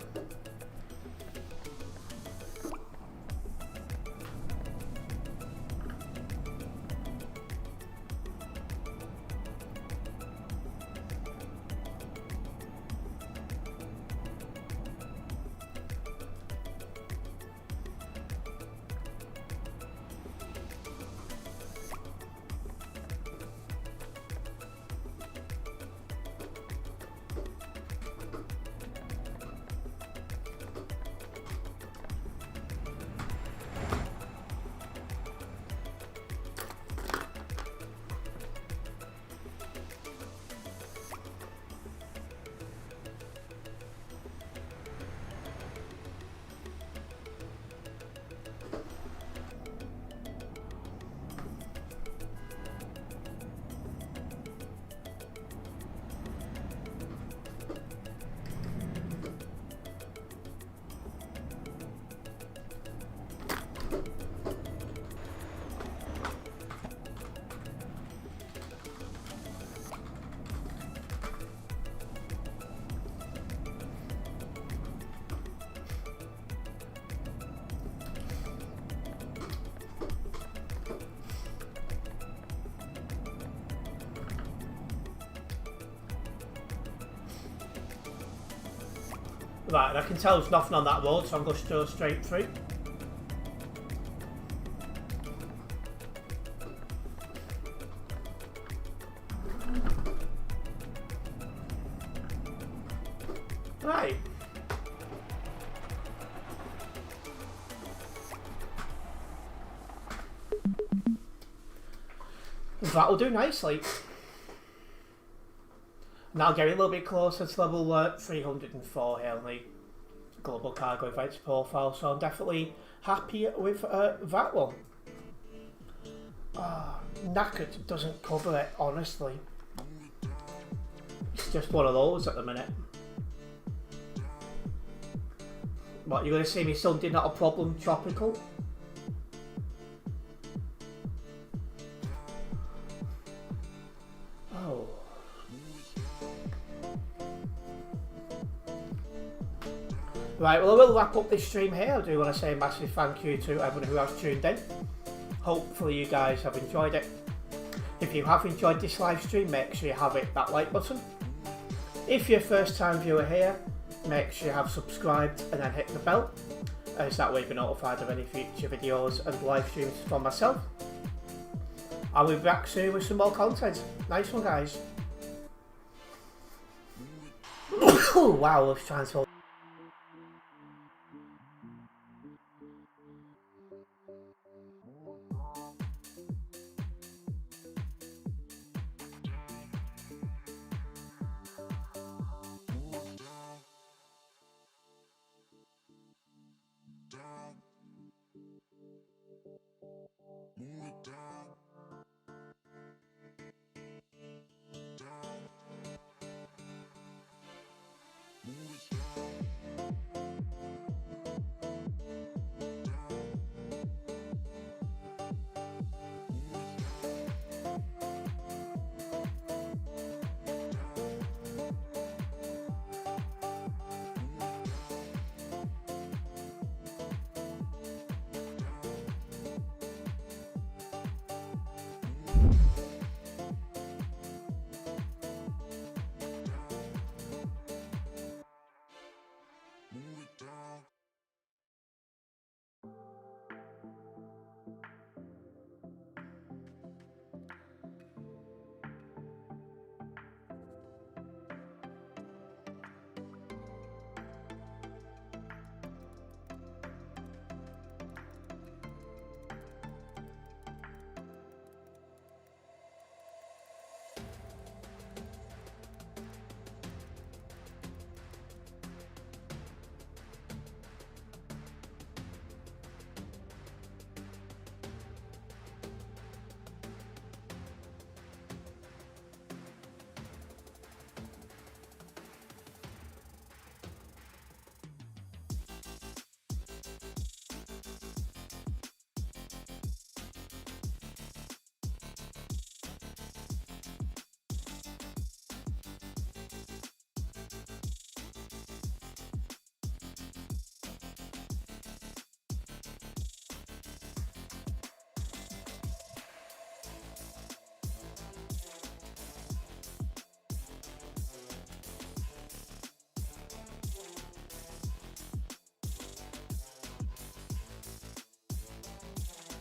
[SPEAKER 1] Right, and I can tell there's nothing on that road, so I'm going to go straight through. Right. That'll do nicely. Now getting a little bit closer to level 304 here on the Global Cargo Events profile, so I'm definitely happy with that one. Knackered doesn't cover it, honestly. It's just one of those at the minute. What, you're going to see me Sunday not a problem tropical? Oh. Right, well I will wrap up this stream here. I do want to say a massive thank you to everyone who has tuned in. Hopefully you guys have enjoyed it. If you have enjoyed this live stream, make sure you have hit that like button. If you're a first time viewer here, make sure you have subscribed and then hit the bell, as that way you'll be notified of any future videos and live streams from myself. I'll be back soon with some more content. Nice one, guys. Wow, I was trying to